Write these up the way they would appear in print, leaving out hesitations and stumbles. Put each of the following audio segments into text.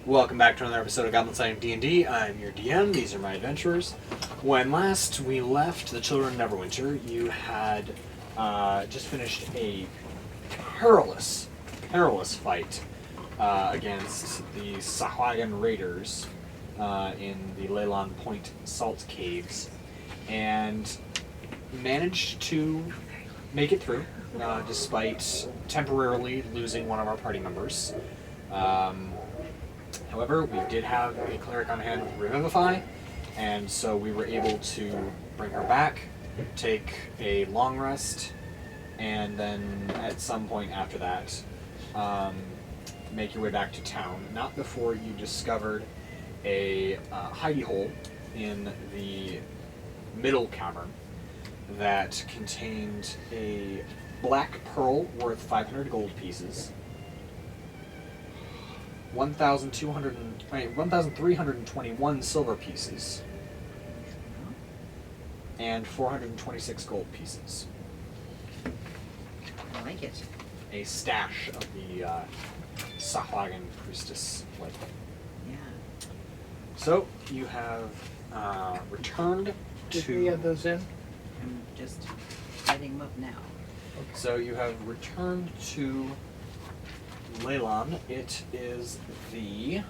Welcome back to another episode of Goblin-Sighting D&D. I'm your DM. These are my adventurers. When last we left the Children of Neverwinter, you had just finished a perilous fight against the Sahuagin Raiders in the Leyland Point Salt Caves, and managed to make it through, despite temporarily losing one of our party members. However, we did have a cleric on hand with Revivify, and so we were able to bring her back, take a long rest, and then at some point after that, make your way back to town. Not before you discovered a hidey hole in the middle cavern that contained a black pearl worth 500 gold pieces, 1,321 silver pieces, and 426 gold pieces. I like it. A stash of the Sahuagin priestess. Yeah. So you have returned Did to. we add those in? I'm just setting them up now. So you have returned to Leyland. It is the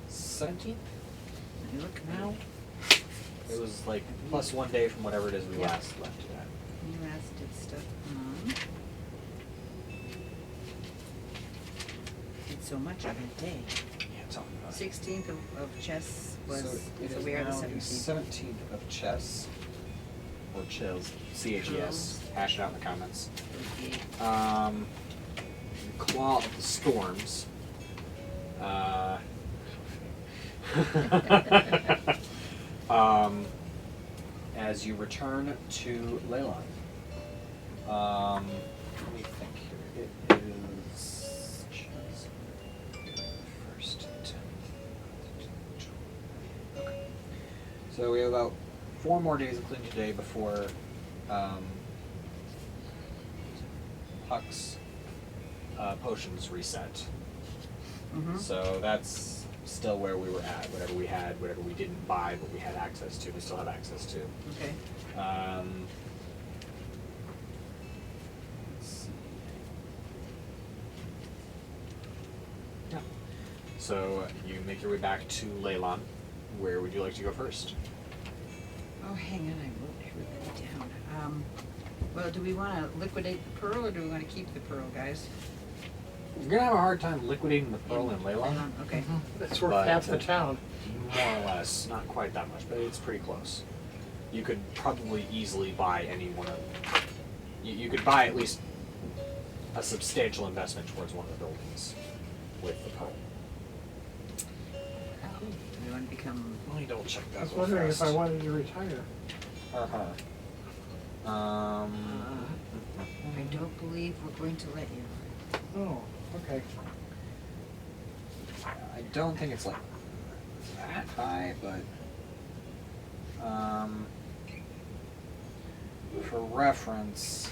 17th. You look now. It was like plus 1 day from whatever it is we last left it at. You last did stuff on. Did so much on a day. Yeah, tell me about it. 16th of chess was. So it is we are the now the 17th. 17th of chess. Or chills. C-H-E-S. Hash it out in the comments. Okay. Claw of the Storms. As you return to Leyland. Let me think here. It is first 10th. Okay. So we have about 4 more days, including today, before Huck's potions reset. Mm-hmm. So that's still where we were at. Whatever we had, whatever we didn't buy, but we had access to, we still have access to. Okay. Let's see. Yeah. So you make your way back to Leyland. Where would you like to go first? Oh, hang on. I wrote everybody down. Well, do we want to liquidate the pearl, or do we want to keep the pearl, guys? You're gonna have a hard time liquidating the pearl in Leyland. Okay. That's worth But half the town. More or less, not quite that much, but it's pretty close. You could probably easily buy any one of. You could buy at least a substantial investment towards one of the buildings with the pearl. Do we want to become? Let me double check I that. was real wondering if fast. I wanted to retire. I don't believe we're going to let you. Oh, okay. I don't think it's like that high, but for reference,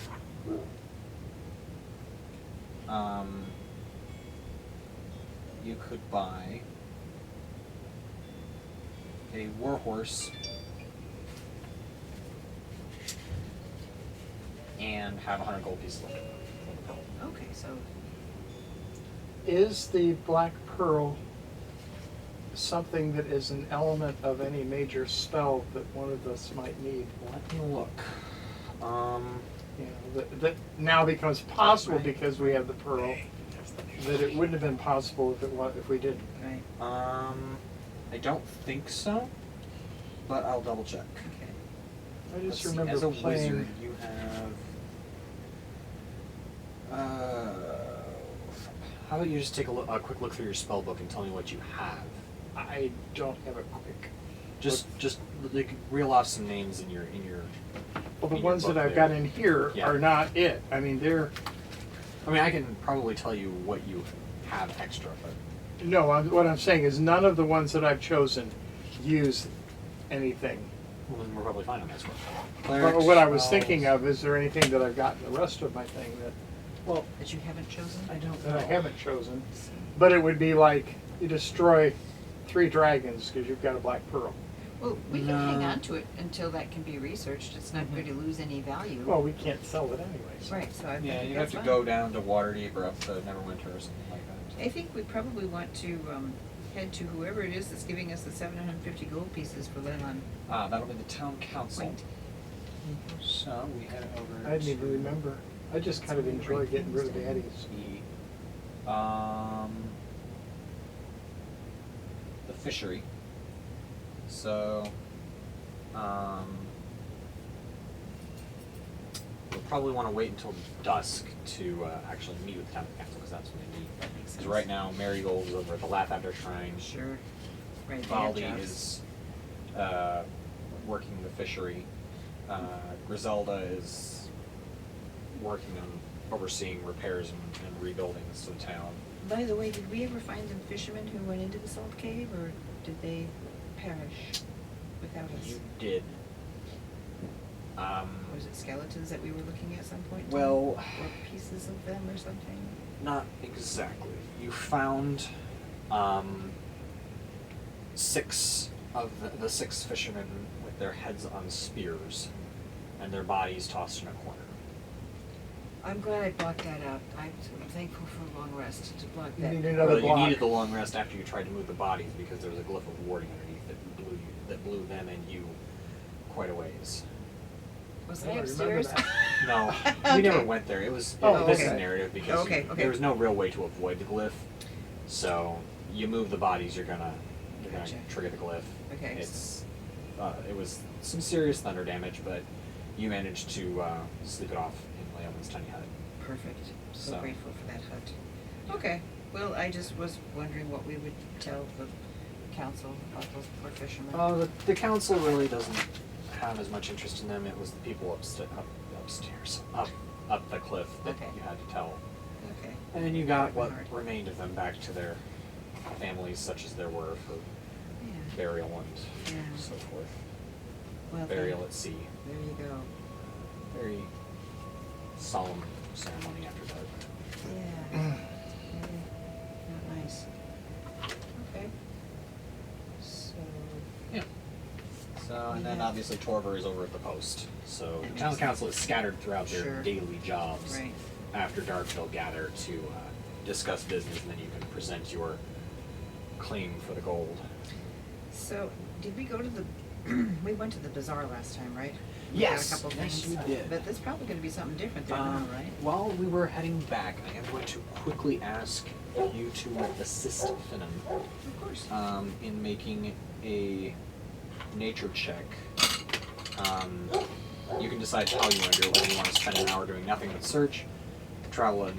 you could buy a warhorse and have 100 gold pieces left. Okay, so Is the black pearl something that is an element of any major spell that one of us might need? Let me look. You know, that now becomes possible Right. because we have the pearl. That it wouldn't have been possible if we didn't. right. I don't think so, but I'll double check. Okay. I just Let's see, remember as a playing. wizard, you have. How about you just take a quick look through your spell book and tell me what you have? I don't have a quick. Just like, reel off some names in your. Well, the in your ones book that I've there. got in here Yeah. are not it. I mean, they're. I mean, I can probably tell you what you have extra, but. No, what I'm saying is none of the ones that I've chosen use anything. Well, then we're probably fine on this one. But what I was thinking of, is there anything that I've got in the rest of my thing that That you haven't chosen? I don't know. I haven't chosen? But it would be like you destroy 3 dragons because you've got a black pearl. Well, we can hang No. on to it until that can be researched. It's not going to lose any value. Well, we can't sell it anyways. Right, so I Yeah, think you have that's to fine. go down to Waterdeep or up to Neverwinter or something like that. I think we probably want to head to whoever it is that's giving us the 750 gold pieces for Leyland That'll be the town council. Point. So we head over I didn't even to remember. I just kind of enjoy getting rid of the eddies. The fishery. So, we'll probably want to wait until dusk to actually meet with the town council, because that's when they meet. That makes Because sense. right now, Marigold's over at the Lathander Shrine. Sure. Right, they have Valdi jobs. is working the fishery. Griselda is working on overseeing repairs and rebuildings to the town. By the way, did we ever find them fishermen who went into the salt cave, or did they perish without us? You did. Was it skeletons that we were looking at some point? in time? Well- Or pieces of them or something? Not exactly. You found 6 of the 6 fishermen with their heads on spears and their bodies tossed in a corner. I'm glad I blocked that out. I'm thankful for a long rest to block You that. need another Well, you block. needed the long rest after you tried to move the bodies because there was a glyph of warding underneath that blew them and you quite a ways. Was I I don't upstairs? remember No, Okay. we never went there. It was Oh, this is okay. narrative because Okay, okay. there was no real way to avoid the glyph. So you move the bodies, you're gonna Gotcha. trigger the glyph. Okay. It was some serious thunder damage, but you managed to sleep it off in Leoman's tiny hut. Perfect. So So. grateful for that hut. Okay, well, I just was wondering what we would tell the council about those poor fishermen. The council really doesn't have as much interest in them. It was the people up the cliff that Okay. you had to tell. Okay. And then you got what Hard. remained of them back to their families, such as there were for Yeah. burial and Yeah. so forth. Well, Burial at sea. there you go. Very solemn ceremony after dark. Yeah. Really not nice. Okay. So, Yeah. So, and then Yeah. obviously Torver is over at the post. So That the town makes council is scattered throughout their Sure. daily jobs. right. After dark, they'll gather to discuss business, and then you can present your claim for the gold. So, did we go to the, we went to the bazaar last time, right? We Yes. got a couple Yes, things. you did. But that's probably gonna be something different there now, right? While we were heading back, I am going to quickly ask you to assist Finnan Of course. in making a nature check. You can decide how you want to do it, whether you want to spend an hour doing nothing but search, travel at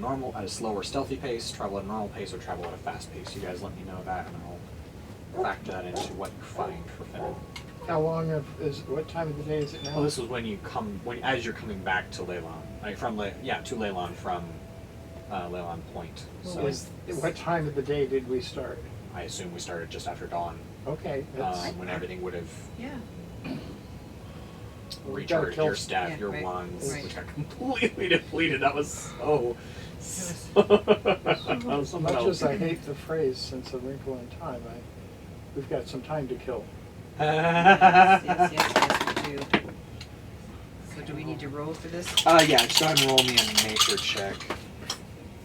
a slower, stealthy pace, travel at a normal pace, or travel at a fast pace. You guys let me know that, and I'll factor that into what you find for Finnan. How long what time of the day is it now? Well, this was when you as you're coming back to Leyland, to Leyland from Leyland Point. Well, So was- What time of the day did we start? I assume we started just after dawn, Okay, that's, when everything would have Yeah. we gotta recharged kill- your staff, Yeah, your right, wands, right. which got completely depleted. That was so. as much as I hate the phrase "since a wrinkle in time," we've got some time to kill. Yes, we do. So do we need to roll for this? Yeah, just go ahead and roll me a nature check.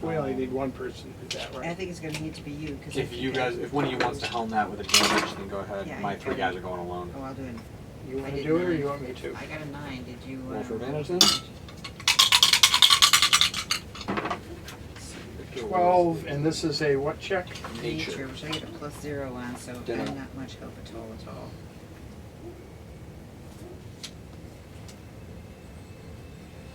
We only need one person to do that, I right? think it's gonna need to be you, cause. If one of you wants to helm that with advantage, then go ahead. Yeah, My I 3 can. guys are going alone. Oh, I'll do it. You I want to did do it, or 9. you want me to? I got a 9, did you? Roll for advantage then. 12, and this is a what check? Nature. Which I get a +0 on, so Ditto. I'm not much help at all.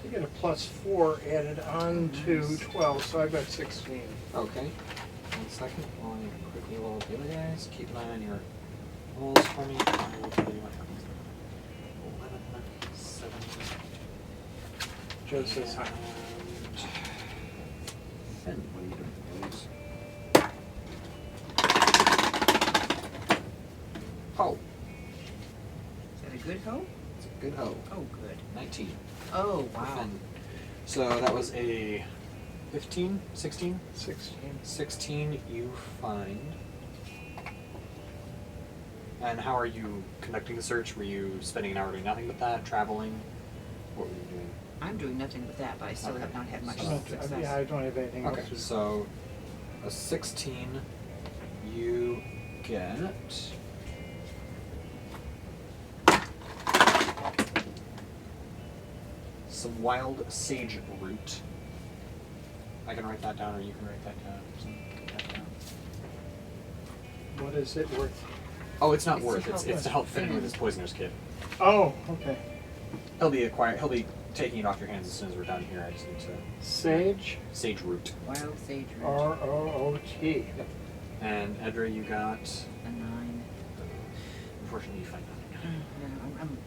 You get a +4 added on to 12, so I've got 16. Okay. 1 second. While I quickly roll the other guys. Keep an eye on your rolls for me. I will tell you what happens. 11, 17. Joe says hi. And what are you doing, boys? Ho. Is that a good hoe? It's a good ho. Oh, good. 19. Oh, for wow. Finn. So that was a 15? 16? 16. 16 you find. And how are you conducting the search? Were you spending an hour doing nothing but that, traveling? What were you doing? I'm doing nothing but that, but I still Okay. have not had much So- success. Yeah, I don't have anything Okay, else to do. so a 16, you get some wild sage root. I can write that down, or you can write that down. Write that down. What is it worth? Oh, it's not It's to worth. help It's to help Finn with Finn. his poisoner's kit. Oh, okay. He'll be taking it off your hands as soon as we're done here. I just need to Sage. sage root. Wild sage root. R-O-O-T. Yep. And Edra, you got. A 9. Unfortunately, you find nothing. Yeah, I'm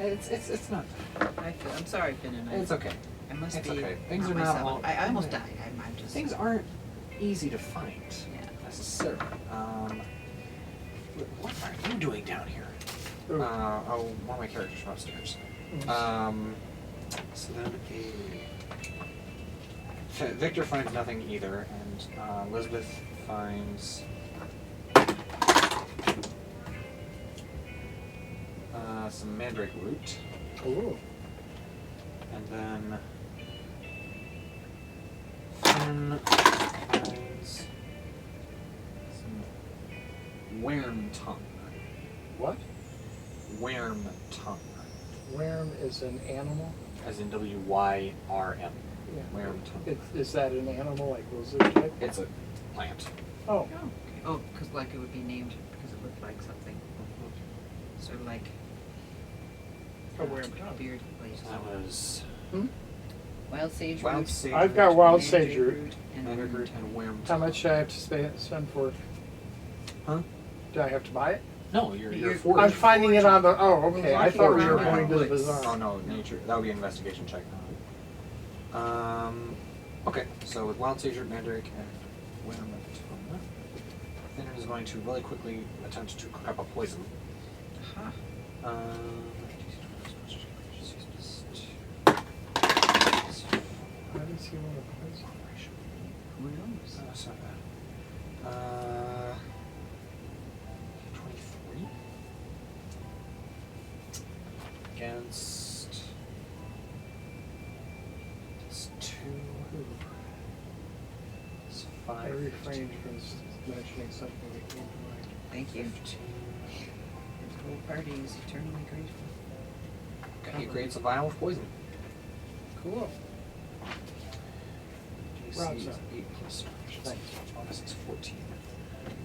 It's not. I'm sorry, Finn, and It's okay. I must It's be. okay. Things not are not myself. all- I almost died. I'm just. Things aren't easy to find Yeah. necessarily. What are you doing down here? Ooh. One of my characters from upstairs. So then Victor finds nothing either, and Elizabeth finds some mandrake root, Ooh. and then Finn finds some worm tongue. What? Worm tongue, Worm is an animal? as in W-Y-R-M. Yeah. Worm tongue. Is that an animal like lizard type? It's a plant. Oh. Oh, okay. Oh, because like it would be named because it looked like something. Sort of like A worm tongue. beard place. That was Hmm? Wild sage wild root. sage. I've got wild mandrake sage root. and Mandrake root tongue. and worm How tongue. much do I have to spend for it? Huh? Do I have to buy it? No, you're You're- foraging. I'm finding it on the, oh, okay. I thought we were Walking around going to the the woods. bazaar. Oh no, nature. That would be an investigation check. Okay, so with wild sage root, mandrake, and worm tongue, Finn is going to really quickly attempt to cook up a poison. Aha. How does he want to poison? Who knows? That's not bad. 23 against it's 2. It's 5. I refrained from mentioning something that came to mind. Thank you. 15. The whole party is eternally grateful. Okay, he creates a vial of poison. Cool. DC Rounds is up. 8 plus Thanks. bonus is 14.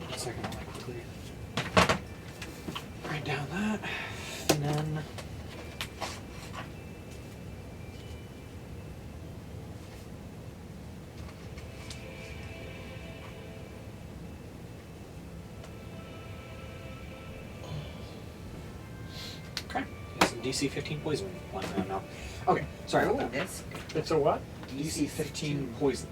1 second, I'll quickly write down that. And then okay. Yes, some DC 15 poison. No. Okay, sorry about Oh, that. that's It's a what? DC 15 poison.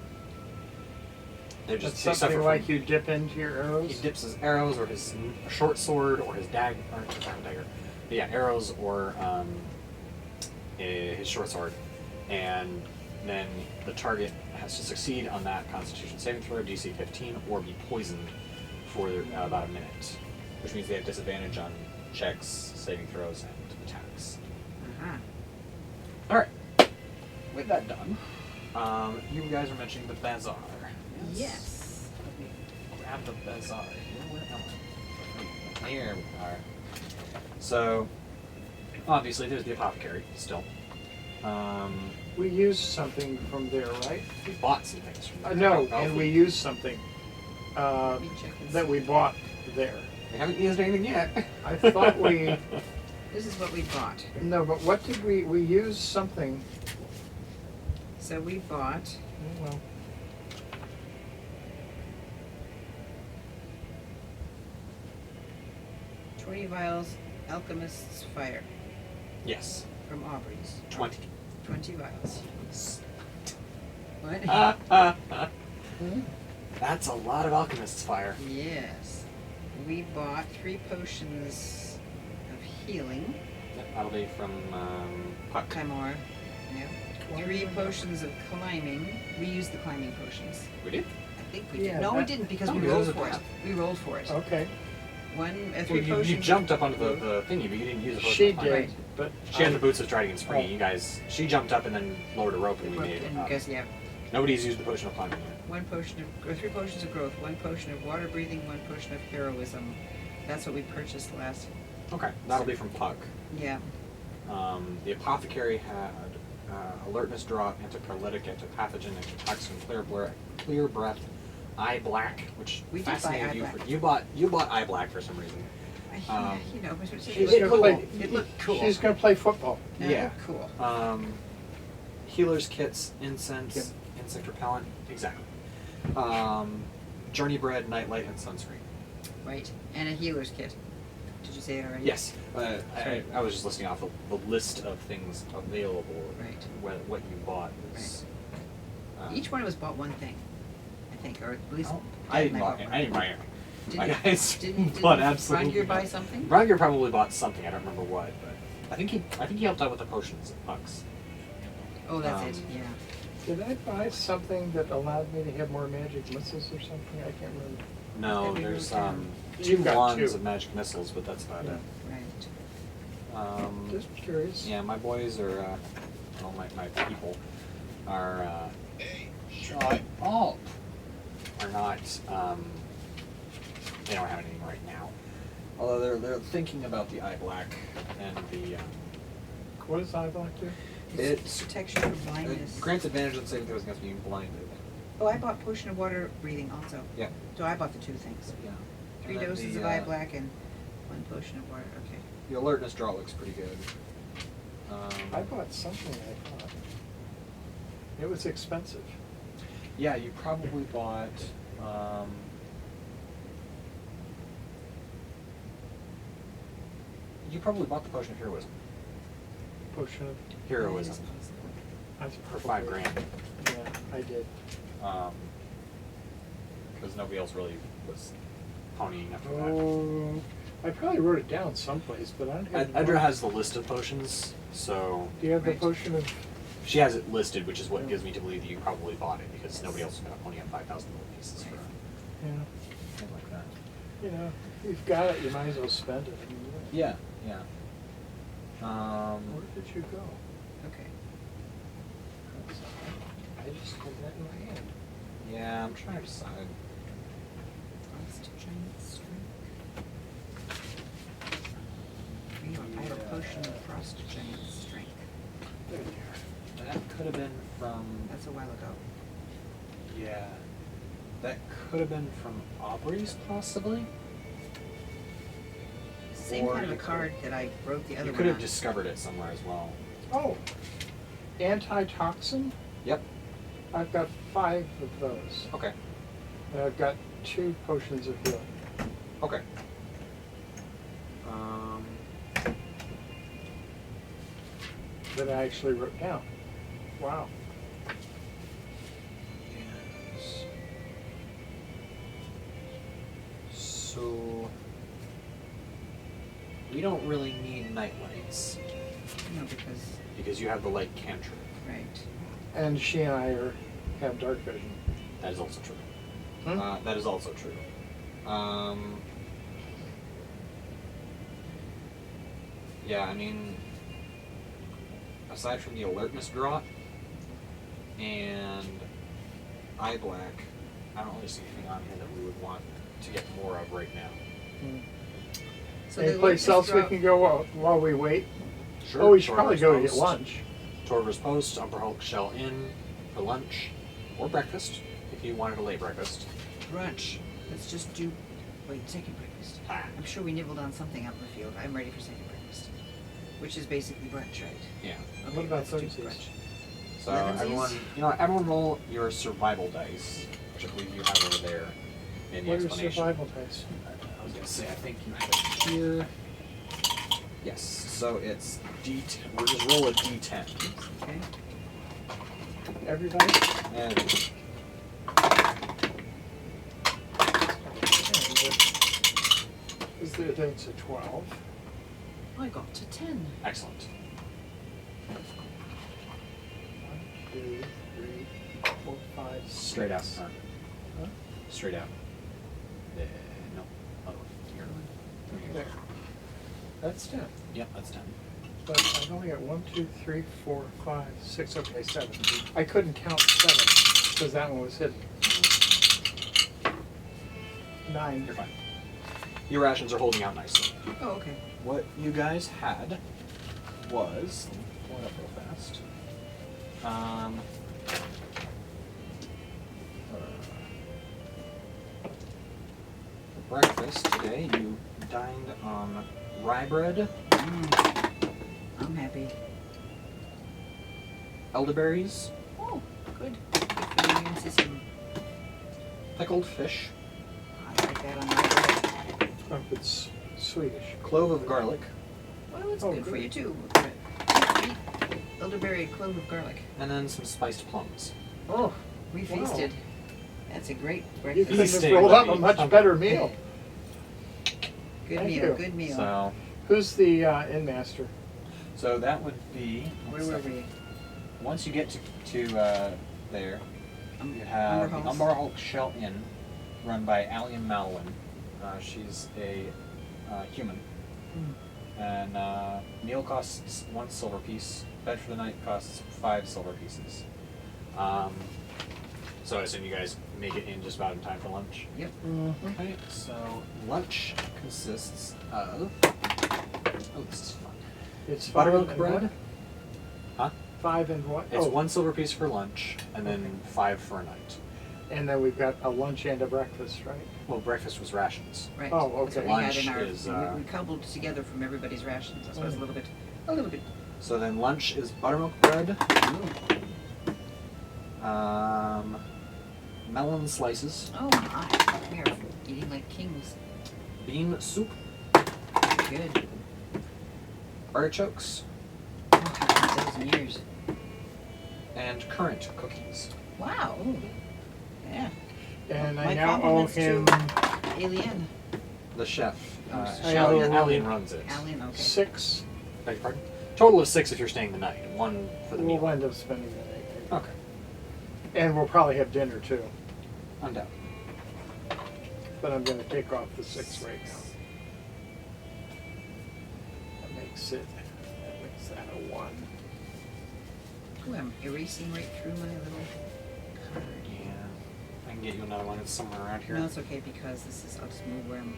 They're just It's they suffer something like from, you dip into your arrows? he dips his arrows or his short sword or his dagger, or not dagger. But yeah, arrows or his short sword, and then the target has to succeed on that Constitution saving throw, DC 15, or be poisoned for about a minute, which means they have disadvantage on checks, saving throws, and attacks. uh-huh. All right. With that done, you guys are mentioning the bazaar. Yes. Let me grab the bazaar here. Where am I? Here we are. So, obviously, there's the apothecary still. We used something from there, right? We bought some things from there. No, Oh, and we used something Let me check and that see. we bought there. We haven't used anything yet. I thought we, This is what we bought. no, but what did we used something, So we bought well, 20 vials alchemist's fire Yes, from Aubrey's. 20. 20 vials. What? That's a lot of alchemist's fire. Yes. We bought 3 potions of healing. Yep, that'll be from Puck. Timor. Yeah. 3 potions of climbing. We used the climbing potions. We did? I think we Yeah, did. No, we that- didn't because No, we because rolled it was for a it. path. We rolled for it. Okay. 3 Well, potions. you jumped up onto of- the thingy, but you didn't use the potion. She of climbing. did, Right. but She had I- the boots of striding and springing. Oh. You guys, she jumped up and then lowered a rope and we Rope, made it and up. guess, yeah. Nobody's used the potion of climbing yet. 1 potion of, or 3 potions of growth, 1 potion of water breathing, 1 potion of heroism. That's what we purchased last. Okay, that'll be from Puck. Yeah. The apothecary had alertness drop, antiparalytic, antipathogen, antitoxin, clear breath, eye black, which We did buy fascinated eye you. black. You bought eye black for some reason. You know, She's it gonna looked play. cool. It looked cool. She's gonna play football. It Yeah. looked cool. Healer's kits, incense, insect repellent, exactly. Journey bread, nightlight, and sunscreen. Right. And a healer's kit. Did you say it already? Yes, Sorry. I was just listing off the list of things available. Right. What you bought was. Each one of us bought one thing, I think, or at least. Oh, Dad I and didn't buy. bought one. I didn't buy anything. My Didn't- guys didn't bought absolutely. Ron Gear buy nothing. something? Ron Gear probably bought something. I don't remember what, but I think he helped out with the potions at Puck's. Oh, that's it. Um, Yeah. Did I buy something that allowed me to have more magic missiles or something? I can't remember. No, Maybe there's we can- 2 You've got wands 2. of magic missiles, but that's about it. Right. Just curious. Yeah, my boys are, well, my people are, shut up, are not, they don't have anything right now. Although they're thinking about the eye black and the, What does eye black do? It's it protection from blindness. grants advantage on saving throws against being blinded. Oh, I bought potion of water breathing also. Yeah. So I bought the 2 things. Yeah. 3 And then doses the, of eye black and 1 potion of water. Okay. The alertness draw looks pretty good. I bought something, I thought. It was expensive. Yeah, you probably bought, you probably bought the potion of heroism. Potion of. Heroism. That's For $5,000. Yeah, I did. Because nobody else really was ponying up for that. Oh, I probably wrote it down someplace, but I don't have. Edra has the list of potions, so Do you have the Right. potion of? she has it listed, which is what gives me to believe that you probably bought it because nobody else is going to pony up 5,000 gold pieces for Yeah. something like that. You know, if you've got it, you might as well spend it. Yeah, yeah. Where did you go? Okay. I just had that in my hand. Yeah, I'm trying to decide. Frost giant strength. I have a potion of frost giant strength. There you That could have been from. That's a while ago. Yeah. That could have been from Aubrey's, possibly. Same Or kind of a you could- card that I wrote the other You one could have on. discovered it somewhere as well. Oh, antitoxin? Yep. I've got 5 of those. Okay. And I've got 2 potions of healing. Okay. That I actually wrote down. Wow. Yes. So we don't really need night lights No, because, you have the light cantrip. right. And she and I have dark vision. That is also true. Hmm? That is also true. Yeah, I mean, aside from the alertness draught and eye black, I don't really see anything on here that we would want to get more of right now. So Any the place alertness else we drop- can go while we wait? Sure. Oh, we should probably Torver's go to get Post. lunch. Torver's Post, Upper Hulk Shell Inn for lunch or breakfast if you wanted a late breakfast. Brunch. Let's just do, wait, second breakfast. Ah. I'm sure we nibbled on something out in the field. I'm ready for second breakfast. Which is basically brunch, right? Yeah. Okay, What about let's do Thursdays? brunch. So Elevensies? everyone roll your survival dice, which I believe you have over there in the What are explanation. survival dice? I was gonna say, I think you have it here. Yes, so it's D10. We'll just roll a D10. Okay. Everybody? And Is there, that's a 12. I got to 10. excellent. 1, 2, 3, 4, 5, 6. Straight out front. Huh? Straight out. No. Oh, here. There. That's 10. Yep, that's 10. But I've only got 1, 2, 3, 4, 5, 6. Okay, 7. I couldn't count 7 because that one was hidden. 9. You're fine. Your rations are holding out nicely. Oh, okay. What you guys had was, let me pull it up real fast. For breakfast today, you dined on rye bread, I'm happy. elderberries, Oh, good. Good for the immune system. pickled fish, I like that on my bread. Oh, it's Swedish. clove of garlic, Well, it's Oh, good for good. you too. Eat elderberry, clove of garlic. and then some spiced plums. Oh, We Wow. feasted. That's a great you breakfast. couldn't have Feasting rolled would up a be much something. better meal. Good Thank meal, you. good meal. Who's the inn master? So that would be. Where were we? Once you get to there, Um, you have the Umber Halls? Umber Hulk Shell Inn, run by Allian Malwin. She's a human. Mm. And meal costs 1 silver piece. Bed for the night costs 5 silver pieces. So I assume you guys make it in just about in time for lunch. Yep. Okay, so lunch consists of. Oh, this is fun. It's 5 Buttermilk and bread. what? Huh? 5 and what? It's Oh, 1 silver piece for lunch, and then Okay. 5 for a night. and then we've got a lunch and a breakfast, right? Well, breakfast was rations. Right. Oh, That's okay. what we had Lunch in our. is, We cobbled together from everybody's rations. That's why it's a little bit. So then lunch is buttermilk bread, Ooh. melon slices, Oh my! We are eating like kings. bean soup, Good. artichokes, Oh, I haven't had those in years. and currant cookies. Wow. Yeah. And I My now owe compliments him to Alien. The chef, I Allian, owe- Allian runs it. Alien. Okay. 6. Beg your pardon? Total of 6 if you're staying the night. 1 for the We'll meal. end up spending the night. Okay, And we'll probably have dinner too. undoubtedly. But I'm going to take off the 6 right now. That makes that a 1. Ooh, I'm erasing right through my little card. Yeah, I can get you another one. It's somewhere around here. No, it's okay because this is. I'll just move where I'm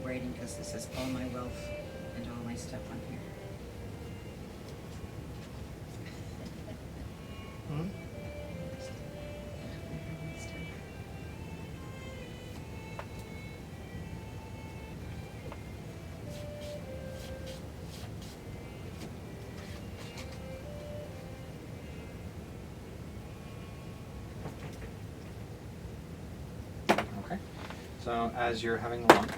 writing because this is all my wealth and all my stuff on here. Hmm? Okay. So as you're having lunch,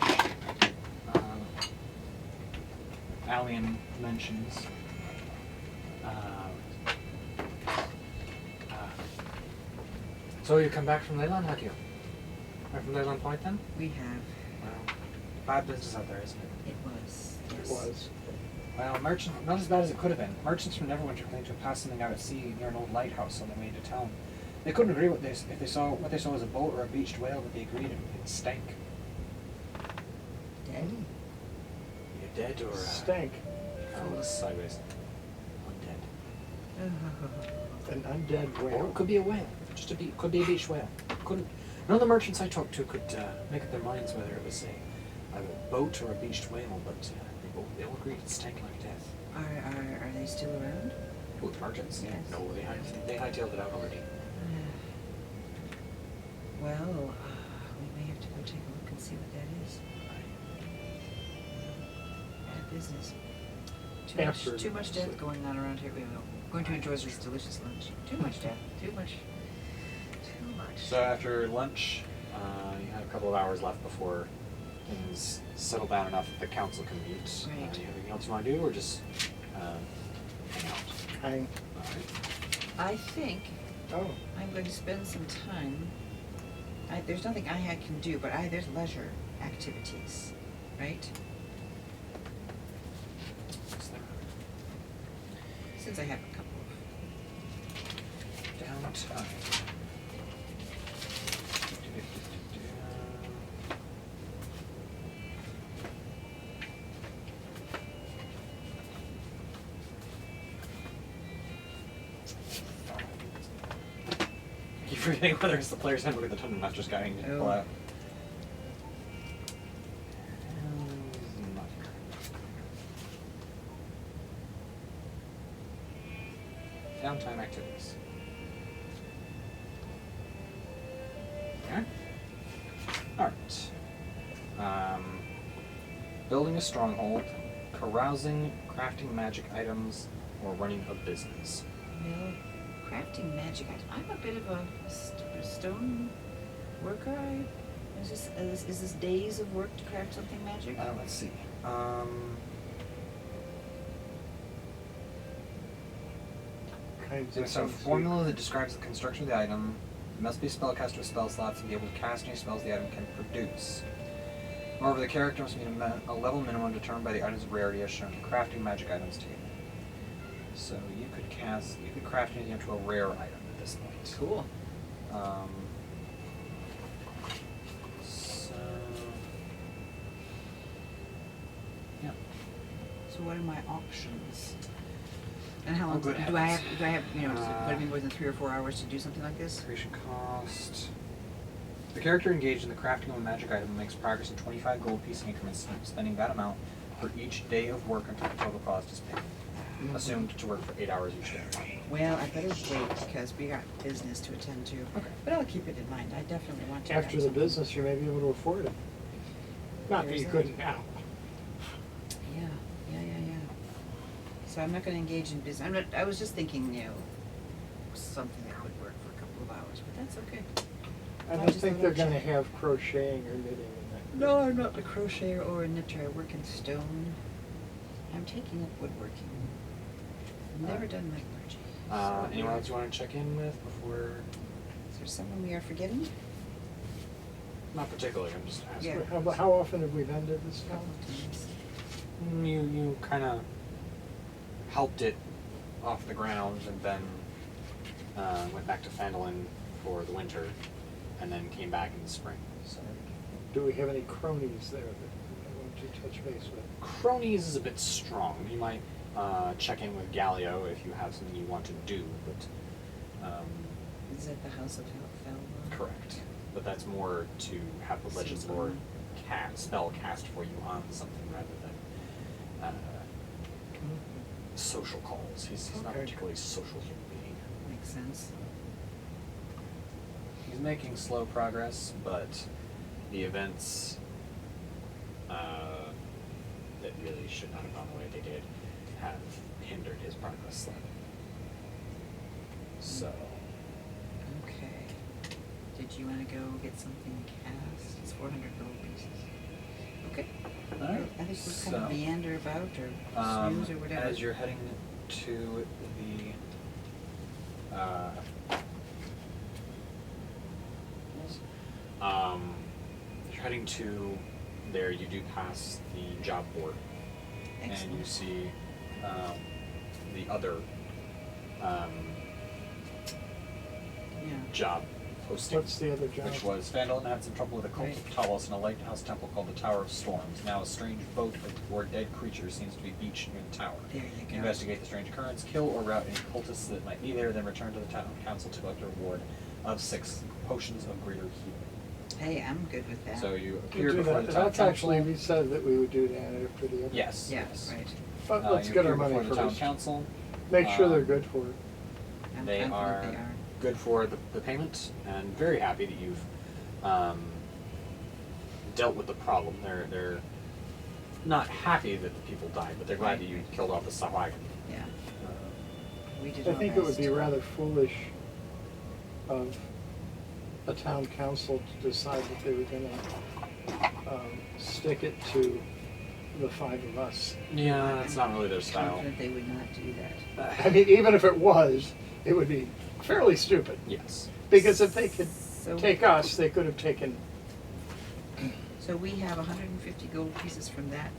Allian mentions. So you come back from Leyland, have you? Or from Leyland Point then? We have. Well, bad business out there, isn't it? It was. It Yes. was. Well, not as bad as it could have been. Merchants from Neverwinter claimed to have passed something out at sea near an old lighthouse on their way to town. They couldn't agree with this if they saw what they saw was a boat or a beached whale, but they agreed it stank. Dead. You dead or Stank. sideways? Undead. An undead Or whale. it could be a whale. Could be a beached whale. Couldn't. None of the merchants I talked to could make up their minds whether it was a boat or a beached whale, but they all agreed it stank like death. Are they still around? Who, the merchants? Yes. No, they hightailed it out already. Well, we may have to go take a look and see what that is. Bad business. After Too much death going on around here. We're going to enjoy this delicious lunch. Too much death. Too much. So after lunch, you had a couple of hours left before things settle down enough that the council can meet. Right. You have anything else you want to do, or just hang out? Hang. All right. I think Oh. I'm going to spend some time. There's nothing I can do, but there's leisure activities, right? What's there? Since I have a couple of. time. I keep forgetting whether it's the player's handbook or the Dungeon Master's Guide you need to pull Oh. out. Downtime activities. Okay. Alright. Building a stronghold, carousing, crafting magic items, or running a business. Well, crafting magic. I'm a bit of a stone worker. Is this days of work to craft something magic? Let's see. Kinds of It's a things formula that describes the construction of the item. It must be a spellcaster with spell slots and be able to cast any spells the item can produce. Moreover, the character must meet a level minimum determined by the item's rarity as shown in the crafting magic items table. So you could craft anything up to a rare item at this point. Cool. So yeah. So what are my options? And how long good do I have? heavens. Do I have? You know, would it be more than 3 or 4 hours to do something like this? Creation cost. The character engaged in the crafting of a magic item makes progress in 25 gold piece increments, spending that amount for each day of work until the total cost is paid. Assumed to work for 8 hours each day. Well, I better wait because we got business to attend to. Okay. But I'll keep it in mind. I definitely want to. After have the something. business, you may be able to afford it. Not that There's you that. couldn't now. Yeah. So I'm not going to engage in business. I was just thinking, something that would work for a couple of hours, but that's okay. I I don't just think thought they're I'd going to check. have crocheting or knitting in that. No, I'm not a crocheter or a knitter. I work in stone. I'm taking up woodworking. I've never done metallurgy. So Anyone else you want to check in with before? Is there someone we are forgetting? Not particularly. I'm just asking. Yeah. How often have we vended this A now? couple of times. You kind of helped it off the ground and then went back to Fandolin for the winter and then came back in the spring. So Do we have any cronies there that I want to touch base with? cronies is a bit strong. You might check in with Galio if you have something you want to do, but Is it the House of Fel? correct. But that's more to have the Legends Seems Lord fun. spell cast for you on something rather than social calls. He's not Okay. particularly a social human being. Makes sense. He's making slow progress, but the events that really should not have gone the way they did have hindered his progress slightly. So, Okay. Did you want to go get something cast? It's 400 gold pieces. Okay. alright. I think we'll kind of meander about or snooze or whatever. As you're heading to the you're heading to there, you do pass the job board. And you Excellent. see the other Yeah. job posting. What's the other job? Which was Fandolin had some trouble with a cult of Right. Talos in a lighthouse temple called the Tower of Storms. Now a strange boat or dead creature seems to be beached near the tower. There you go. Investigate the strange occurrence, kill or rout any cultists that might be there, then return to the town council to collect a reward of 6 potions of greater healing. Hey, I'm good with that. So you We appear do before that. the town That's council. actually, we said that we would do that after the other. Yes. Yeah, yes. right. But let's you get our appear money before the town first. council. Make sure they're Um, good for it. I'm They confident are they are. good for the payment and very happy that you've dealt with the problem. They're not happy that the people died, but they're glad that you killed off the Sahuagin. Yeah. We did I our think it would best. be rather foolish of a town council to decide that they were gonna stick it to the 5 of us. Yeah, that's not really their I'm style. confident they would not do that. I mean, even if it was, it would be fairly stupid. Yes. Because if they could So- take us, they could have taken, So we have 150 gold pieces from that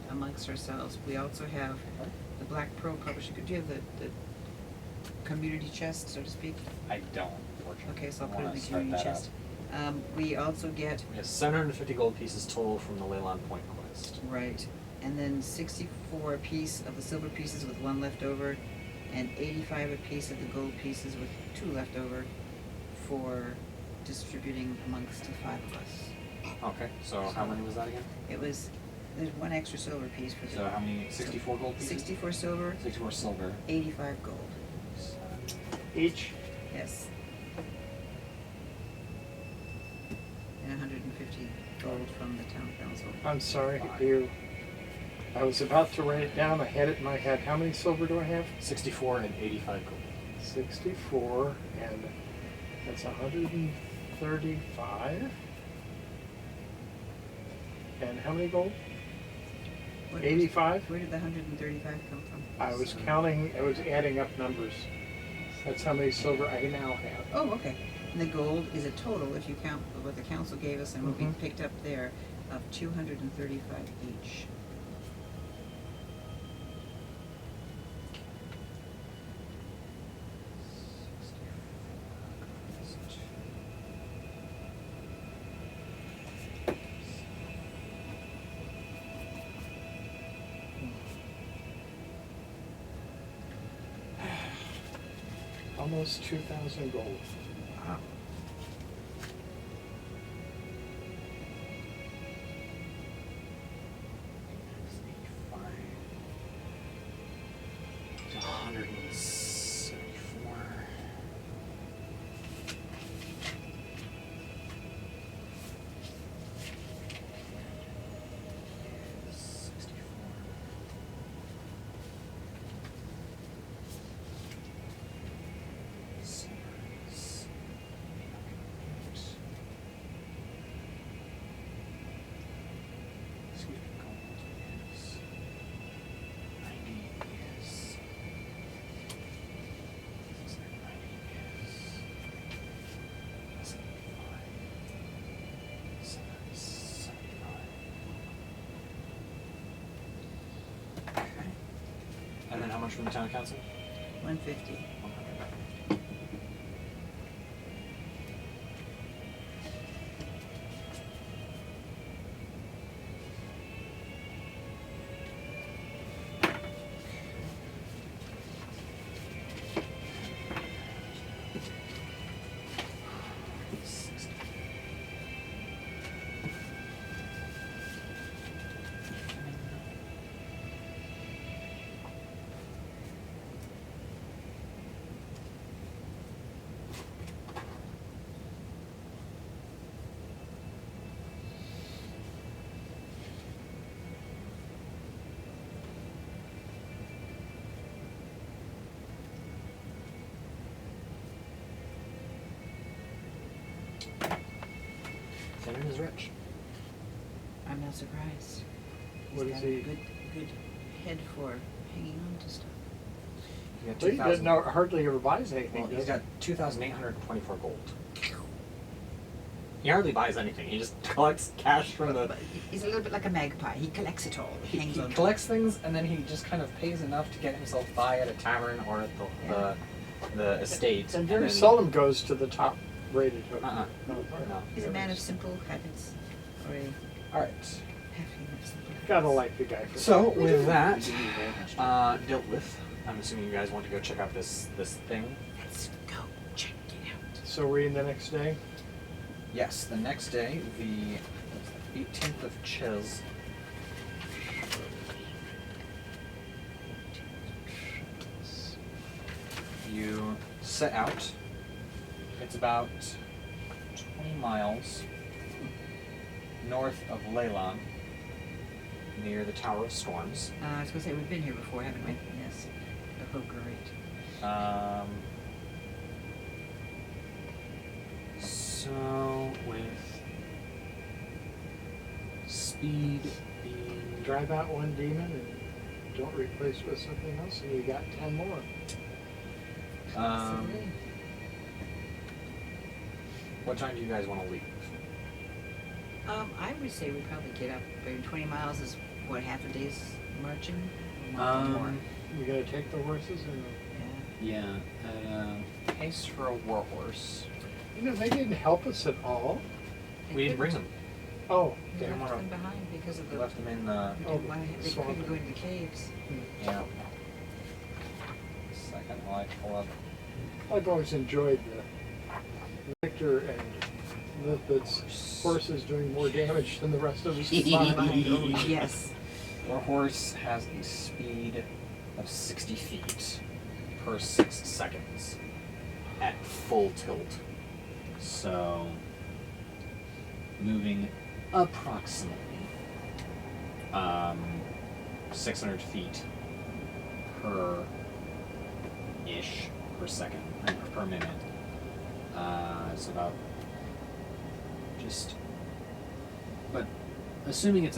amongst ourselves. We also have the Black Pearl Publishing. Do you have the community chest, so to speak? I don't, unfortunately. Okay, so I'll I put it in wanna the start community that chest. We also get, up. We have 750 gold pieces total from the Leyland Point quest. right, and then 64 apiece of the silver pieces with 1 left over, and 85 apiece of the gold pieces with 2 left over for distributing amongst the 5 of us. Okay, so how many was that again? It was, there's 1 extra silver piece for the. So how many? 64 gold pieces? 64 silver, 64 silver. 85 gold. Each. Yes. And 150 gold from the town council. I'm sorry, I was about to write it down. I had it in my head. How many silver do I have? 64 and 85 gold. 64, and that's 135. And how many gold? What- 85? Where did the 135 come from? I was counting, I was adding up numbers. That's how many silver I now have. Oh, okay. And the gold is a total, if you count what the council gave us and what we Mhm. picked up there, of 235 each. Almost 2,000 gold. Wow. It's 174. And then how much from the town council? 150. 100. Finnan is rich. I'm not surprised. What He's is got a he? good head for hanging on to stuff. He got Well, he 2,000. hardly ever buys anything. Well, does he's he? got 2,824 gold. He hardly buys anything. He just collects cash from the. But he's a little bit like a magpie. He collects it all. He Hangs on to collects things and then he just kind of pays enough to get himself by at a tavern or at the estate. And very then- seldom goes to the top rated hotel. Uh-uh. No, No. He's a man of simple habits. Or a All right. halfling of simple habits. Gotta like the guy. For So with that We do very much. dealt with, I'm assuming you guys want to go check out this thing. Let's go check it out. So we're in the next day. Yes, the next day, the 18th of Chiz. You set out. It's about 20 miles north of Leyland, near the Tower of Storms. I was going to say, we've been here before, haven't we? Yes. Oh, great. So with speed being Drive out one demon and don't replace with something else, and you got 10 more. Absolutely. what time do you guys want to leave? I would say we probably get up. Maybe 20 miles is what, half a day's marching? Or more? Um, You gonna take the horses and Yeah. Yeah, pace for a warhorse. You know, they didn't help us at all. We didn't bring them. Oh, They Didn't left wanna- them behind because of We the. left them in the. They didn't wanna- they swamp. couldn't go into the caves. Yeah. Second, while I pull up. I've always enjoyed the Victor and Lithbit's horses doing more damage than the rest of us combined. Oh, yes. Warhorse has a speed of 60 feet per 6 seconds at full tilt. So, moving approximately 600 feet per second, per minute. It's about just, but assuming it's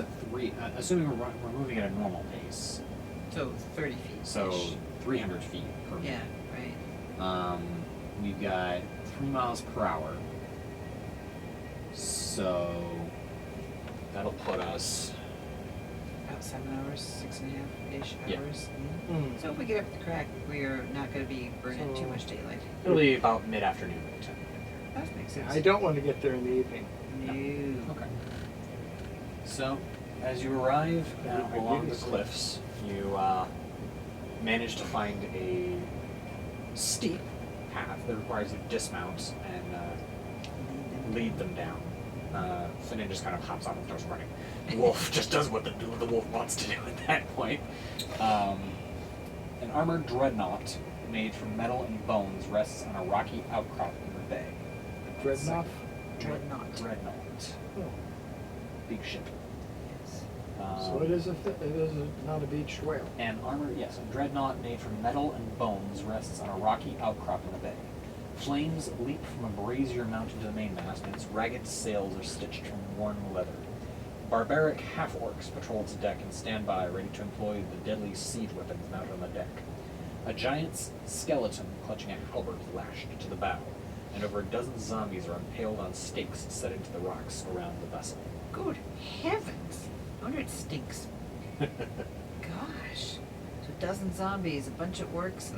assuming we're moving at a normal pace, So 30 feet. so 300 feet per Yeah, minute. right. We've got 3 miles per hour, so that'll put us. About 7 hours, 6.5-ish Yeah. hours. Hmm. So if we get up the crack, we're not going to be burning too So- much daylight. It'll be about mid-afternoon by the time we get That makes sense. I don't want to get there in the evening. No. there. Okay. So, as you arrive Yeah, along the ideally so. cliffs, you manage to find a steep path that requires you to dismount and lead them down. Finnan just kind of hops off and starts running. The wolf just does what the wolf wants to do at that point. An armored dreadnought made from metal and bones rests on a rocky outcrop in the bay. Dreadnought? Dreadnought. Dreadnought. Oh. Big ship. Yes. So it is not a beached whale. An armored, yes, a dreadnought made from metal and bones rests on a rocky outcrop in the bay. Flames leap from a brazier mounted to the mainmast, and its ragged sails are stitched from worn leather. Barbaric half-orcs patrol its deck and stand by, ready to employ the deadly siege weapons mounted on the deck. A giant's skeleton clutching a halberd lashed to the bow, and over a dozen zombies are impaled on stakes set into the rocks around the vessel. Good heavens. I wonder it stinks. Gosh. So a dozen zombies, a bunch of orcs,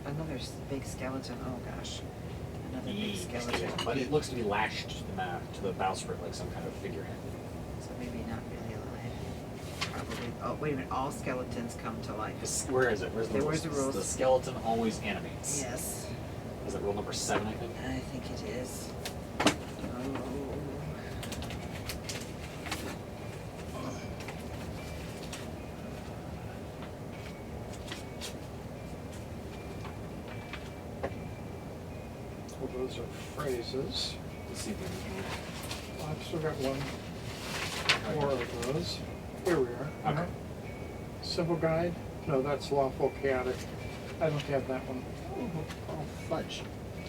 another big skeleton. Oh gosh. Another big skeleton. But it looks to be lashed to the bowsprit like some kind of figurehead. So maybe not really alive. Probably. Oh, wait a minute. All skeletons come to life. Where is it? Where's the Where's the rules? The skeleton always animates. Yes. Is it rule number 7, I think? I think it is. Oh. Well, those are phrases. Let's see if we can. Well, I've still got one more of those. Here we are. Okay. Simple guide? No, that's lawful chaotic. I don't have that one. Oh, fudge.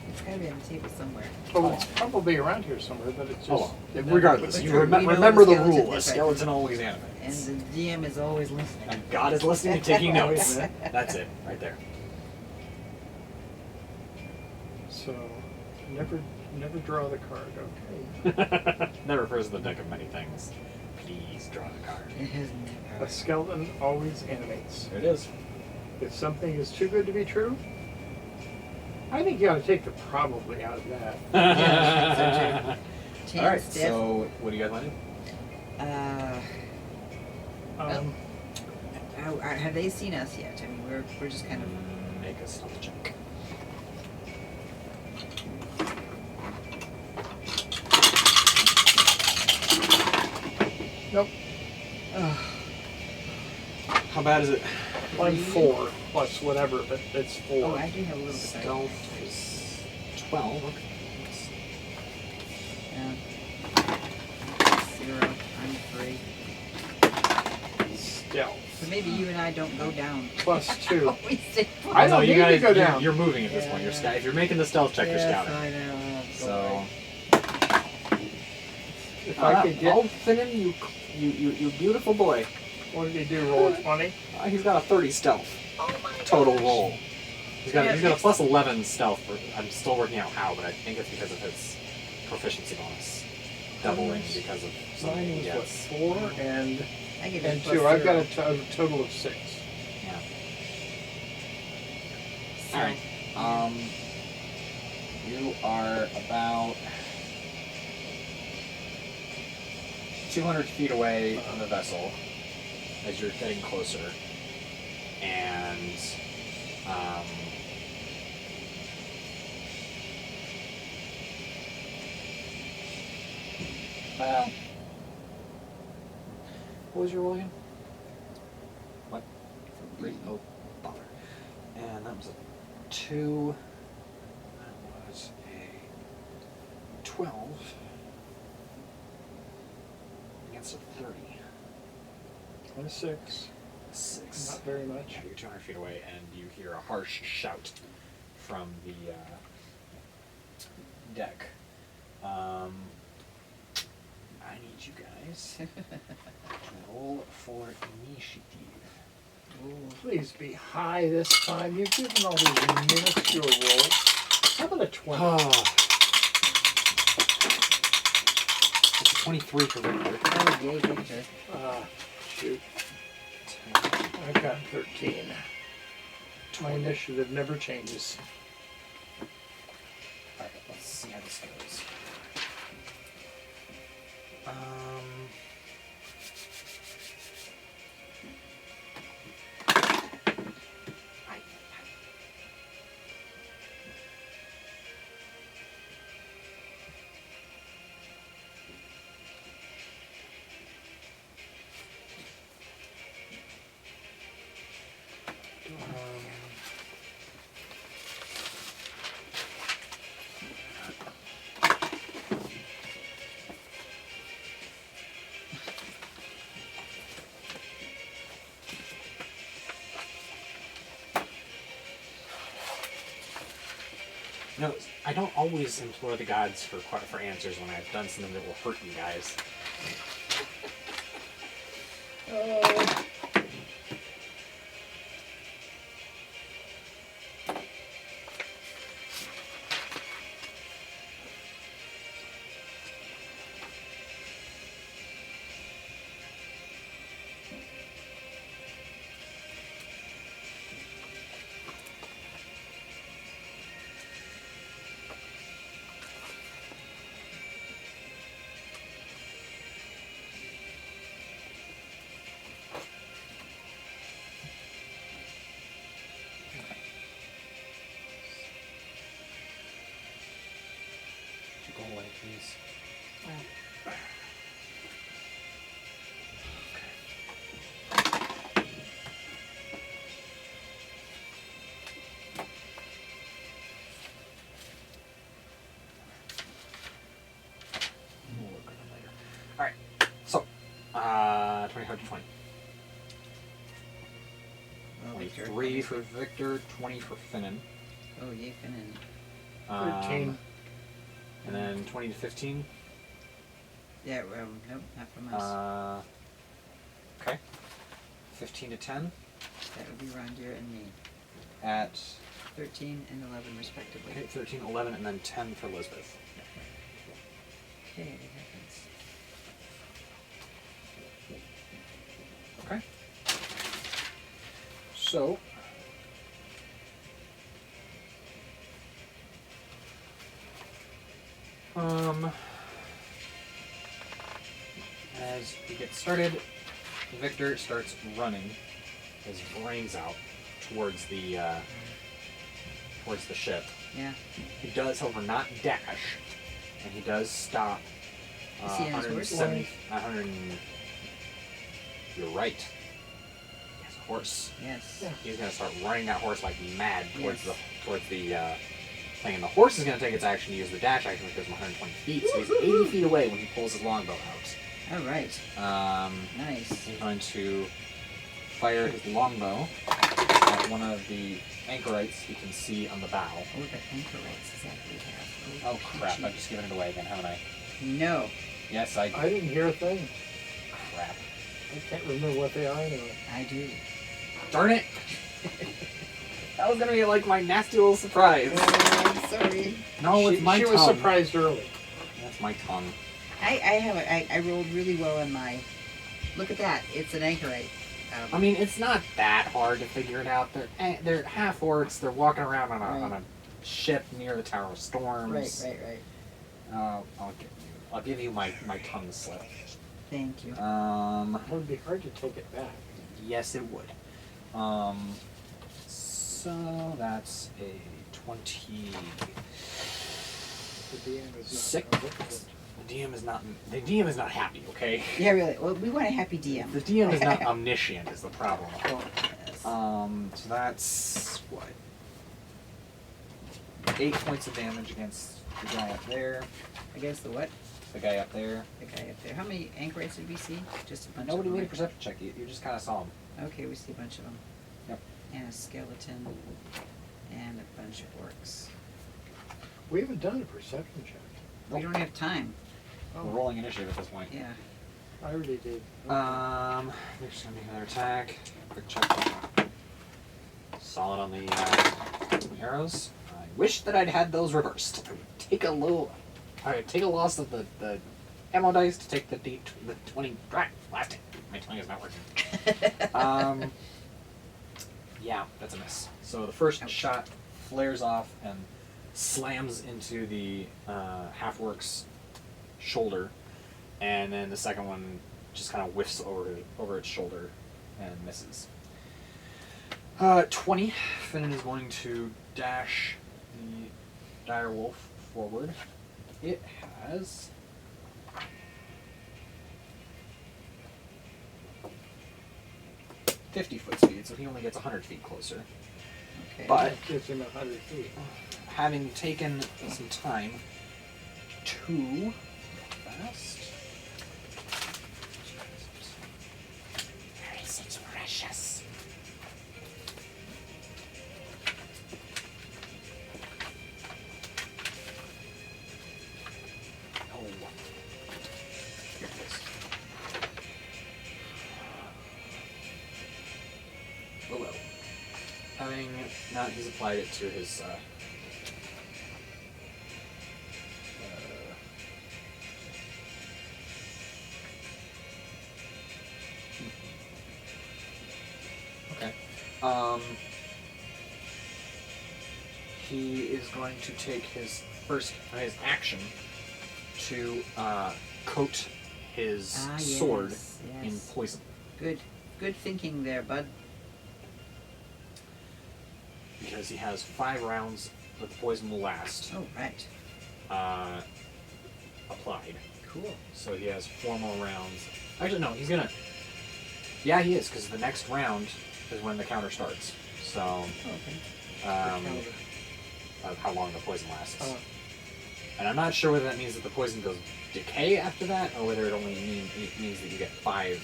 It's got to be on the table somewhere. Oh, it's probably around here somewhere, but it's just. Oh, well. Regardless, But you we know remember the the skeleton rule. A is skeleton always And animates. the DM is always listening. And God is listening and taking notes. That's it, right there. So, never draw the card, okay. That refers to the deck of many things. Please draw the card. It has A never. skeleton always animates. There it is. If something is too good to be true, I think you ought to take the probably out of that. Yeah, I think so too. All right. Chance, Steph. So, what do you guys want to do? Um, Have they seen us yet? I mean, we're just kind of. Make a stealth check. nope. How bad is it? I'm 4 plus whatever, but it's 4. Oh, I do have a little bit. Stealth is 12. Okay. Yeah. 0. I'm 3. Stealth. So maybe you and I don't go down. Plus 2. We stay put. I don't you need to guys, go down. You're moving at this point. You're Yeah. if you're making the stealth check, you're Yes, scouting. I know. So, If I could get. oh, Finnan, you beautiful boy. What did he do? Roll a 20? He's got a 30 stealth Oh my total gosh. roll. He's got Yeah, a next- plus 11 stealth. I'm still working out how, but I think it's because of his proficiency bonus doubling because of some Mine was yes. what, 4 and I give it 2. I've got a total of 6. Yeah. So, All right. You are about 200 feet away from the vessel as you're getting closer, and well, what was your roll again? What? 3? Oh, bother. And that was a 2. That was a 12 against a 30. 26. 6. Not very much. Yeah, you're 200 feet away, and you hear a harsh shout from the deck. I need you guys to roll for initiative. Please be high this time. You've given all these minuscule rolls. How about a 20? It's a 23 for Victor. Oh, yay, Victor. Shoot. 10. I've got 13. My initiative never changes. Alright, let's see how this goes. No, I don't always implore the gods for answers when I've done something that will hurt you guys. Go away, please. We'll work on it later. Alright, so, 25 to 20. Oh, Victor. 23 for Victor, 20 for Finnan. Oh, yay, Finnan. 13. And then 20 to 15. Yeah, nope, not from us. Okay. 15 to 10 That would be Rondir and me. at 13 and 11 respectively. okay, 13, 11, and then 10 for Elizabeth. Okay, it happens. Okay. So, as you get started, Victor starts running his brains out towards the ship. Yeah. He does, however, not dash, and he does stop. Is he on his horse? 100. You're right. He has a horse. Yes. Yeah. He's gonna start running that horse like mad towards Yes. the thing, and the horse is gonna take its action to use the dash action, which goes 120 feet. So he's 80 feet away when he pulls his longbow out. All right. Nice. He's going to fire his longbow at one of the anchorites you can see on the bow. Oh, the anchorites is that we have. Oh crap! I've just given it away again, haven't I? No. Yes, I I didn't hear a thing. crap. I can't remember what they are anyway. I do. Darn it! That was gonna be like my nasty little surprise. Oh, sorry. No, it's my She tongue. was surprised early. That's my tongue. I rolled really well on my. Look at that. It's an anchorite. I mean, it's not that hard to figure it out. They're half orcs. They're walking around on a ship near the Tower of Storms. Right. I'll give you my tongue slip. Thank you. It would be hard to take it back. Yes, it would. So that's a 20. The DM is Sick. not omnipotent. The DM is not happy, okay? Yeah, really. Well, we want a happy DM. The DM is not omniscient is the problem. Yes. So that's what? 8 points of damage against the guy up there. Against the what? The guy up there. The guy up there. How many anchorites did we see? Just a bunch Nobody of made a them. perception check. You just kind of saw him. Okay, we see a bunch of them. Yep. And a skeleton. And a bunch of orcs. We haven't done a perception check. We don't have time. We're rolling initiative at this point. Yeah. I already did. They're just gonna make another attack. Quick check. Solid on the arrows. I wish that I'd had those reversed. I would take a loss of the ammo dice to take the 20. Blasting. My tongue is not working. Yeah, that's a miss. So the first shot flares off and slams into the half-orc's shoulder, and then the second one just kind of whiffs over its shoulder and misses. 20. Finnan is going to dash the dire wolf forward. It has 50 foot speed, so he only gets 100 feet closer. Okay. But That gives him 100 feet. having taken some time to fast. Where is it, precious? Oh. Here it is. Oh well. Having now he's applied it to his okay. He is going to take his action to coat his sword in yes. poison. Good thinking there, bud. Because he has 5 rounds that the poison will last Oh, right. applied. Cool. So he has 4 more rounds. Actually, no, he's gonna. Yeah, he is, because the next round is when the counter starts. So, Oh, okay. of how long the poison lasts. Uh, And I'm not sure whether that means that the poison goes decay after that, or whether it only means that you get 5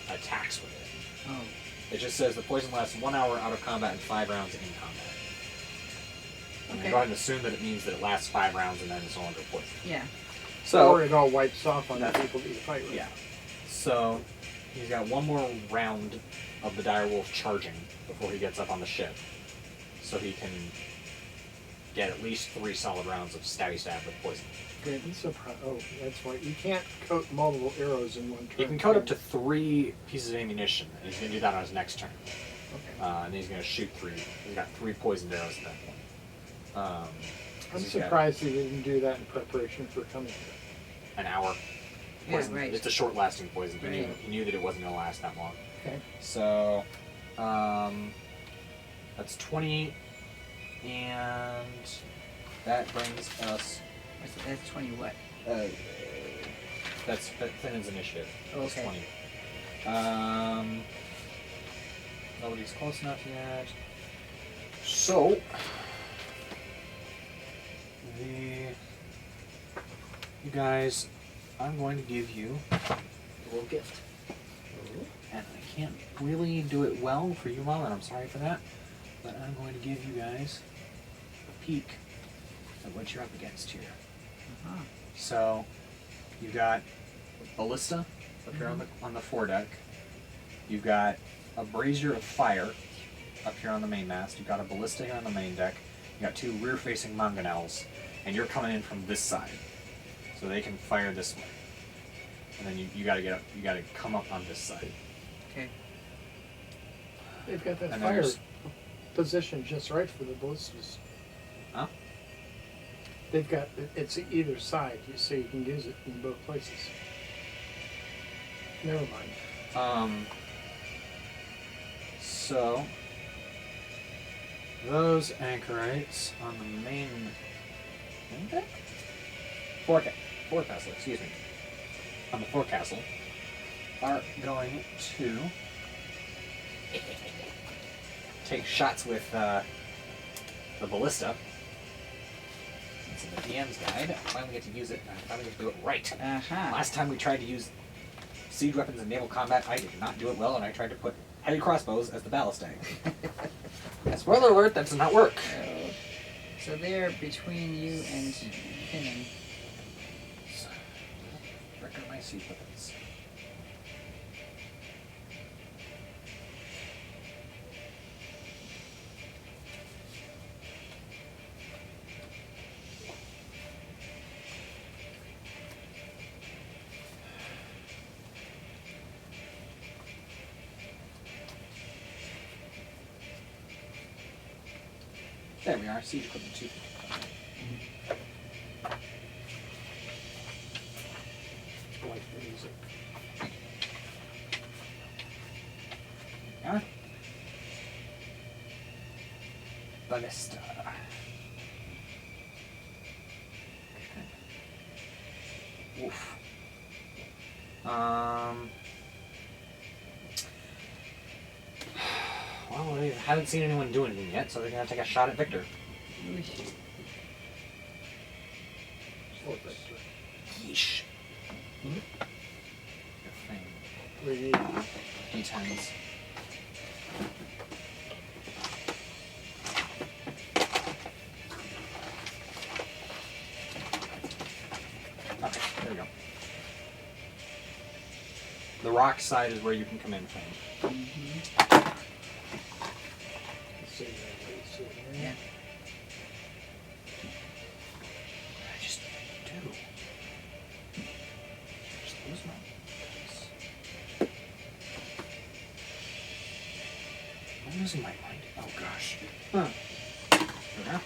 attacks with it. Oh, It just says the poison lasts 1 hour out of combat and 5 rounds in combat. I'm Okay. going to go ahead and assume that it means that it lasts 5 rounds and then it's no longer poison. yeah. So, or it all wipes off on the That's- people that you fight with. yeah. So, he's got 1 more round of the direwolf charging before he gets up on the ship. So he can get at least 3 solid rounds of stabby stab with poison. Good. Oh, that's why you can't coat multiple arrows in one turn. He can coat up to 3 pieces of ammunition, and he's going to do that on his next turn. Okay. And then he's going to shoot 3. He's got 3 poisoned arrows at that point. 'Cause I'm he's got surprised he didn't do that in preparation for coming here. an hour. Yeah, Poison. right. It's a short-lasting poison. Right. He knew that it wasn't going to last that long. Okay. So, that's 20, and that brings us. That's 20 what? That's Finnan's initiative. Oh, That's okay. 20. Nobody's close enough yet. So, you guys, I'm going to give you a little gift. And I can't really do it well for you all, and I'm sorry for that, but I'm going to give you guys a peek at what you're up against here. Uh-huh. So, you've got ballista up here on the foredeck. You've got a brazier of fire up here on the mainmast. You've got a ballista here on the main deck. You've got 2 rear-facing mangonels, and you're coming in from this side, so they can fire this way. And then you got to get up. You got to come up on this side. Okay. They've got that And fire there's- position just right for the ballistas. They've got, it's either side, so you can use it in both places. Never mind. So those anchorites on the main deck? Forecastle, excuse me. On the forecastle are going to take shots with the ballista. It's in the DM's guide. I finally get to use it, and I finally get to do it right. Last time we tried to use siege weapons in naval combat, I did not do it well, and I tried to put heavy crossbows as the ballistic. Spoiler alert, that does not work. So they're between you and Finnan. Reckon my siege weapons. There we are, siege equipment 2. I like the music. Yeah. Ballista. Okay. Oof. Well, we haven't seen anyone do anything yet, so they're gonna take a shot at Victor. Yeesh. We need D10s. Okay, there we go. The rock side is where you can come in from. Yeah. I just do. Just lose my dice. I'm losing my mind. Oh gosh. Huh. There.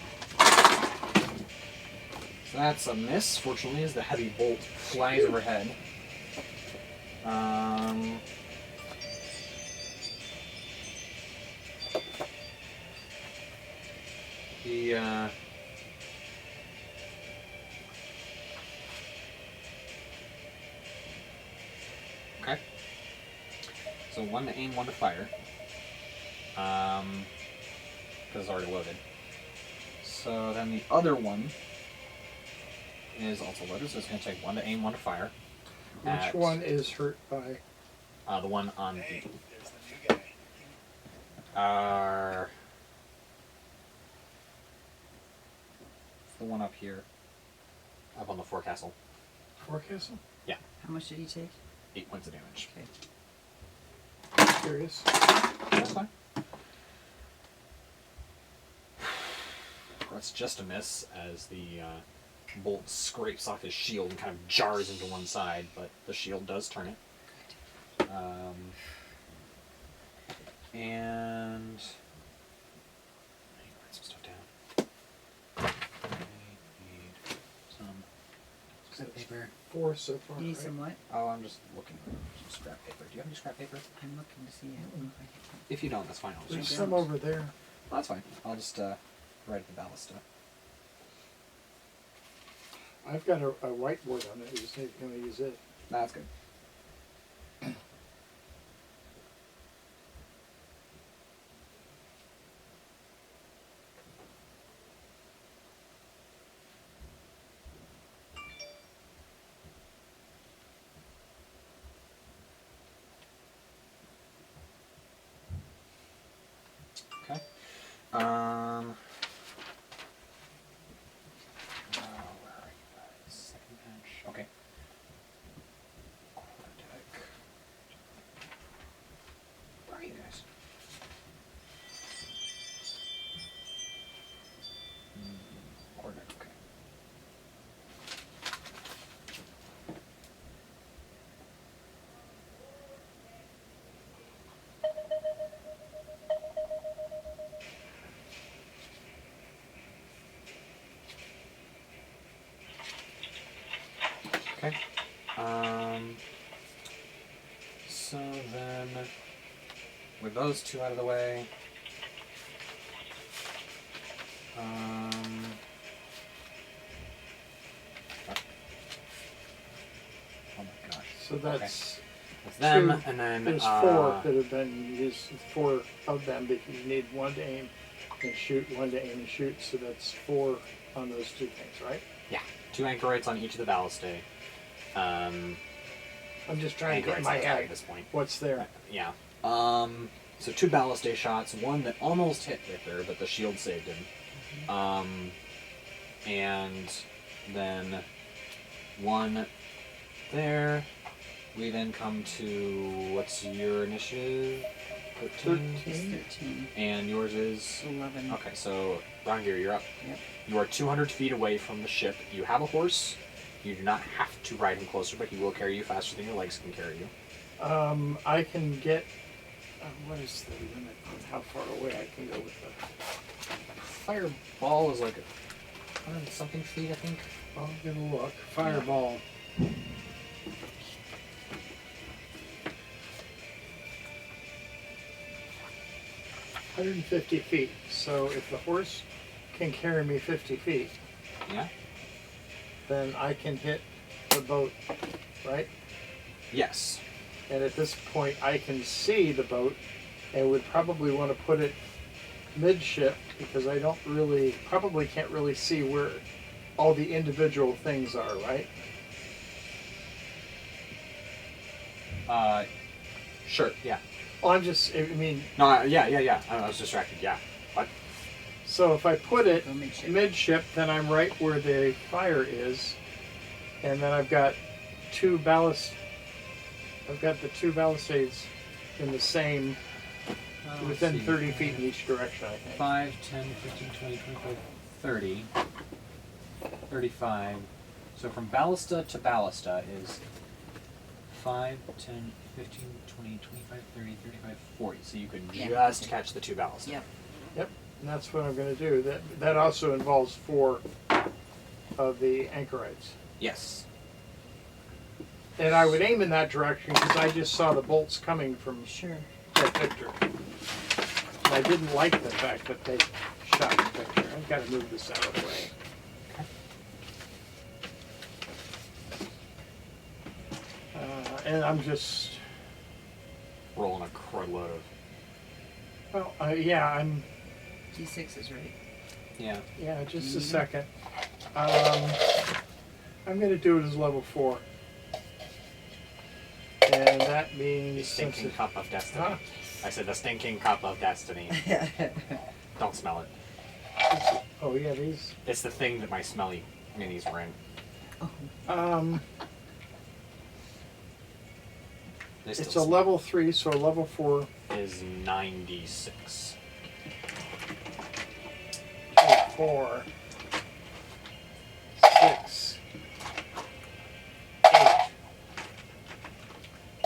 So that's a miss, fortunately, as the heavy bolt flies overhead. Okay. So one to aim, one to fire. Because it's already loaded. So then the other one is also loaded, so it's going to take one to aim, one to fire. which one is hurt by? The one on the... There's the new guy. The one up here. Up on the forecastle. Forecastle? Yeah. How much did he take? 8 points of damage. Okay. Curious. That's fine. That's just a miss as the bolt scrapes off his shield and kind of jars into one side, but the shield does turn it. And I need to write some stuff down. I need some paper. 4 so far. You need right? some what? Oh, I'm just looking for some scrap paper. Do you have any scrap paper? I'm looking to see it. If you don't, that's fine. I'll There's just... some over there. Oh, that's fine. I'll just write the ballista. I've got a whiteboard on it. You just need to use it. That's good. Okay. Where are you guys? Second bench. Okay. Quarterdeck. Where are you guys? Quarterdeck, okay. Okay. So then, with those two out of the way, oh my gosh. So that's With them, two, and then there's four that have been used. Four of them because you need one to aim and shoot, one to aim and shoot. So that's four on those two things, right? yeah, 2 anchorites on each of the ballastae. I'm just trying to get in Anchorites my at head this point. what's there. Yeah. So 2 ballastae shots, one that almost hit Victor, but the shield saved him. And then one there. We then come to, what's your initiative? 13? 13. And yours is? 11. Okay, so Rongir, you're up. Yep. You are 200 feet away from the ship. You have a horse. You do not have to ride him closer, but he will carry you faster than your legs can carry you. I can get. What is the limit on how far away I can go with the Fireball is like 100 something feet, I think. I'm gonna look. Fireball. 150 feet. So if the horse can carry me 50 feet, Yeah? then I can hit the boat, right? Yes. And at this point, I can see the boat and would probably want to put it midship because I don't really, probably can't really see where all the individual things are, right? Sure, yeah. Well, I'm just, I mean, No, yeah. I was distracted, yeah. What? so if I put it Go midship. midship, then I'm right where the fire is, and then I've got two ballast. I've got the two ballistades in the same, within 30 feet in each direction, I think. 5, 10, 15, 20, 25, 30, 35. So from ballista to ballista is 5, 10, 15, 20, 25, 30, 35, 40. So you could Yeah. just catch the 2 ballista. Yep. Yep, and that's what I'm going to do. That also involves 4 of the anchorites. Yes. And I would aim in that direction because I just saw the bolts coming from Sure. that picture. And I didn't like the fact that they shot the picture. I've got to move this out of the way. And I'm just, Rolling a crudload of. well, yeah, I'm, D6 is right. Yeah. just a second. I'm going to do it as level 4. And that The means stinking cup of destiny. Huh? I said the stinking cup of destiny. Don't smell it. Oh yeah, these. It's the thing that my smelly minis were in. They still It's a level 3, so a level 4. is 96. 4, 6, 8,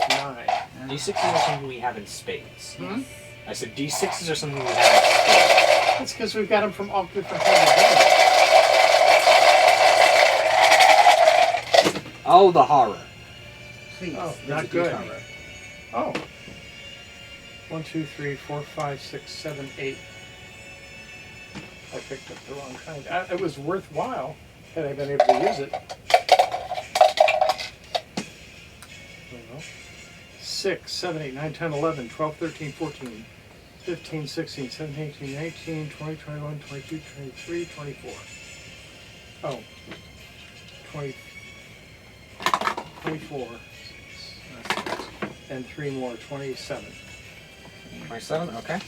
9. D6s are something we have in spades. Hmm? I said D6s are something we have in spades. That's because we've got them from all different kinds of games. Oh, the horror. Please. Oh, There's not a good. D-timer. Oh. 1, 2, 3, 4, 5, 6, 7, 8. I picked up the wrong kind. It was worthwhile had I been able to use it. 6, 7, 8, 9, 10, 11, 12, 13, 14, 15, 16, 17, 18, 19, 20, 21, 22, 23, 24. Oh. 20, 24. And 3 more, 27. 27, okay.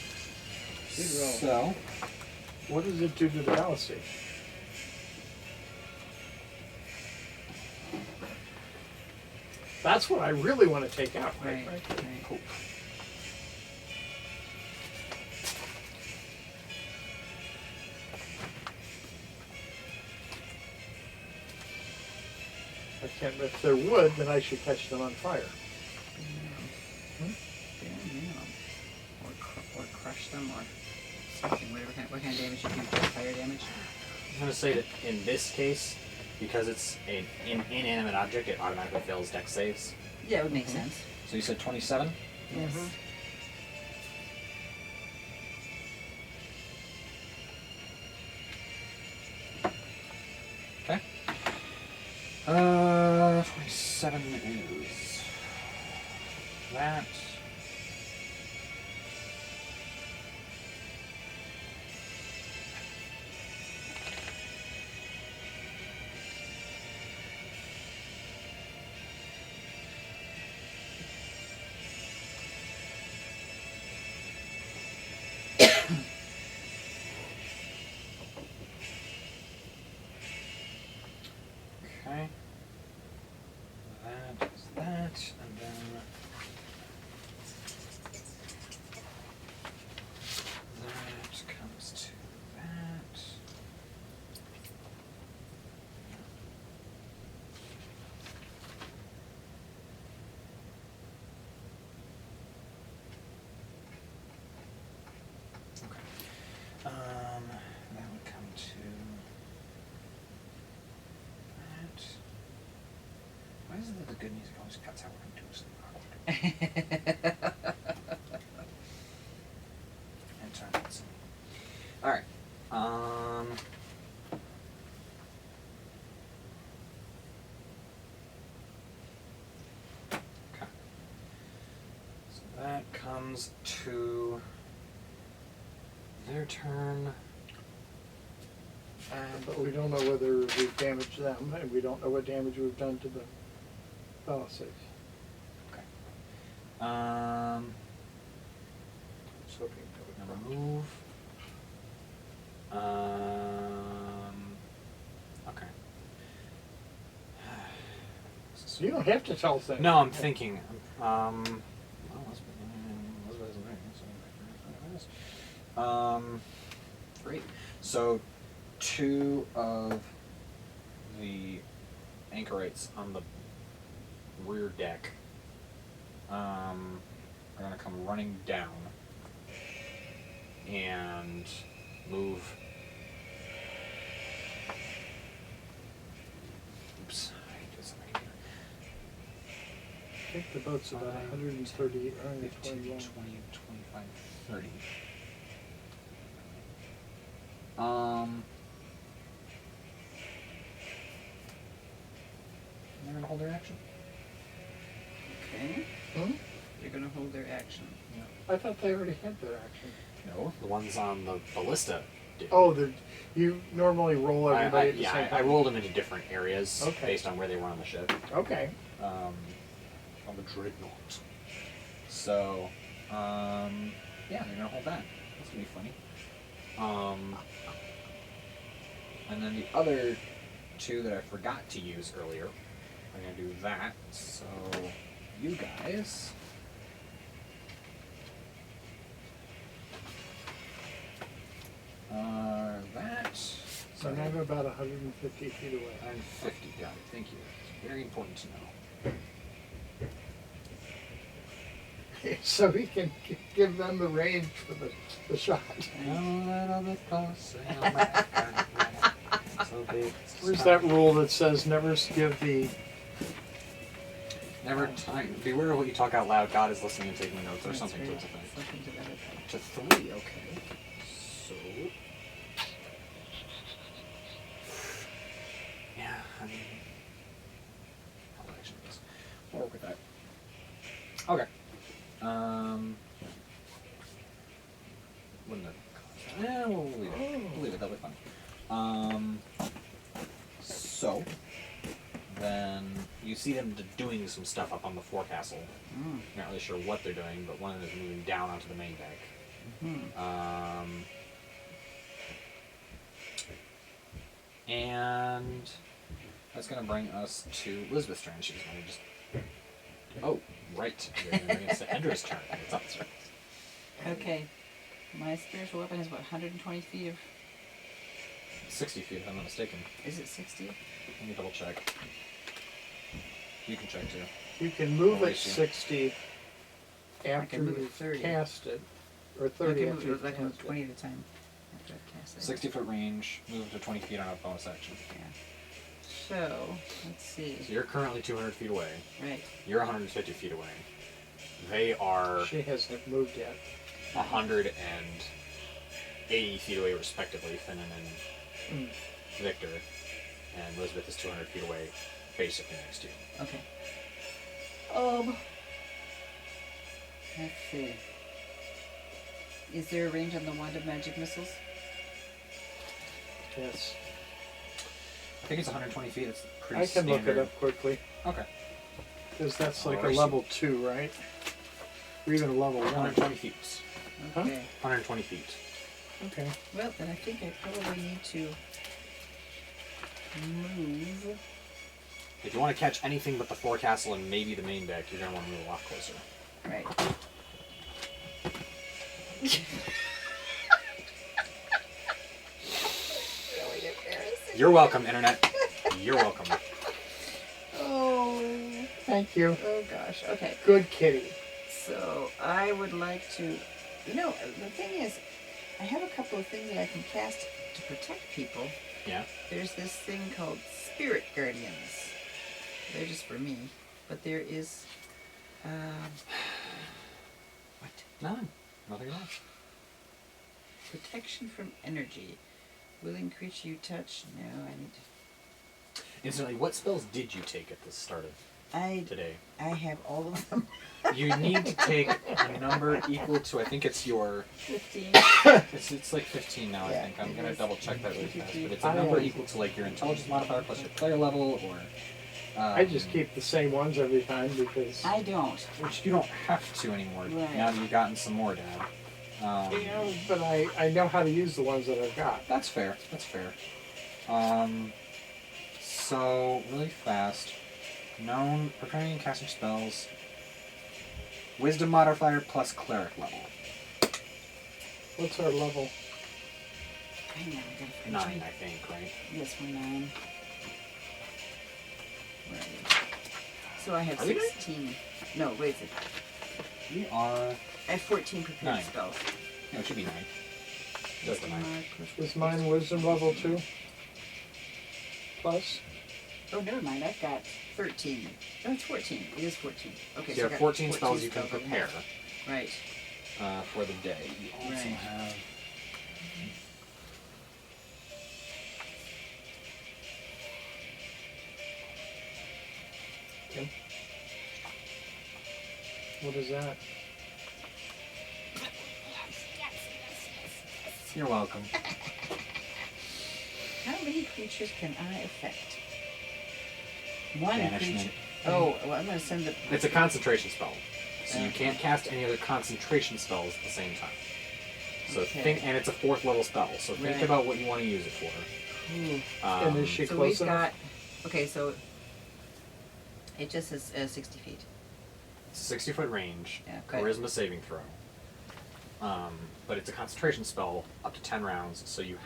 Good roll. So, What does it do to the ballistade? That's what I really want to take out. Right. cool. I can't. If they're wood, then I should catch them on fire. Or crush them, or something. What kind of damage you do? Fire damage. I'm going to say that in this case, because it's an inanimate object, it automatically fails dex saves. Yeah, it would make sense. So you said 27? Yes. Mhm. Okay. 27 is that. Okay. That is that, and then that comes to that. Okay. That would come to that. Why is it that the good music always cuts out when I'm doing something awkward? And turn that some. Alright. Okay. So that comes to their turn. But we don't know whether we've damaged them, and we don't know what damage we've done to the palisades. Okay. Just hoping that would Remove. Okay. You don't have to tell us that. No, I'm thinking. Great. So, 2 of the anchorites on the rear deck are going to come running down and move. Oops, I did something here. I think the boat's about 130, 15, 121. 20, 25, 30. They're gonna hold their action. Okay. Hmm? You're gonna hold their action. I thought they already had their action. No, the ones on the ballista did. Oh, you normally roll everybody at the same I time. rolled them into different areas Okay. based on where they were on the ship. Okay. On the dreadnought. So, yeah, they're gonna hold that. That's gonna be funny. And then the other 2 that I forgot to use earlier, I'm gonna do that. So, you guys. That. So now I'm about 150 feet away. I'm 50, got it. Thank you. It's very important to know. So we can give them the range for the shot. Where's that rule that says never give the... Never beware of what you talk out loud. God is listening and taking notes, or That's something to right. its effect. Something to that effect. To 3, okay. So, yeah, I mean, how action is. We'll work with that. Okay. Wouldn't have. Yeah, we'll leave it. We'll leave it. That'll be fun. So then you see them doing some stuff up on the forecastle. Mm. Not really sure what they're doing, but one of them is moving down onto the main deck. Mhm. And that's going to bring us to Elizabeth's turn. She's going to just... Oh, right. You're going to bring us to Endra's turn. It's up to her. Okay. My spiritual weapon is what, 120 feet of... 60 feet, if I'm not mistaken. Is it 60? Let me double check. You can check too. You can move I'll at raise you. 60 after move at you 30. cast it, or I 30 can after move, you I can move cast 20 it. at a time after I've cast it. 60-foot range, move to 20 feet on a bonus action. Yeah. So, let's see. So you're currently 200 feet away. Right. You're 150 feet away. They are She hasn't moved yet. 180 feet away, respectively, Finnan and Victor. And Elizabeth is 200 feet away, basically next to you. Okay. Let's see. Is there a range on the wand of magic missiles? Yes. I think it's 120 feet. It's pretty I can standard. look it up quickly. Okay. Because that's like a Alright. level 2, right? Or even a level 1. 120 feet. Huh? Okay. 120 feet. Okay. Well, then I think I probably need to move. If you want to catch anything but the forecastle and maybe the main deck, you're going to want to move a lot closer. Right. Really embarrassing. You're welcome, Internet. You're welcome. Oh. Thank you. Oh gosh. Okay. Good kitty. So I would like to. You know, the thing is, I have a couple of things that I can cast to protect people. Yeah? There's this thing called Spirit Guardians. They're just for me. But there is, what? None. Nothing at all. Protection from energy. Willing creature you touch. No, I need to. Instantly, what spells did you take at the start of today? I have all of them. You need to take a number equal to, I think it's your... 15. It's like 15 now, Yeah, I think. I'm it going to is. double check that really fast. But it's a I number am- equal to like your intelligence modifier plus your player level, or... I just keep the same ones every time because... I don't. Which you don't have to anymore, Right. now that you've gotten some more, Dad. Yeah, but I know how to use the ones that I've got. That's fair. That's fair. So really fast. Known preparing and casting spells. Wisdom modifier plus cleric level. What's our level? Hang on, I gotta find 9, you. I think, right? Yes, we're 9. Where are you? So I have Are we nine? 16. No, wait a second. We are. I have 14 prepared 9. spells. No, it should be 9. Just the 9. Is mine wisdom level 2? Plus? Oh, never mind. I've got 13. No, it's 14. It is 14. Okay, So you I have got 14 spells you can spells I prepare have. Right. for the day. You also Right. have. Okay. What is that? You're welcome. How many creatures can I affect? One Banishment. creature. Oh, well, I'm going to send the. It's a concentration spell, so you Okay. can't cast any other concentration spells at the same time. So Okay. and it's a 4th level spell. So think Right. about what you want to use it for. Ooh. And is she So close we've enough? got. Okay, so it just says 60 feet. 60-foot range, Yeah, but- charisma saving throw. But it's a concentration spell up to 10 rounds, so you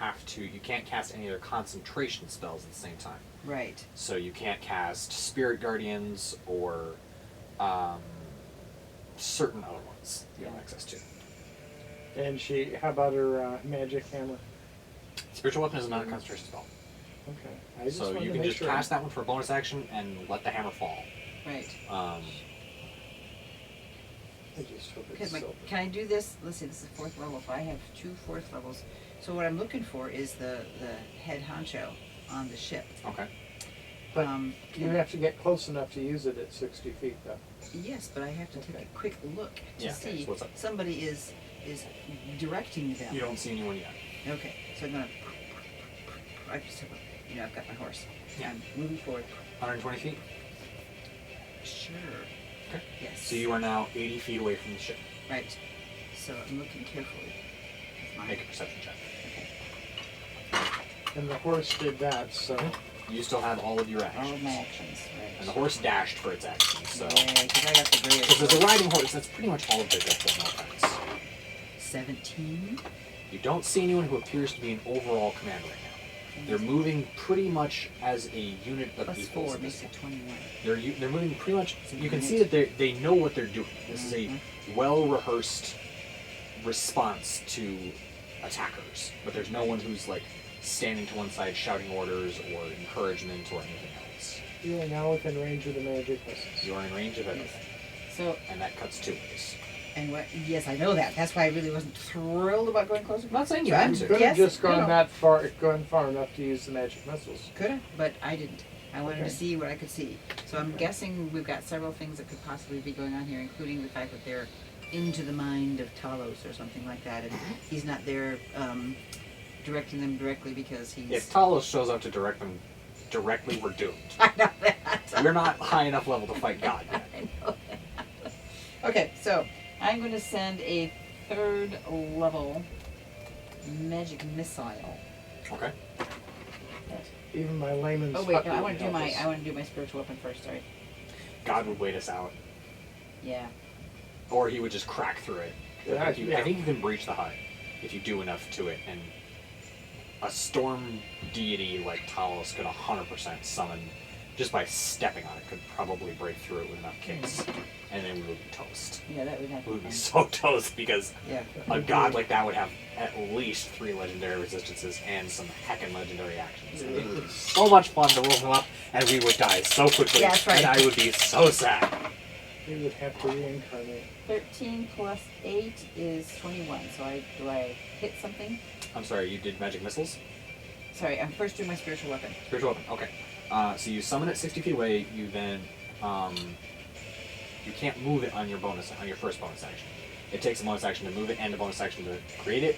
can't cast any other concentration spells at the same time. Right. So you can't cast Spirit Guardians or certain other ones you have Yeah. access to. And how about her magic hammer? Spiritual Weapon is not a concentration spell. Okay. I just So wanted you to can make just sure. cast that one for a bonus action and let the hammer fall. Right. I just hope Okay, it's silver. can I do this? Let's see, this is 4th level. If I have 2 4th levels. So what I'm looking for is the head honcho on the ship. Okay. But Can- you have to get close enough to use it at 60 feet, though. Yes, but I have to take Okay. a quick look to Yeah, okay, see so what's up? somebody is directing them. You don't see anyone yet. Okay, so I'm gonna. I just have I've got my horse. Yeah. I'm moving forward. 120 feet. Sure. Okay. Yes. So you are now 80 feet away from the ship. Right. So I'm looking carefully. With my, Make a perception check. okay. And the horse did that, so... You still have all of your All actions. of my actions. Right. And the horse dashed for its action, so... Yeah, because I got the greatest. Because as a riding horse, that's pretty much all of their death offense. 17. You don't see anyone who appears to be an overall command right now. They're moving pretty much as a unit of Plus equals. 4 at this makes it point. 21. They're moving pretty much. You can see that they know what they're doing. This is a well-rehearsed response to attackers, but there's no one who's like standing to one side shouting orders or encouragement or anything else. You are now within range of the magic missiles. You are in range of everything. So, And that cuts 2 ways. and what? Yes, I know that. That's why I really wasn't thrilled about going closer. I'm not saying you So had I'm to. Could Yes, have just no, gone no. that far, gone far enough to use the magic missiles. Could have, but I didn't. I wanted Okay. to see what I could see. So I'm guessing we've got several things that could possibly be going on here, including the fact that they're into the mind of Talos or something like that, and he's not there directing them directly because he's. If Talos shows up to direct them directly, we're doomed. I know that. We're not high enough level to fight God yet. I know that. Okay, so I'm going to send a 3rd level magic missile. Okay. Even my layman's. Oh wait, Hutt no, I wouldn't want to do help us. I want to do my spiritual weapon first. Sorry. God would wait us out. Yeah. Or he would just crack through it. Yeah, I think you can breach the hut if you do enough to it, and a storm deity like Talos could 100% summon, just by stepping on it, could probably break through it with enough kicks, and then we would be toast. Yeah, that would have We to would be be fun. so toast because Yeah. a god like that would have at least 3 legendary resistances and some heckin' legendary actions. And it would be so much fun to roll him up, and we would die so quickly, Yeah, that's right. and I would be so sad. We would have to reincarnate. 13 plus 8 is 21. So do I hit something? I'm sorry, you did magic missiles? Sorry, I'm first doing my spiritual weapon. Spiritual weapon, okay. So you summon it 60 feet away, you then, you can't move it on your first bonus action. It takes a bonus action to move it and a bonus action to create it,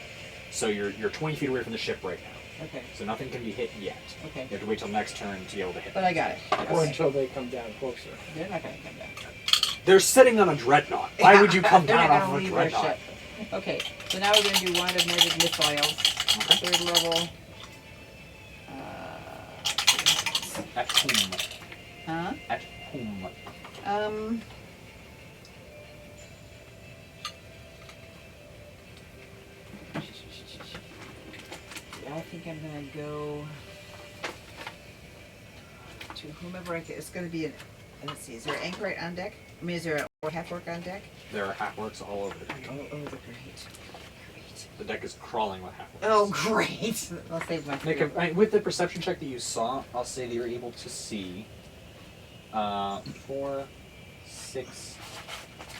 so you're 20 feet away from the ship right now. Okay. So nothing can be hit yet. Okay. You have to wait till next turn to be able to hit But I got it. Or Yes. until they come down closer. They're not going to come down. They're sitting on a dreadnought. Why would you come They're down not off gonna of a leave our dreadnought? ship. Okay, so now we're going to do wand of magic missiles. Okay. 3rd level. At whom? Huh? At whom? I think I'm going to go to whomever I can. It's going to be let's see, is there an anchorite on deck? I mean, is there a half-orc on deck? There are half-orcs all over the deck. Oh, great. Great. The deck is crawling with half-orcs. Oh, great. I'll save my With the perception check that you saw, I'll say that you're able to see 4, 6,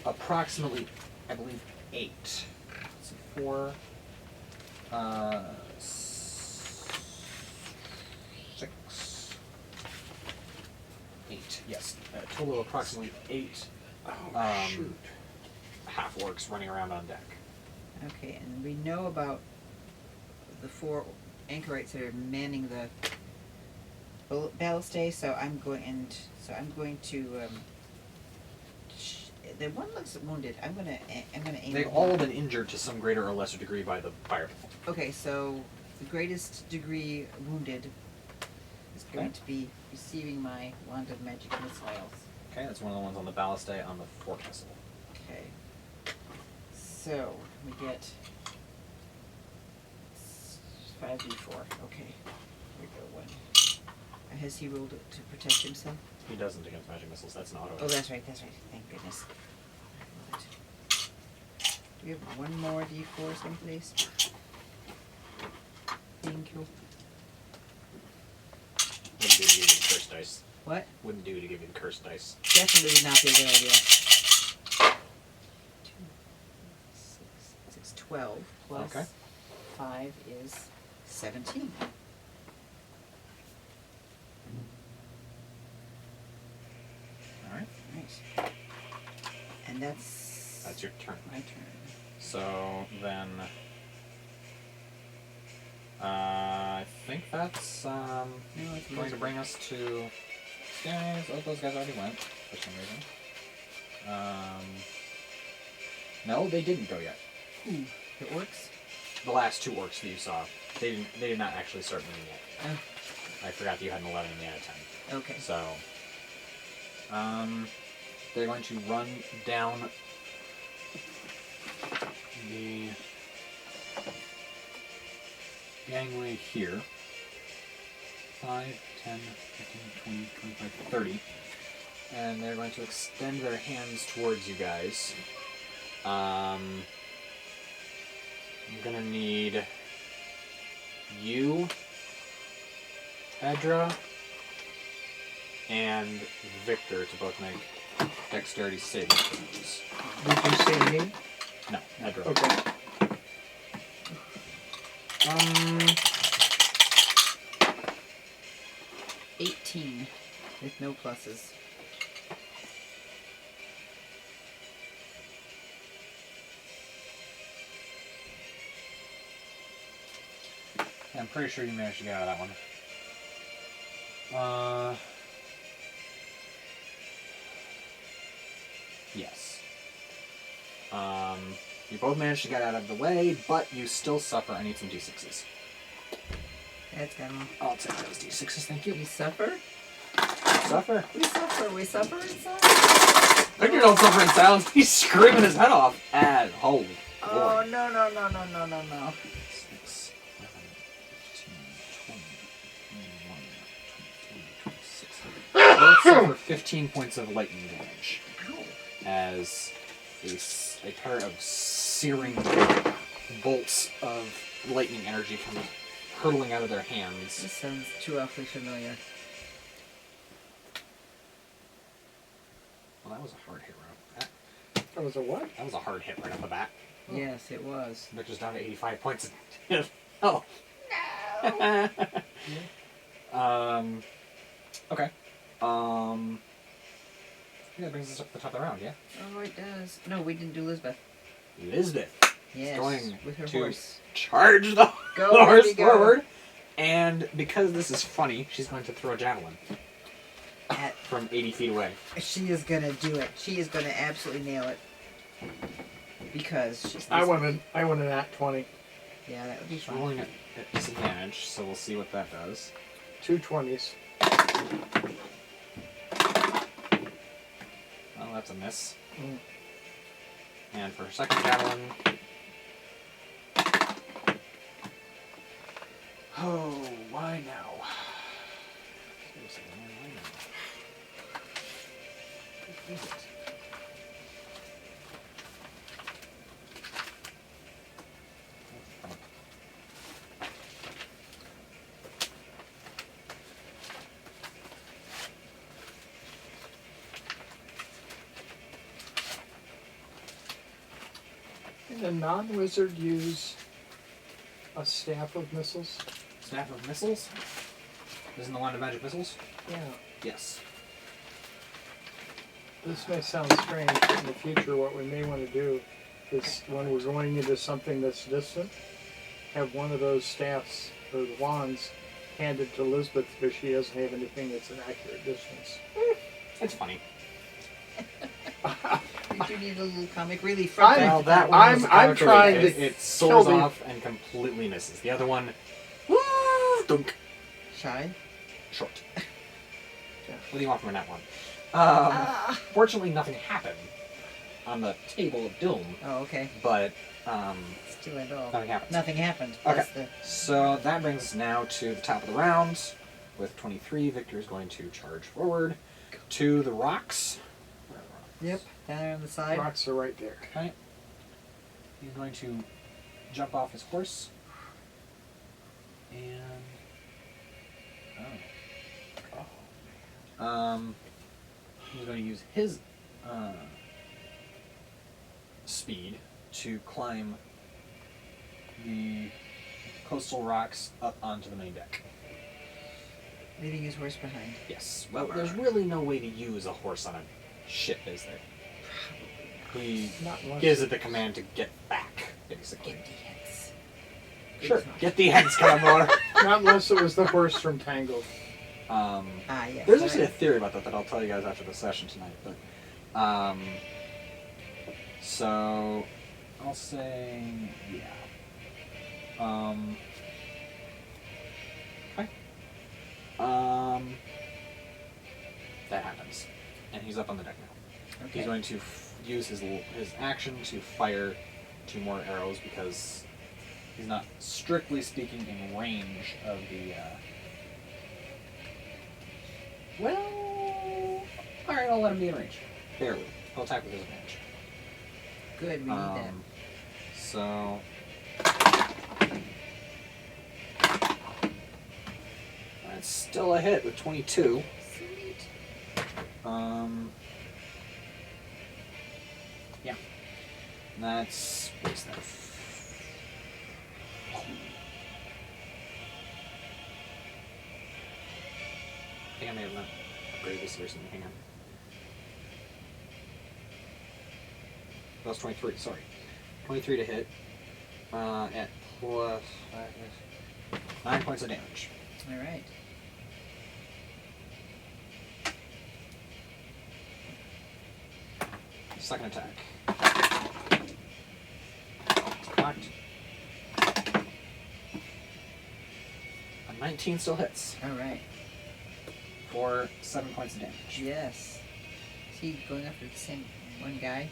approximately, I believe, 8. So 4, 6, 8. Yes, a total of approximately 8 Shoot. half-orcs running around on deck. Okay, and we know about the 4 anchorites that are manning the ballistay, so I'm going to the one looks wounded. I'm gonna aim. They've at all him. been injured to some greater or lesser degree by the fireball. Okay, so the greatest degree wounded is going Okay. to be receiving my wand of magic missiles. Okay, that's one of the ones on the ballistay on the forecastle. Okay. So we get 5d4. Okay. Here we go. 1. Has he rolled it to protect himself? He doesn't against magic missiles. That's an auto. Oh, that's right. Thank goodness. Right. Do we have one more d4 someplace? Thank you. Wouldn't do to give you the cursed dice. What? Wouldn't do to give you the cursed dice. Definitely would not be a good idea. 2, 6, 12 plus Okay. 5 is 17. All right. Right. And that's That's your turn. my turn. So then, I think that's No, it's going to bring us to guys. Oh, those guys already went for some reason. No, they didn't go yet. Ooh, the orcs? The last 2 orcs that you saw, they did not actually start moving yet. Oh, I forgot that you had an 11 and they had a 10. okay. So, they're going to run down the gangway here. 5, 10, 15, 20, 25, 30. And they're going to extend their hands towards you guys. I'm gonna need you Edra and Victor to both make dexterity saving throws. Did you say me? No, Edra. Okay. 18 with no pluses. Yeah, I'm pretty sure you managed to get out of that one. Yes. You both managed to get out of the way, but you still suffer. I need some d6s. That's got him. I'll take those d6s, thank you. We suffer? Suffer? We suffer. We suffer inside? Victor don't suffer in silence. He's screaming his head off. Holy Oh, Lord. no, no, no, no, no, no, no. 6, 11, 15, 20, 21, 22, 26. Both suffer 15 points of lightning damage. Ow. As a pair of searing bolts of lightning energy come hurtling out of their hands. This sounds too awfully familiar. Well, that was a hard hit right off That was a what? That was a hard hit right off the bat. Yes, it was. Victor's down to 85 points of health. No! Okay. I think that brings us up to the top of the round, yeah? Oh, it does. No, we didn't do Lisbeth. Elizabeth Yes, going with her to horse. charge the Go, horse baby, go. forward. And because this is funny, she's going to throw a javelin At, from 80 feet away. she is gonna do it. She is gonna absolutely nail it. Because she's... I want an at 20. Yeah, that would be She's fun. rolling at disadvantage, so we'll see what that does. 2 20s. Well, that's a miss. Mm. And for her second javelin... Oh, why now? What is it? Can a non-wizard use a staff of missiles? Staff of missiles? Isn't the wand of magic missiles? Yeah. Yes. This may sound strange, but in the future what we may want to do is when we're going into something that's distant, have one of those staffs or the wands handed to Lisbeth because she doesn't have anything that's an accurate distance. It's funny. We do need a little comic relief from I'm- time Well, to that time. one I'm- was I'm comic trying relief. to It soars kill the- off and completely misses. The other one, dunk, Shy? short. Yeah. What do you want from a nat one? Fortunately, nothing happened on the table of doom, Oh, okay. but Still at all. nothing happened. Nothing happened. Okay. That's the... So that brings us now to the top of the round. With 23, Victor is going to charge forward to the rocks. Yep, down there on the side. Rocks are right there. Okay. He's going to jump off his horse. And... he's going to use his speed to climb the coastal rocks up onto the main deck. Leaving his horse behind. Yes. Well, there's really no way to use a horse on a ship, is there? He Not unless gives it the command to get back, basically. Get the heads. Sure. Get the heads, Commodore. Not unless it was the horse from Tangled. Ah, yes. There's actually a theory about that I'll tell you guys after the session tonight. But so I'll say yeah. Okay. That happens, and he's up on the deck now. Okay. He's going to use his action to fire 2 more arrows because he's not, strictly speaking, in range of the. Well, all right, I'll let him be in range. Barely. He'll attack with his advantage. Good, we need that. So That's still a hit with 22. Sweet. Yeah. That's what's that? I think I may have not upgraded this recently. Hang on. That was 23. Sorry, 23 to hit. At plus 9 points of damage. All right. Second attack. It's cocked. A 19 still hits All right. for 7 points of damage. Yes. Is he going after the same one guy?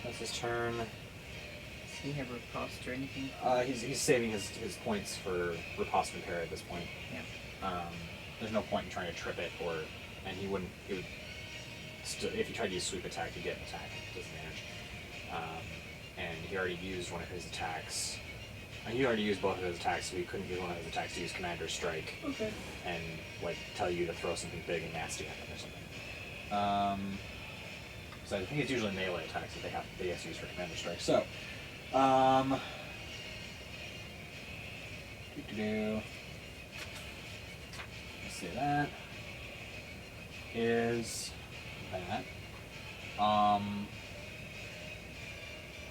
That's his turn. Does he have riposte or anything? He's saving his points for riposte and parry at this point. Yeah. There's no point in trying to trip it, and he would if you tried to use sweep attack, you get an attack disadvantage. And he already used one of his attacks. He already used both of his attacks, so he couldn't use one of his attacks to use Commander Strike. Okay. And like tell you to throw something big and nasty at him or something. So I think it's usually melee attacks that they have to use for Commander Strike. So, let's see, that is that.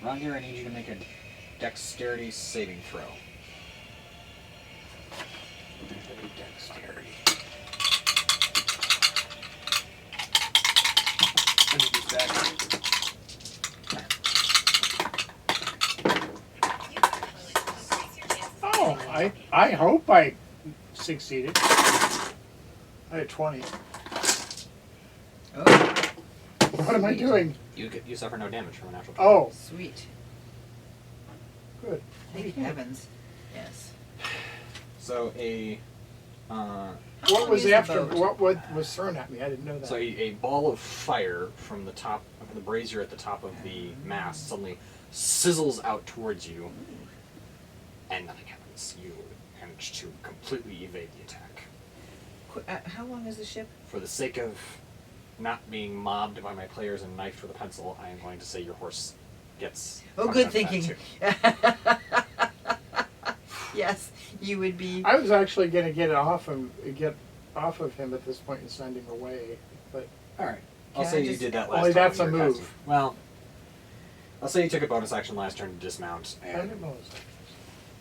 Rangir, I need you to make a dexterity saving throw. Dexterity. Let me use that. Oh, I hope I succeeded. I had 20. Oh, What am I doing? You suffer no damage from a natural. Oh, sweet. good. Thank heavens. Yes. So a How What long was is the after? boat? What was thrown at me? I didn't know that. so a ball of fire from the top of the brazier at the top of the mast suddenly sizzles out towards you, and nothing happens. You manage to completely evade the attack. How long is the ship? For the sake of not being mobbed by my players and knifed with a pencil, I am going to say your horse gets. Oh, good punished thinking. for that too. Yes, you would be. I was actually going to get off of him at this point and send him away, but All right. I'll Can say I you just- did that last Only time. that's when a you were move. casting. Well, I'll say you took a bonus action last turn to dismount. I And didn't know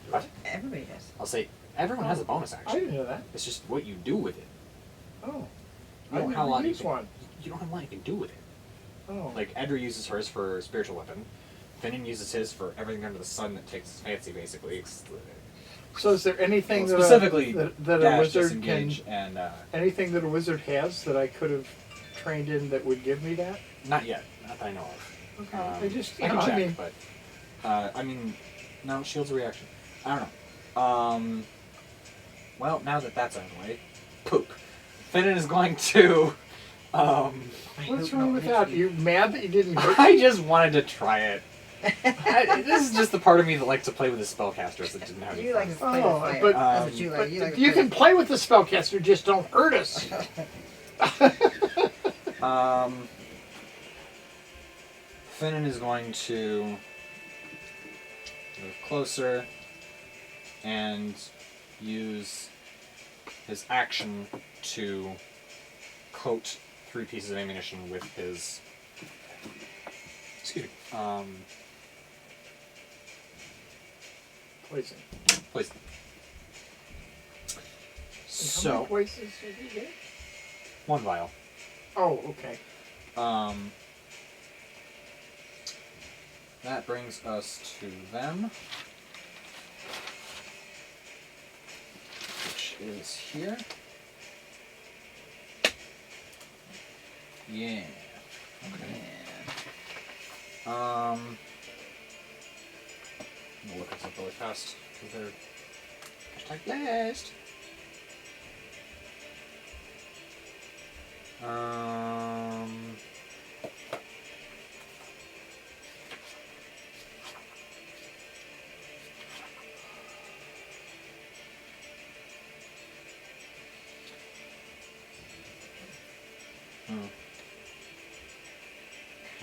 what? Everybody does. I'll say everyone has a bonus I action. didn't know that. It's just what you do with it. Oh, You I don't have a lot never you used can, one. You don't have a lot you can do with it. Oh, Like Edra uses hers for spiritual weapon. Finnan uses his for everything under the sun that takes his fancy, basically. so is there anything Well, that specifically that a dash, wizard can? disengage, and Anything that a wizard has that I could have trained in that would give me that? not yet, not that I know of. Okay, I just I can check, I mean, but I mean, no, shield's a reaction. I don't know. Well, now that that's out of the way, poop. Finnan is going to. what's wrong with that? You mad that you didn't hit? I just wanted to try it. This is just the part of me that likes to play with the spellcasters that didn't have any You like to fun. play Oh, with fire. but- That's what you like. But You like to you play can play with the spellcaster, just don't hurt us. Finnan is going to move closer and use his action to coat 3 pieces of ammunition with his. Excuse me. Poison. Poison. And how So, many poisons did you get? 1 vial. Oh, okay. That brings us to them, which is here. Yeah. Okay. I'm gonna look this up really fast because they're hashtag blast.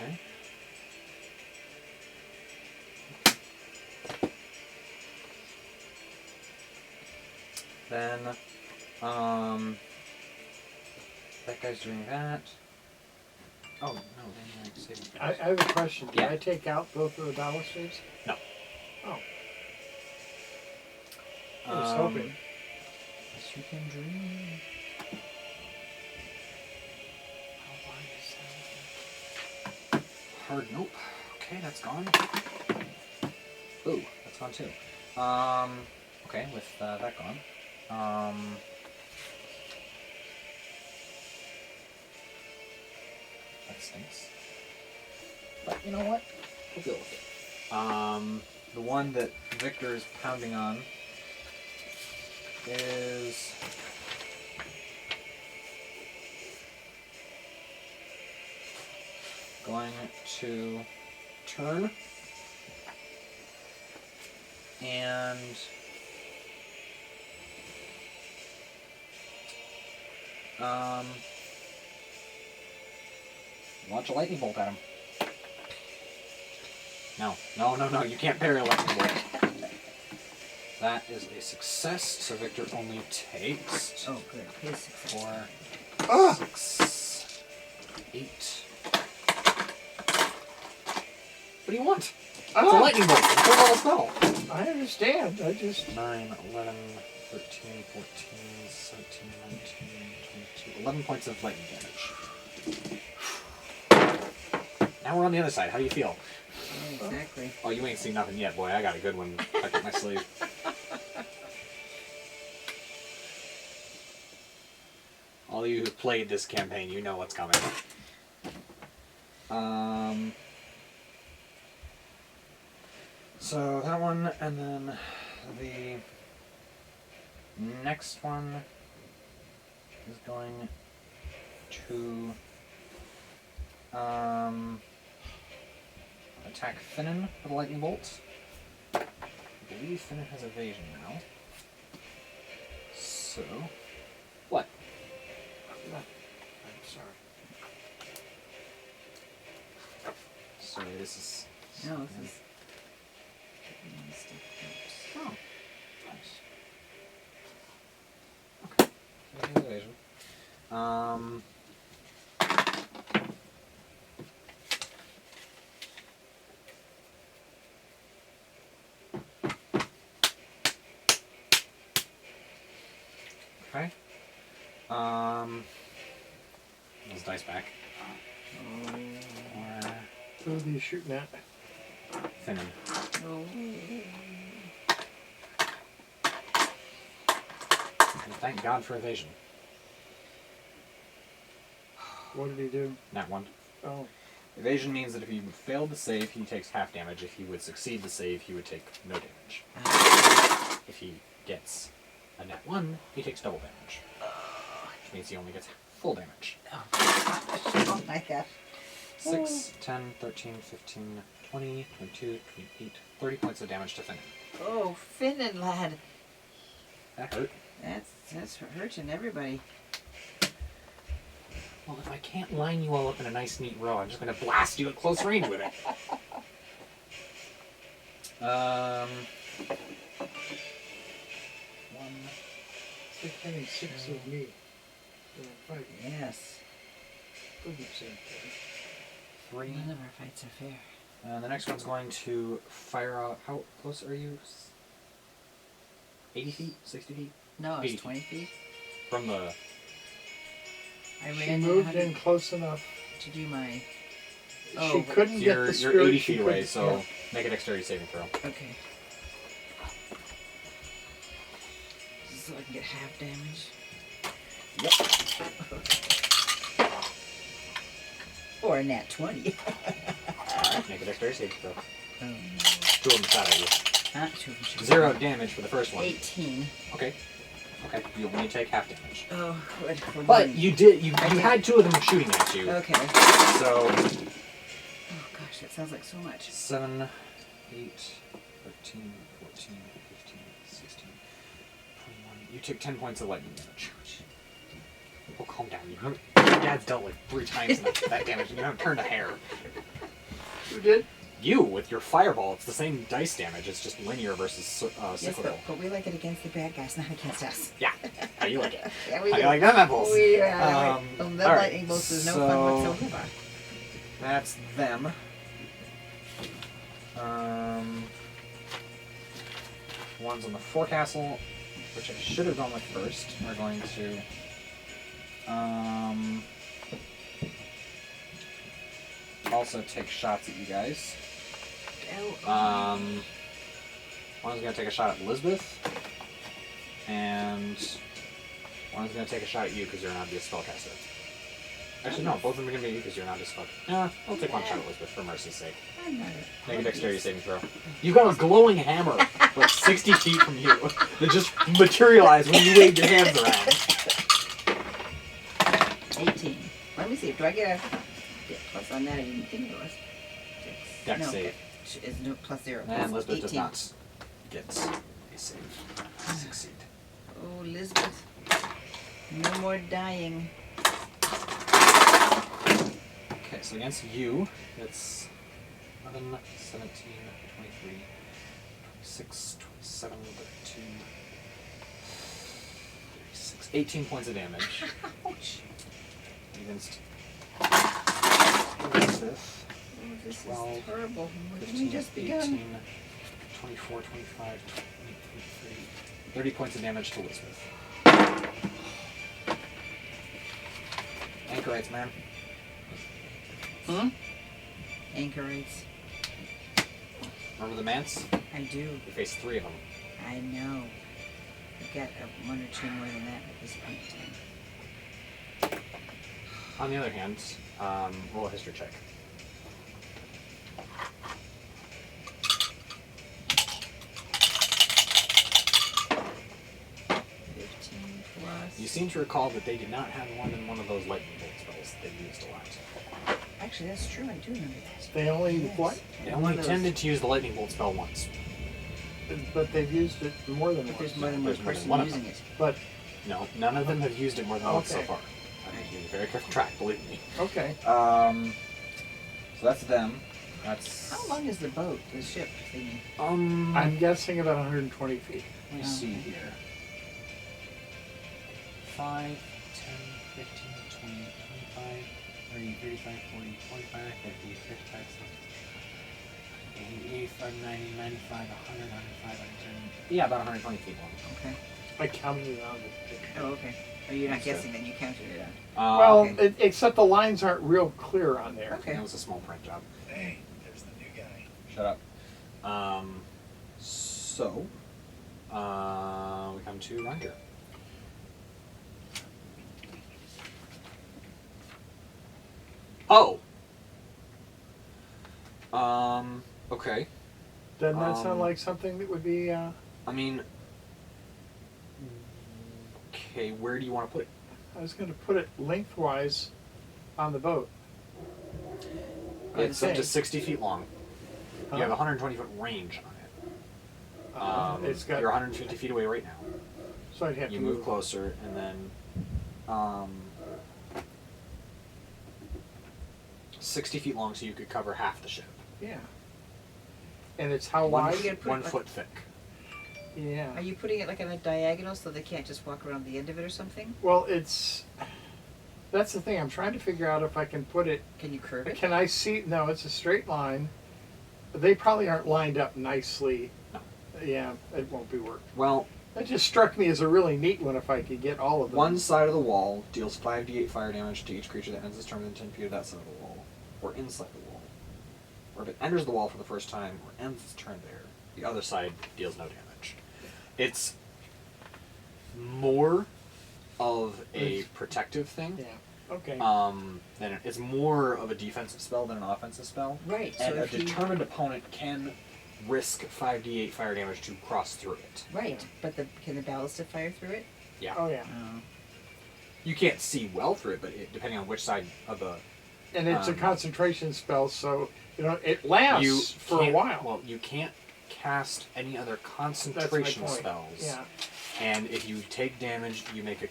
Okay. Then, that guy's doing that. Oh, no, then you're saving. I have a question. Did Yeah. I take out both of the balustrades? No. Oh. I was hoping. Yes, you can dream. Hard nope. Okay, that's gone. Ooh, that's gone too. Okay, with that gone. That stinks. But you know what? We'll deal with it. The one that Victor is pounding on is going to turn and launch a lightning bolt at him. No, you can't parry a lightning bolt. That is a success, so Victor only takes Oh, good. His success. 4, 6, 8. What do you want? It's a lightning bolt. It's a little spell. I understand. I just... 9, 11, 13, 14, 17, 19, 22. 11 points of lightning damage. Now we're on the other side. How do you feel? Yeah, exactly. Oh, you ain't seen nothing yet, boy. I got a good one tucked up my sleeve. All you who've played this campaign, you know what's coming. So that one, and then the next one is going to attack Finnan with a lightning bolt. I believe Finnan has evasion now. So, what? I'm sorry. Sorry, this is. No, this is. Oh, nice. Okay. There's the evasion. Okay. Those dice back. Or Who are you shooting at? Finnan. Oh. And thank God for evasion. What did he do? Nat 1. Oh. Evasion means that if he failed to save, he takes half damage. If he would succeed to save, he would take no damage. If he gets a nat 1, he takes double damage. Which means he only gets full damage. Oh my gosh. 6, 10, 13, 15, 20, 22, 28, 30 points of damage to Finnan. Oh, Finnan, lad. That hurt. That's hurting everybody. Well, if I can't line you all up in a nice, neat row, I'm just going to blast you at close range with it. One. It's like having 6 of me. Fighting. Yes. Goodness sake. 3. None of our fights are fair. The next one's going to fire out. How close are you? 80 feet? 60 feet? No, 80 it's 20 feet. From the. I She ran moved 100 in close enough. to do my. She Oh, but couldn't get You're, the you're spirit. 80 she feet away, couldn't- so yeah. make a dexterity saving throw. Okay. So I can get half damage. Yep. Or a nat 20. Alright, make a dexterity saving throw. Oh, no. 2 of them shot at you. Not 2 of them should be. 0 damage for the first one. 18. Okay. Okay, you only take half damage. Oh, good. For But one. you did, you had 2 of them shooting at you. Okay. So, Oh gosh, that sounds like so much. 7, 8, 13, 14, 15, 16, 21. You took 10 points of lightning damage. Oh, calm down. Your dad's dealt like 3 times that damage and you haven't turned a hair. Who did? You, with your fireball, it's the same dice damage. It's just linear versus Yes, cyclical. but we like it against the bad guys, not against us. Yeah, how you like it? Yeah, we How do. you like them apples? The all right, lightning bolts is no fun whatsoever. That's them. Ones on the forecastle, which I should have gone with first, are going to also take shots at you guys. One's going to take a shot at Elizabeth, and one's going to take a shot at you because you're an obvious spellcaster. Actually, no, both of them are going to be you because you're an obvious spellcaster. Yeah, I'll take one shot at Elizabeth for mercy's sake. Make a dexterity saving throw. You got a glowing hammer like 60 feet from you that just materialized when you waved your hands around. 18. Let me see. Do I get a plus on that? I didn't think it was. Dex no, save. It's no plus 0. And Plus Elizabeth 18. does not get a save. Succeed. Oh, Elizabeth. No more dying. Okay, so against you, it's 11, 17, 23, 26, 27, 32, 36, 18 points of damage. Ouch. Against Elizabeth. Oh, this 12, is terrible. We've 15, just begun. 18, 24, 25, 28, 30. 30 points of damage to Elizabeth. Anchorites, man. Anchorites. Remember the Mance? I do. You face 3 of them. I know. I've got one or two more than that at this point in time. On the other hand, roll a history check. You seem to recall that they did not have more than one of those lightning bolt spells that they used a lot. Actually, that's true. I do remember that. They only Yes. what? They One only of those- tended to use the lightning bolt spell once. But they've used it more than But once. there's more than one There's more than person one of using them. it. But No, none of them have used it more than once so Okay. far. I'm keeping a very careful track, believe me. okay. So that's them. That's How long is the boat, the ship thingy? I'm guessing about 120 feet. let me see here. 5, 10, 15, 20, 25, 30, 35, 40, 45, 50, 55, 60, 85, 90, 95, 100, 105, 110. Yeah, about 120 feet long. Okay. I counted it on the. Oh, okay. Oh, you're not That's good. guessing then, you counted it out. Well, okay. except the lines aren't real clear on there. Okay. That was a small print job. Hey, there's the new guy. Shut up. So, we come to Ranger. Oh! Okay. Doesn't that sound Um, like something that would be? I mean, okay, where do you want to put it? I was going to put it lengthwise on the boat. It's up to think. 60 feet long. You have Huh? 120 foot range on it. It's got. You're 150 feet away right now. So I'd have You to move closer, and then 60 feet long, so you could cover half the ship. Yeah. And it's how Why wide? are you gonna put it 1 like- foot thick. Yeah. Are you putting it like on a diagonal so they can't just walk around the end of it or something? Well, that's the thing. I'm trying to figure out if I can put it. Can you curve it? Can I see? No, it's a straight line. But they probably aren't lined up nicely. No. Yeah, it won't be worked. Well, That just struck me as a really neat one if I could get all of them. one side of the wall deals 5d8 fire damage to each creature that ends its turn within 10 feet of that side of the wall, or inside the wall. Or if it enters the wall for the first time, or ends its turn there, the other side deals no damage. It's more of a protective thing. Yeah. Okay. Than it's more of a defensive spell than an offensive spell. Right, so And a if you... determined opponent can risk 5d8 fire damage to cross through it. Right, but can the ballista fire through it? Yeah. Oh yeah. Oh. You can't see well through it, but depending on which side of the And it's a Um, concentration spell, so it lasts you for a can't- while. Well, you can't cast any other That's my concentration point. spells. Yeah. And if you take damage, you make a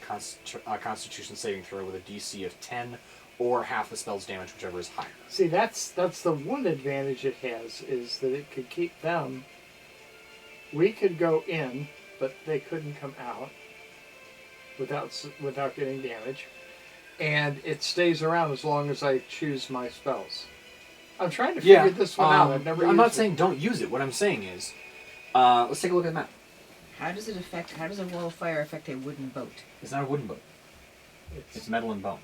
Constitution saving throw with a DC of 10 or half the spell's damage, whichever is higher. See, that's the one advantage it has, is that it could keep them. We could go in, but they couldn't come out without getting damage, and it stays around as long as I choose my spells. I'm trying to figure this one out. I've never. I'm not used saying it. don't use it. What I'm saying is, let's take a look at the map. How does a wall of fire affect a wooden boat? It's not a wooden boat. It's metal and bone.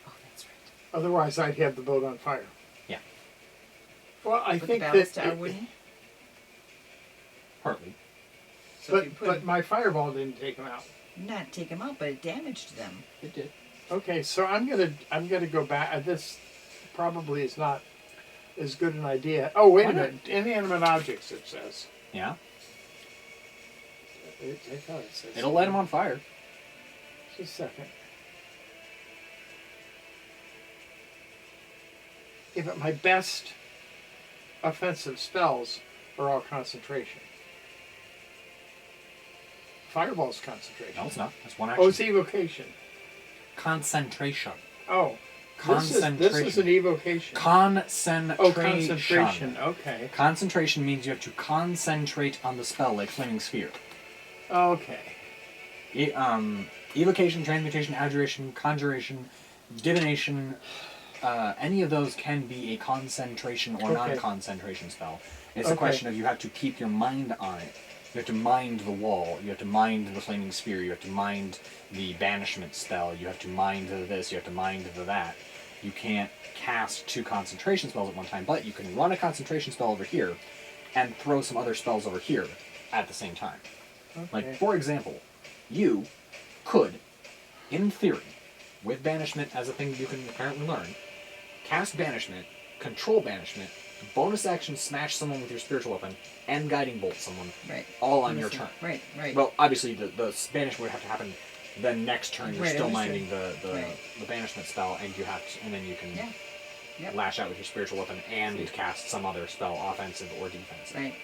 Oh, that's right. Otherwise, I'd have the boat on fire. Yeah. Well, I But think the ballast that. are wooden? Partly. So if you put But my fireball didn't take them out. not take them out, but it damaged them. It did. Okay, so I'm gonna go back. This probably is not as good an idea. Oh, wait Why a not? minute. Inanimate objects, it says. Yeah. I thought it says. It'll light them on fire. Just a second. Yeah, but my best offensive spells are all concentration. Fireball's concentration. No, it's not. That's one action. Oh, it's evocation. Concentration. Oh, this is Concentration. an evocation. Concentration. Oh, concentration. Okay. Concentration means you have to concentrate on the spell, like Flaming Sphere. Okay. Evocation, transmutation, abjuration, conjuration, divination, any of those can be a concentration or Okay. non-concentration spell. It's a Okay. question of you have to keep your mind on it. You have to mind the wall. You have to mind the flaming sphere. You have to mind the banishment spell. You have to mind the this. You have to mind the that. You can't cast 2 concentration spells at one time, but you can run a concentration spell over here and throw some other spells over here at the same time. Okay. Like, for example, you could, in theory, with banishment as a thing you can apparently learn, cast banishment, control banishment, bonus action smash someone with your spiritual weapon, and guiding bolt someone, Right. all on your turn. Right, right. Well, obviously the banishment would have to happen the next turn. You're Right, still understood. minding the Right. the banishment spell, and you have to, and then you can Yeah. Yep. lash out with your spiritual weapon and cast some other spell, offensive or defensive. Right.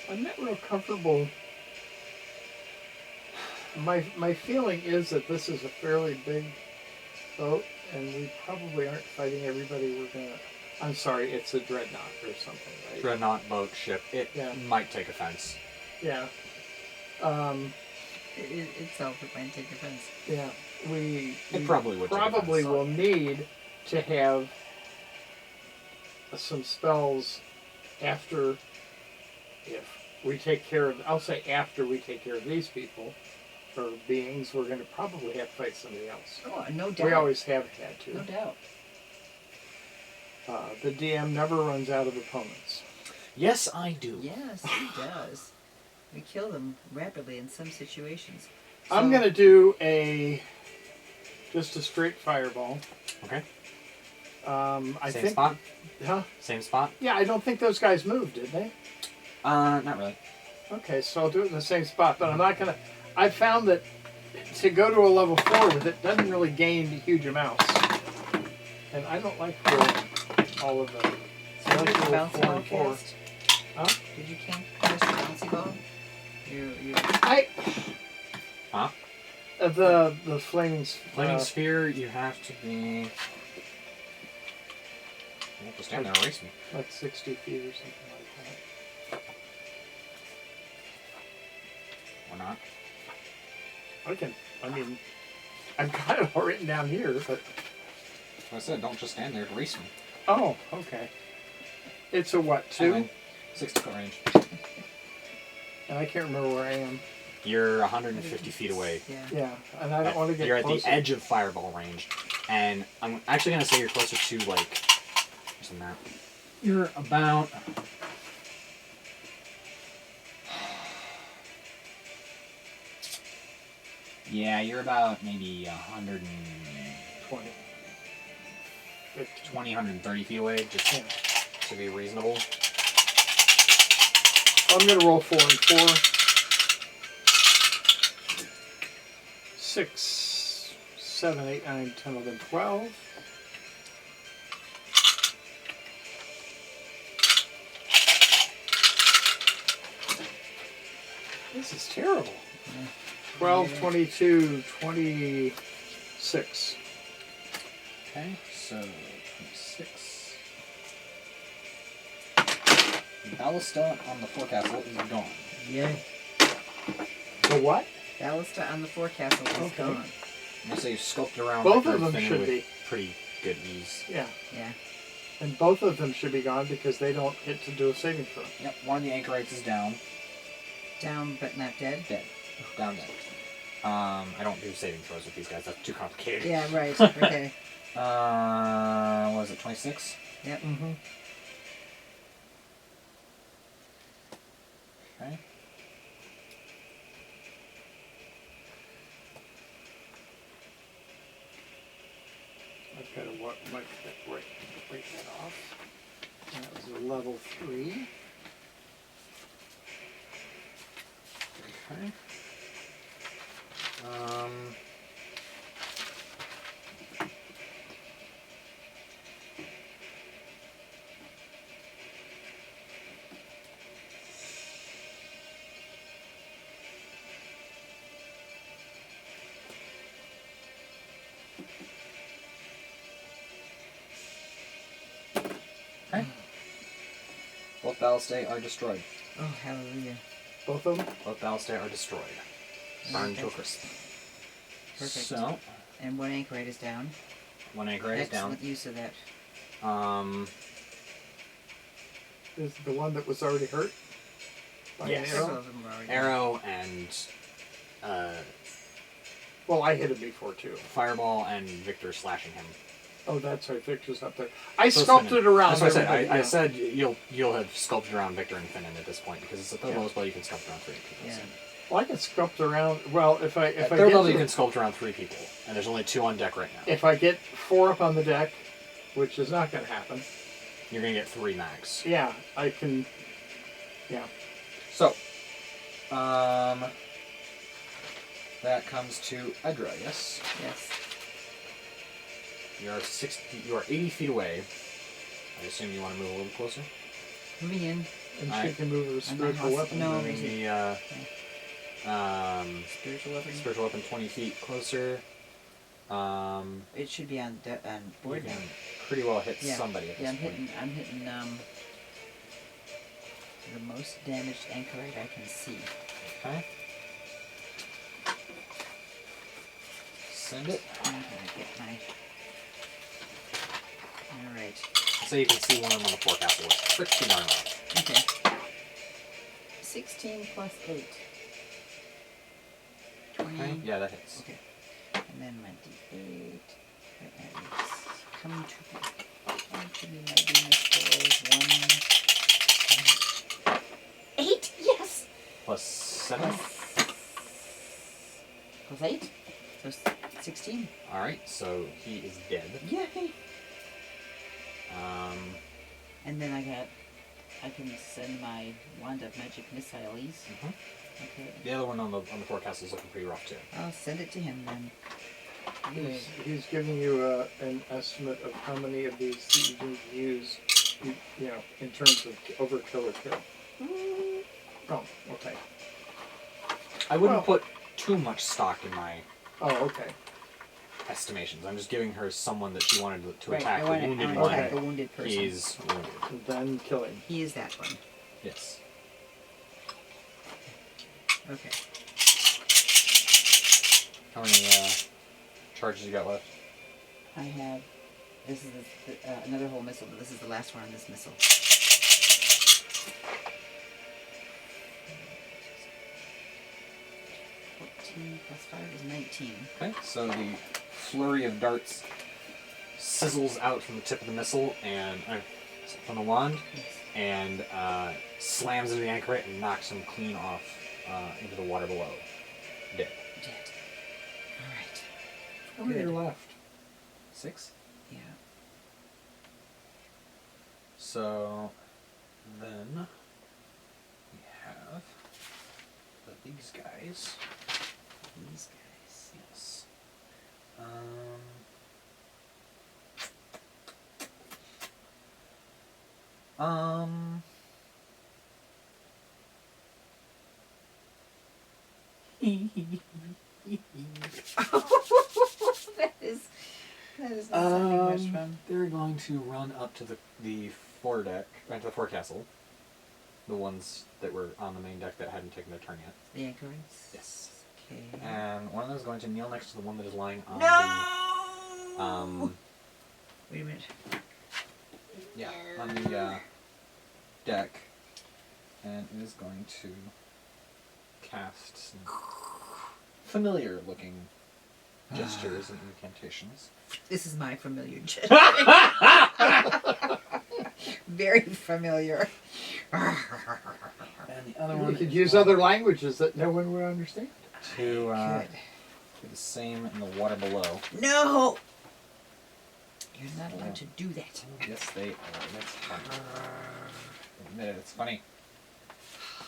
I'm not real comfortable. My feeling is that this is a fairly big boat, and we probably aren't fighting everybody we're gonna. I'm sorry, it's a dreadnought or something, right? Dreadnought, boat, ship. It Yeah. might take offense. Yeah. Itself, it might take offense. Yeah. We probably would take probably offense. will need to have some spells after, if we take care of. I'll say after we take care of these people or beings, we're going to probably have to fight somebody else. Oh, no doubt. We always have had to. No doubt. The DM never runs out of opponents. Yes, I do. Yes, he does. We kill them rapidly in some situations. I'm So- going to do just a straight fireball. Okay. I Same think. spot. Huh? Same spot. Yeah, I don't think those guys moved, did they? Not really. Okay, so I'll do it in the same spot, but I'm not gonna. I found that to go to a level 4 with it doesn't really gain huge amounts, and I don't like all of them. So I you like did to the roll bouncy 4 ball and 4. cast? Huh? Did you cast your bouncy ball? You I. Huh? The flaming. Flaming sphere, you have to be. You have to stand there and erase me. Like 60 feet or something like Or not. that. I've got it all written down here, but. Like I said, don't just stand there and erase me. Oh, okay. It's a what, 2? Anyway, 60-foot range. And I can't remember where I am. You're 150 feet away. Yeah. Yeah, and I don't want to get You're at closer. the edge of fireball range, and I'm actually gonna say you're closer to like. Where's the map? You're about. Yeah, you're about maybe 120, 20. 130 feet away, just Yeah. to be reasonable. I'm going to roll 4 and 4. 6, 7, 8, 9, 10, 11, 12. This is terrible. 12, 22, 26. Okay, So 26. Ballista on the forecastle is gone. Yay. The what? Ballista on the forecastle is Okay. gone. I'm gonna say you sculpted around Both Victor of them Finn should with be. pretty good ease. Yeah. Yeah. And both of them should be gone because they don't get to do a saving throw. Yep, one of the anchorites is down. Down but not dead. Dead. Down dead. I don't do saving throws with these guys, that's too complicated. Yeah, right. Okay. What is it, 26? Yep. Mm-hmm. Okay. I've got to wipe that off. That was a level 3. Okay. Okay. Both ballastae are destroyed. Oh, hallelujah. Both of them? Both ballastae are destroyed. Burned to a Okay. crisp. Perfect. So, And one anchorite is down. one anchorite is down. Excellent use of that. Is the one that was already hurt? By an Yes. arrow? Several of them were already Arrow and Well, I hit him before too. fireball and Victor slashing him. Oh, that's right. Victor's up there. I So sculpted Finnan. around. That's what I said. everybody, I yeah. said you'll have sculpted around Victor and Finnan at this point because it's at third Yeah. lowest level you can sculpt around 3 people. Yeah. So. Well, I can sculpt around. Well, if I At get third level to you the- can sculpt around 3 people, and there's only 2 on deck right now. if I get 4 up on the deck, which is not going to happen. You're gonna get 3 max. Yeah, I can. Yeah. So, that comes to Edra. Yes, Yes. you are 80 feet away. I assume you want to move a little closer. Moving in. And she Alright. can move her I'm not spiritual hostile. weapon. No. Moving the Spiritual weapon. spiritual weapon 20 feet closer. It should be on You board now. can pretty well hit Yeah. somebody at this Yeah, I'm point. hitting the most damaged anchorite I can see. Okay. Send it. I'm gonna get my. Alright. So you can see one of them on the forecastle. It's pretty darn well. Okay. 16 plus 8. 20. Okay. Yeah, that hits. Okay. And then my D8. And it's come to me, my Venus rolls 1. 8? Yes! Plus 7. Plus 8? So 16. Alright, so he is dead. Yay! Um, And then I can send my wand of magic missiles. mhm. Okay. The other one on the forecastle is looking pretty rough too. I'll send it to him then. He's giving you an estimate of how many of these that you need to use, you know, in terms of overkill or kill. Oh, okay. I wouldn't Well- put too much stock in my Oh, okay. estimations. I'm just giving her someone that she wanted to Right, attack I the want wounded to one. attack the wounded person. He's wounded. And then kill him. He is that one. Yes. Okay. How many charges you got left? I have. This is another whole missile, but this is the last one on this missile. 14 plus 5 is 19. Okay, so the flurry of darts sizzles out from the tip of the missile and from the wand Yes. and slams into the anchorite and knocks him clean off into the water below. Dead. Dead. Alright. How many are Good. left? 6. Yeah. So then we have these guys. These guys. Yes. That is not something much fun. They're going to run up to the foredeck, to the forecastle. The ones that were on the main deck that hadn't taken their turn yet. The anchorites? Yes. Okay. And one of them is going to kneel next to the one that is lying on No! Wait a minute. on the deck, and is going to cast some familiar-looking gestures and incantations. This is my familiar gesture. Very familiar. And the other one You could is use going other languages that no one would understand. to Good. do the same in the water below. No! You're not allowed to do that. Yes, they are. That's funny. Admit it, it's funny.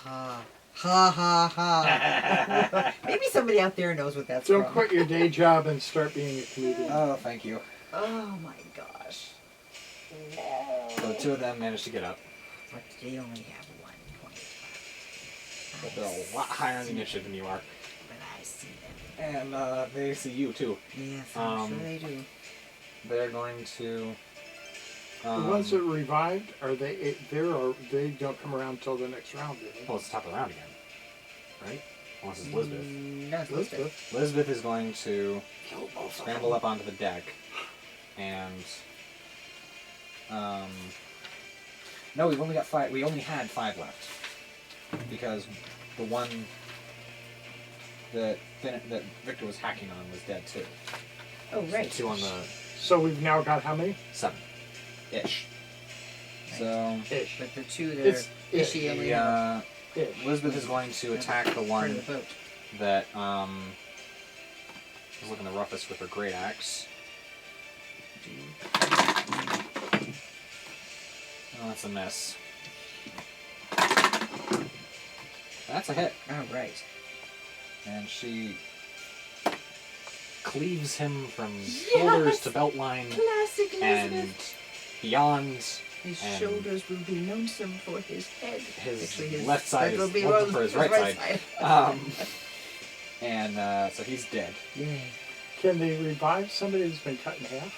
Ha. Ha ha ha. Maybe somebody out there knows what that's Don't from. quit your day job and start being a comedian. Oh, thank you. Oh my gosh. So the two of them managed to get up, But they only have 1 point. but they're a lot higher on the initiative than you are. But I see them. And they see you too. Yes, I'm Um, sure they do. They're going to. The ones that revived, are they there, or they don't come around until the next round, do they? Well, it's the top of the round again, right? Unless it's Elizabeth. No, it's Elizabeth. Elizabeth is going to scramble up onto the deck, and no, we've only got 5. We only had 5 left because the one that Victor was hacking on was dead too. Oh, right. The 2 on the So we've now got how many? 7-ish. Right. So Ish. But the two that It's are ishy only have Elizabeth is going to attack the part one of the boat. that is looking the roughest with her great axe. Oh, that's a miss. That's a hit. All right. And she cleaves him from shoulders to belt line Classic and Elizabeth. beyond. His and shoulders will be lonesome for his head. His Actually, left side that will is be lonesome one- for his right side. And so he's dead. Yay. Can they revive somebody that's been cut in half?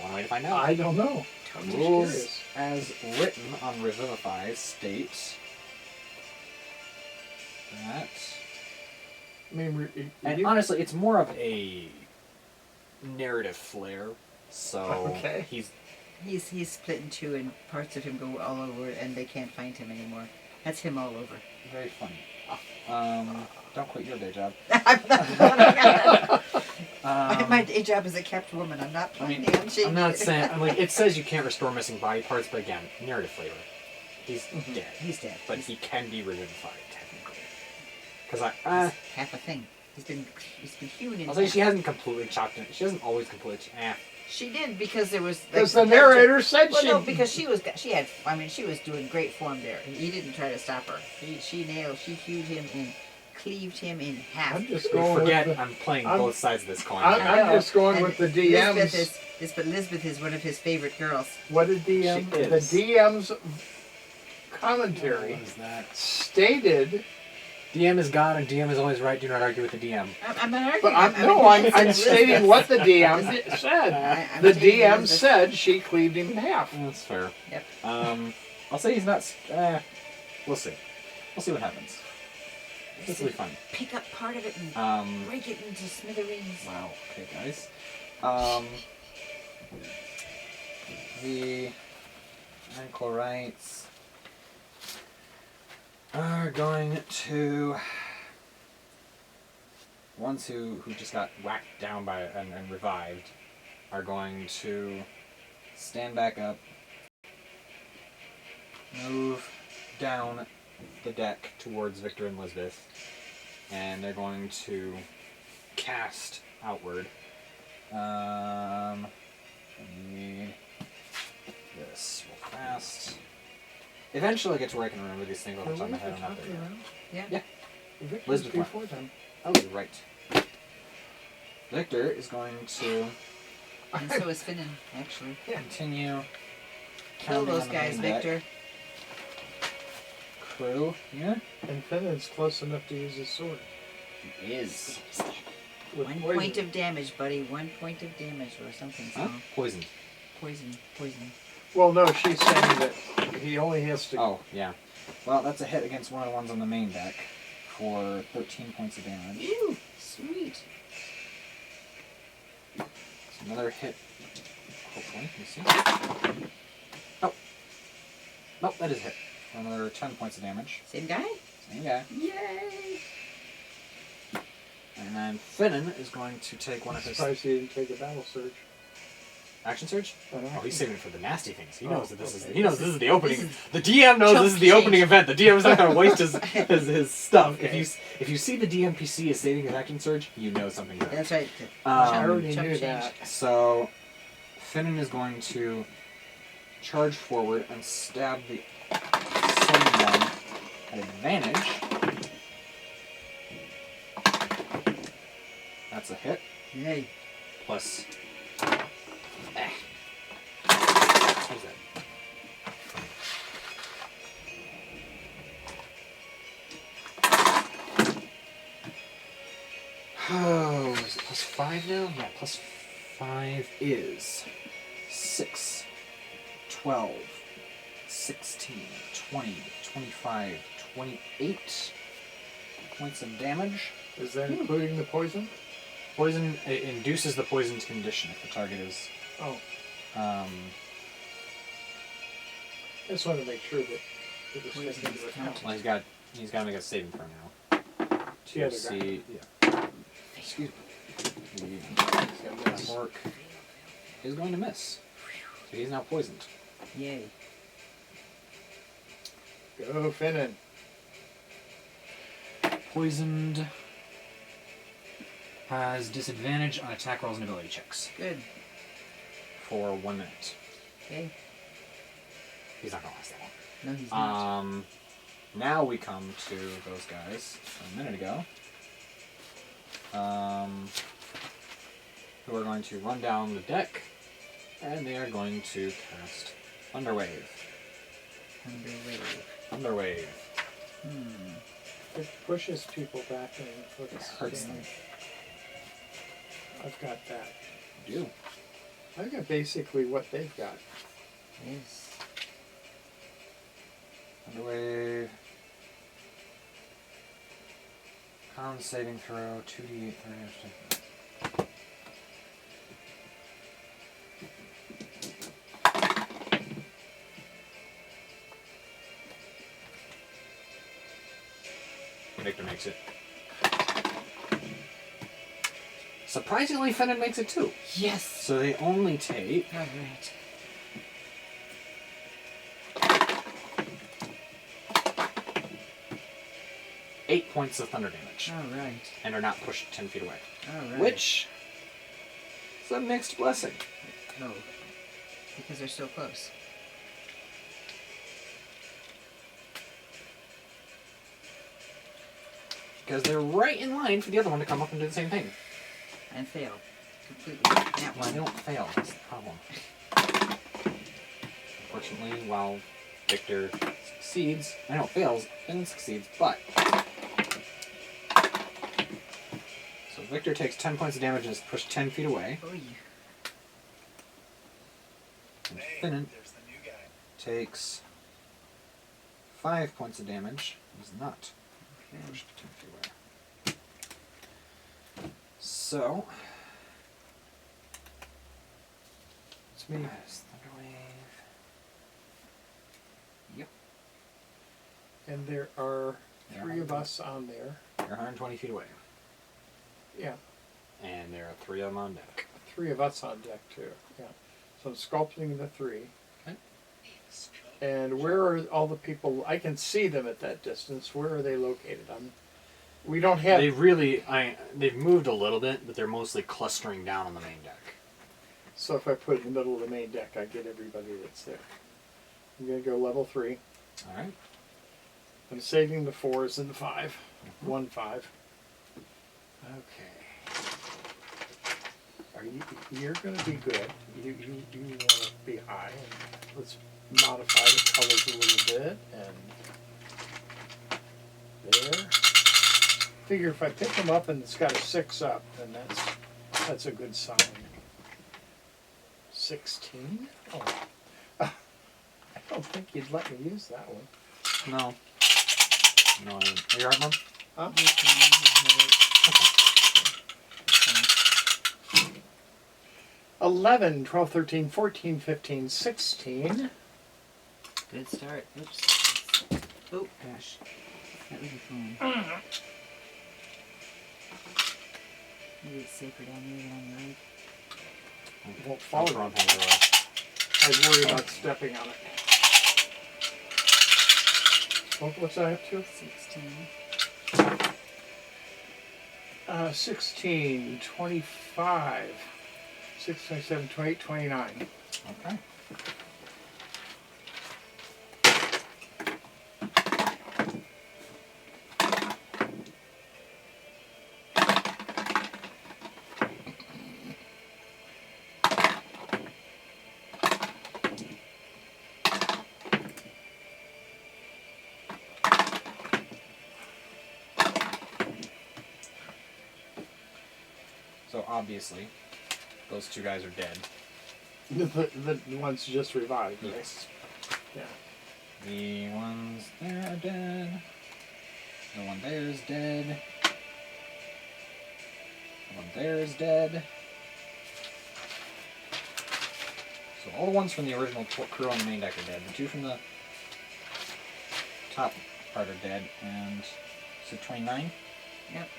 One way to find out. I don't know. I'm just Rules curious. as written on Revivify state that. I mean, And honestly, it's more of a narrative flair. So Okay. He's split in two, and parts of him go all over, and they can't find him anymore. That's him all over. very funny. Don't quit your day job. I'm not. My Um, day job is a kept woman. I'm not I mean, planning on changing I'm not it. saying. I'm like, it says you can't restore missing body parts, but again, narrative flavor. He's dead, He's dead. but he can be revivified technically. Because That's half a thing. He's been hewn in I'll say half. she hasn't completely chopped it. She hasn't always completely. She did because there was. because the narrator said Well, she. no, because she was doing great form there. He didn't try to stop her. She hewed him and cleaved him in half. I'm just You going forget with the, I'm playing I'm- both sides of this coin. I'm- here. I know. just going And with the DM's. Elizabeth is one of his favorite girls. What did DM? She The is. DM's What commentary is that? stated. DM is God and DM is always right. Do not argue with the DM. I'm not arguing. But I'm I'm stating what the DM said. I'm The stating DM Elizabeth. said she cleaved him in half. That's fair. Yep. I'll say he's not. We'll see. We'll see what happens. This will be fun. Pick up part of it and break it into smithereens. Wow. Okay, guys. The Anchorites are going to ones who just got whacked down by and revived are going to stand back up, move down the deck towards Victor and Elizabeth, and they're going to cast outward. I need this real fast. Eventually I get to where I can remember these things off the top of my head. I'm not there yet. Yeah. Victor's Elizabeth went. before them. Oh, you're right. Victor is going to And so is Finnan, actually. continue Kill counting those on the guys, main deck. Victor. Crew here. And Finnan's close enough to use his sword. He is. with 1 poison. point of damage, buddy. 1 point of damage or something. So Huh? Poisoned. poison. Well, no, she's saying that he only has to. Oh, yeah. Well, that's a hit against one of the ones on the main deck for 13 points of damage. Ooh, sweet. It's another hit. Hopefully, let me see. Oh. Nope, that is a hit. For another 10 points of damage. Same guy? Same guy. Yay! And then Finnan is going to take one of his Surprised he didn't take a battle surge. action surge. An Oh, action. he's saving it for the nasty things. He Oh, knows that this is. okay. He knows this is the opening. This is The DM knows chump this is the opening change. event. The DM is not going to waste his stuff. Okay. If you see the DMPC is saving his action surge, you know something's up. That's right. I already Chump knew change. that. So, Finnan is going to charge forward and stab the someone at advantage. That's a hit. Yay. Plus. What is that? Oh, is it plus 5 now? Yeah, plus 5 is 6, 12, 16, 20, 25, 28 points of damage. Is that including the poison? Poison, it induces the poisoned condition if the target is. Oh, Um, I just wanted to make sure that it was Poison taken into is account. counted. well, he's got to make a saving throw now. The other To guy. see, yeah. Excuse me. The orc is going to miss. So he's now poisoned. Yay. Go Finnan. Poisoned has disadvantage on attack rolls and ability checks Good. for 1 minute. Okay. He's not gonna last that long. No, he's not. Now we come to those guys from a minute ago. Who are going to run down the deck, and they are going to cast Thunderwave. Thunderwave. It pushes people back and It puts hurts them. I've got that. You do. I've got basically what they've got. Yes. Thunderwave. Con saving throw, 2d8 30. Victor makes it. Surprisingly, Finnan makes it too. Yes. So they only take All right. eight points of thunder damage All right. and are not pushed 10 feet away. All right. Which is a mixed blessing. Oh. Because they're so close. Because they're right in line for the other one to come up and do the same thing. And fail. Completely. That Well, they one. don't fail. That's the problem. Unfortunately, while Victor succeeds, I know fails, Finnan succeeds, but. So Victor takes 10 points of damage and is pushed 10 feet away. Oh, yeah. And Hey, Finnan there's the new guy. takes 5 points of damage. He's not Okay. pushed 10 feet away. So. It's me. Yes, Thunderwave. Yep. And there are Yeah. 3 of us on there. You're 120 feet away. Yeah, And there are 3 of them on deck. 3 of us on deck too. Yeah. So I'm sculpting the 3. Okay. And where are all the people? I can see them at that distance. Where are they located? We don't have. They've moved a little bit, but they're mostly clustering down on the main deck. So if I put it in the middle of the main deck, I get everybody that's there. I'm going to go level 3. All right. I'm saving the 4s and the 5. 1 5. Okay. You're going to be good. You want to be high. And let's modify the colors a little bit. And there. Figure if I pick him up and it's got a 6 up, then that's a good sign. 16? Oh. I don't think you'd let me use that one. No. No, I didn't. Are you alright, Mom? Huh? Okay. 11, 12, 13, 14, 15, 16. Good start. Oops. Oh gosh. That was your phone. Maybe it's safer down here than on the right. Won't fall. Wrong hand away. I'd worry about stepping on it. What's that up to? 16. 16, 25, 6, 27, 28, 29. Okay. So obviously, those two guys are dead. The ones just revived, right? Yes. Yeah. The ones there are dead. The one there is dead. The one there is dead. So all the ones from the original crew on the main deck are dead. The two from the top part are dead. And so 29? Yep.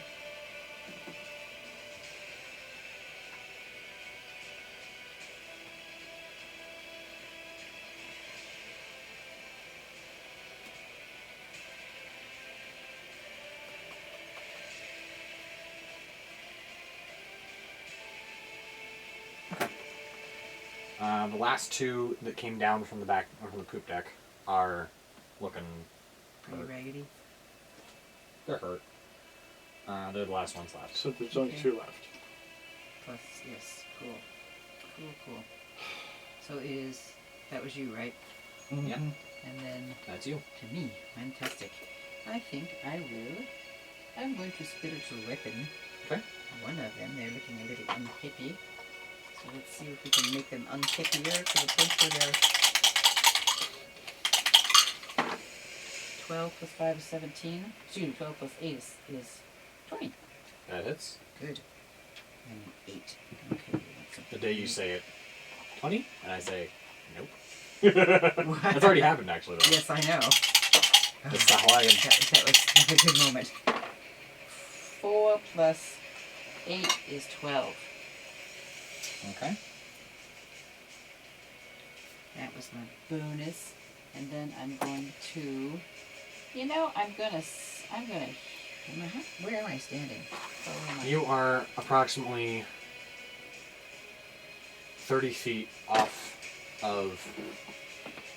The last two that came down from the back, or from the poop deck, are looking Pretty hurt. raggedy. They're hurt. They're the last ones left. So there's only Okay. 2 left. Plus, yes. Cool. Cool. So that was you, right? Yeah, And then that's you. to me. Fantastic. I think I'm going to spiritual weapon. Okay. One of them. They're looking a little unhappy. So let's see if we can make them unhappier to the point where they're 12 plus 5 is 17. Excuse me, 12 plus 8 is 20. That hits. Good. And 8. Okay. That's The day you say it, 20, and I say, nope. What? That's already happened, actually, though. Yes, I know. That's the Hawaiian. That was a good moment. 4 plus 8 is 12. Okay. That was my bonus. And then I'm going to, where am I standing? Oh, am I? You are approximately 30 feet off of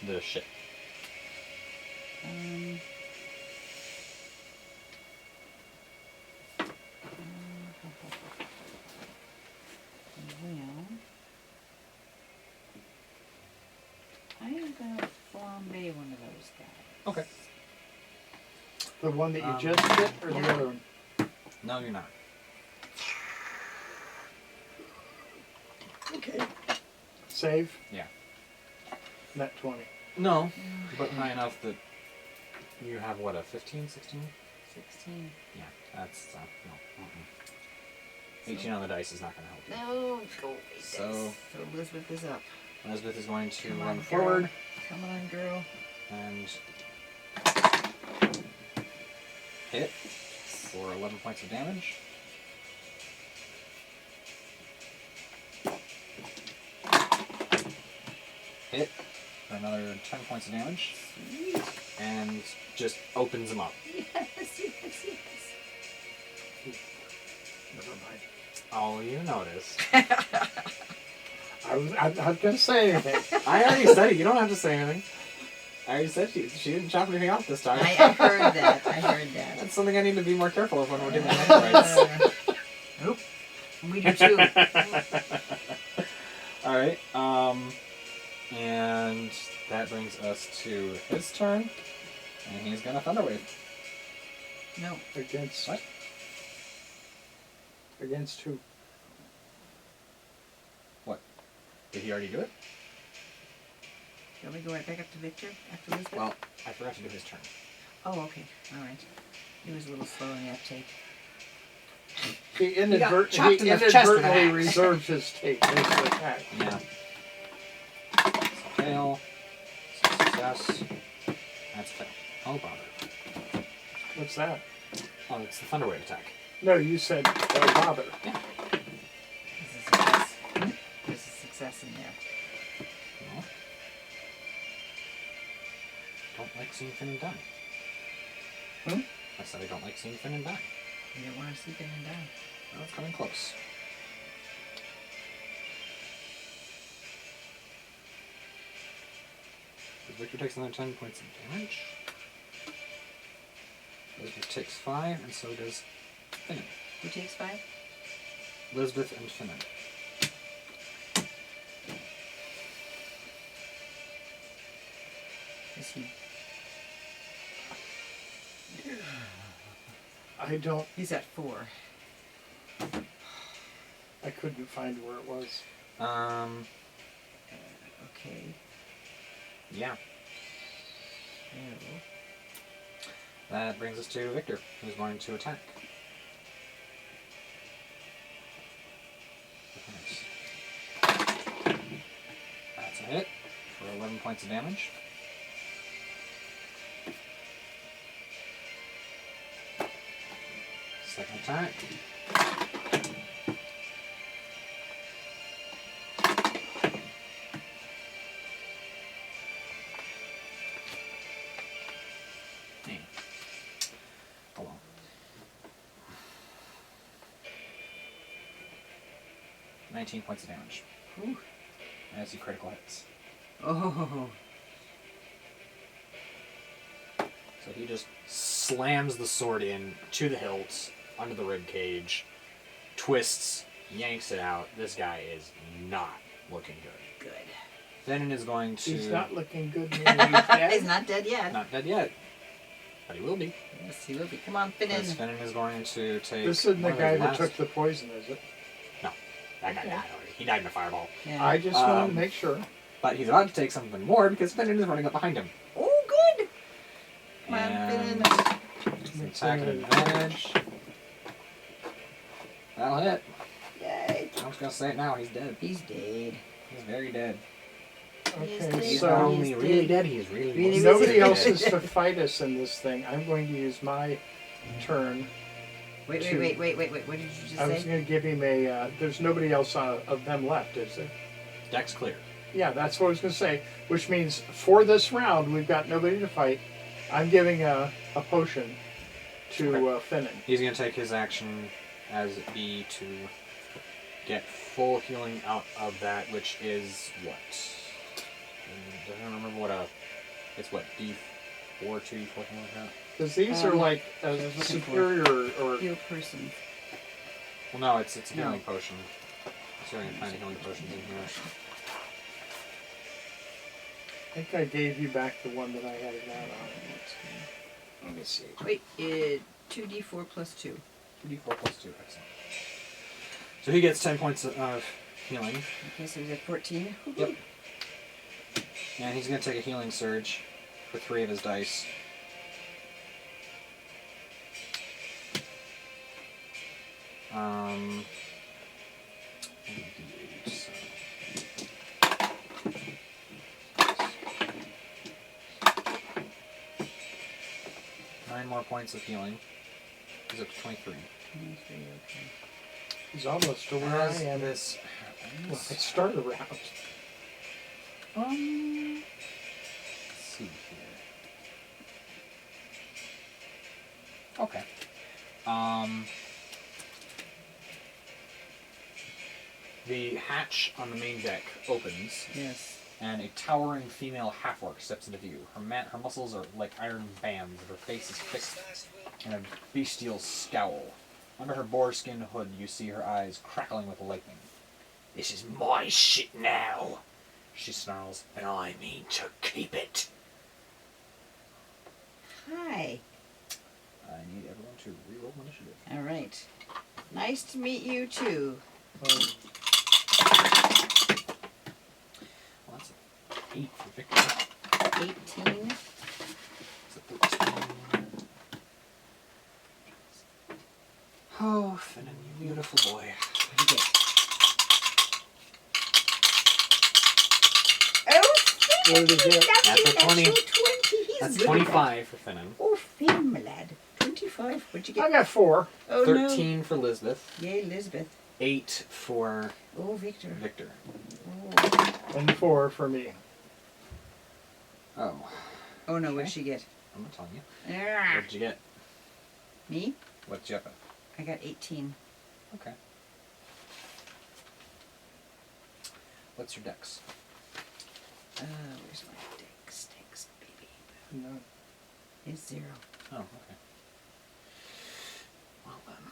the ship. I'm gonna flambe one of those guys. Okay. The one that you just hit, or the yeah. other one? No, you're not. Okay. Save? Yeah. Net 20. No, but high enough that you have, what, a 15, 16? 16. Yeah, that's, no. 18 on the dice is not going to help you. No, go away, So- dice. So Elizabeth is up. Elizabeth is going to Come on, run girl. forward Come on, girl. and hit for 11 points of damage. Hit for another 10 points of damage. Sweet. And just opens them up. Yes. Never mind. Oh, you noticed. I'm not going to say anything. I already said it. You don't have to say anything. I already said she didn't chop anything off this time. I heard that. That's something I need to be more careful of when we're doing the Nope. We do too. Alright, and that brings us to his turn, and he's gonna Thunderwave. No. Against What? Against who? What? Did he already do it? Shall we go right back up to Victor after Elizabeth? Well, I forgot to do his turn. Oh, okay. All right. He was a little slow in the uptake. He got chopped in the chest with an inadvertently axe. reserved his take. His attack. Yeah. Fail. Success. That's fail. Oh, bother. What's that? Oh, it's the Thunderwave attack. No, you said bother. Yeah. There's a success. There's a success in there. Well, don't like seeing Finn die. Hmm? I said I don't like seeing Finn die. You don't want to see him and die. Well, it's coming close. Victor takes another 10 points of damage. Elizabeth takes 5, and so does Finn. Who takes 5? Elizabeth and Finn. Is he? I don't. He's at 4. I couldn't find where it was. Okay. Yeah. Oh. That brings us to Victor, who's going to attack. That's a hit for 11 points of damage. Second attack. Hold on. "19 points of damage Ooh. as he critical hits. Oh. So he just slams the sword in to the hilt, under the rib cage, twists, yanks it out. This guy is not looking good. Good. Fennin is going to... He's not looking good. He's dead. He's not dead yet. Not dead yet, but he will be. Yes, he will be. Come on, fit in. Because Fennin is going to take... This isn't the one of guy his that last- took the poison, is it? No, that guy Okay. died already. He died in a fireball. Yeah. I just want Um, to make sure. But he's about to take something more because Fennin is running up behind him. Oh, good. Come on, And fit it's an attack at advantage. That'll hit. in. Yay. I was going to say it now. He's dead. He's dead. He's very dead. He is Okay, dead. He's so not He only is really dead. dead, he's really, Really, really nobody dead. else is to fight us in this thing. I'm going to use my turn. Wait. What did you just I was say? going to give him a. There's nobody else of them left, is there? Deck's clear. Yeah, that's what I was going to say. Which means for this round, we've got nobody to fight. I'm giving a potion to Finnan. He's going to take his action as B to get full healing out of that, which is what? I don't remember what it's what, D4, 2, 4, something like that? Because these are like a looking for- superior or. Heal person. Well, no, it's a No. healing potion. I'm sorry, I can find the healing potions in here. I think I gave you back the one that I had it out on. Let me see. Wait, 2d4 plus 2. 2d4 plus 2, excellent. So he gets 10 points of healing. Okay, so he's at 14. Yep. And he's going to take a healing surge for 3 of his dice. D8, so. 9 more points of healing. He's up to 23. 23, okay. He's almost to where I As am. this Well, happens, I start around. let's see here. Okay. The hatch on the main deck opens, Yes. and a towering female half-orc steps into view. Her muscles are like iron bands, and her face is fixed in a bestial scowl. Under her boarskin hood, you see her eyes crackling with lightning. "This is my shit now," she snarls, "and I mean to keep it." Hi. I need everyone to reroll initiative. All right. Nice to meet you too. Um, Well, that's an 8 for Victor. 18. It's a 13. Oh, Finnan, you beautiful boy. What do you get? Oh, What did he get? That's a 20. Natural 20. He's That's good. 25 for Finnan. Oh, Finn, my lad. 25. What'd you I get? got 4. Oh, 13 for Lisbeth. no. Yay, Elizabeth. 8 for Oh, Victor. Victor. Oh. And 4 for me. Oh. Oh, no, Okay. what'd she get? I'm not telling you. Ah. What did you get? Me? What'd you get? I got 18. Okay. What's your dex? Where's my dex? Dex, baby. No. It's 0. Oh, okay. Well then.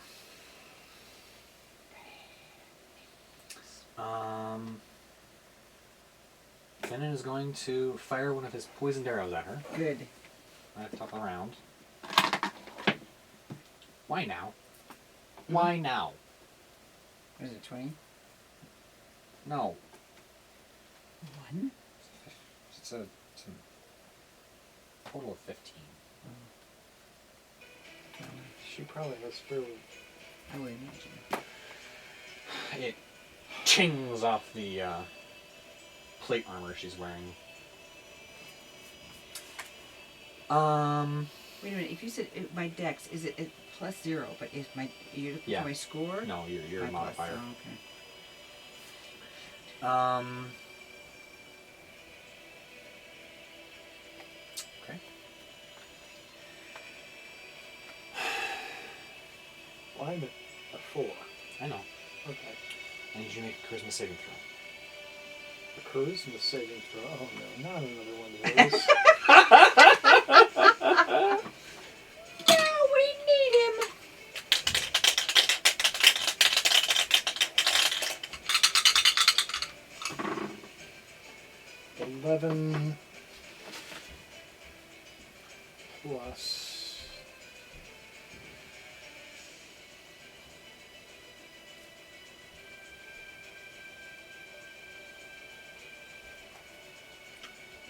Finnan is going to fire one of his poisoned arrows at her. Good. Right at the top of the round. Why now? Why now? What is it, 20? No. 1? It's a total of 15. She probably has fairly. I would imagine. It chings off the plate armor she's wearing. Wait a minute. If you said my dex, is it plus 0? But is my you're looking Yeah. for my score? No, you're a My plus, modifier. oh, okay. Okay. Well, I'm a 4. I know. Okay. I need you to make a charisma saving throw. A charisma saving throw. Oh no, not another one of those. No, we need him. $11 plus.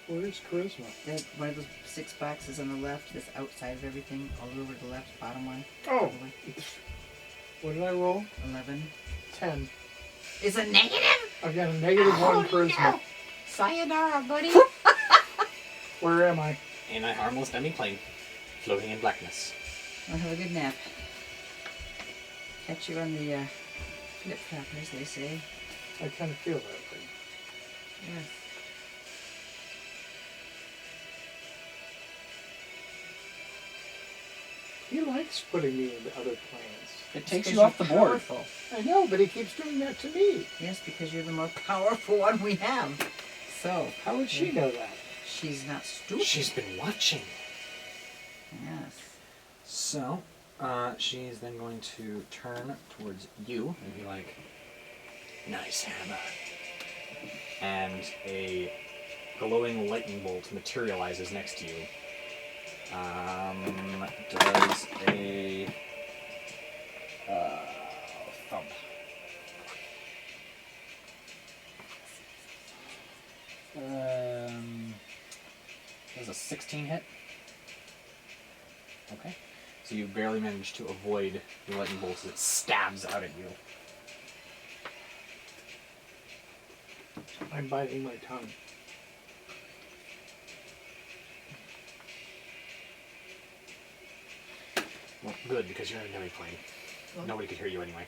Where's charisma? That one of those 6 boxes on the left, that's outside of everything, all over to the left, bottom one. Oh, what did I roll? 11. 10. Is a negative? I've got a -1 Oh, charisma. no. Sayonara, buddy. Where am I? In a harmless demi-plane, floating in blackness. I'll have a good nap. Catch you on the flip-flop, as they say. I kind of feel that way. Yes. He likes putting me into other planes. It Because you're powerful. I know, but he keeps doing that to me. Yes, because you're the more powerful one we have. So, How would she know that? she's not stupid. She's been watching. Yes. So, she's then going to turn towards you and be like, "Nice hammer." And a glowing lightning bolt materializes next to you. Does a thump. Does a 16 hit? Okay. So you barely managed to avoid the lightning bolt as it stabs out at you. I'm biting my tongue. Well, good, because you're in a demi-plane. Nobody could hear you anyway.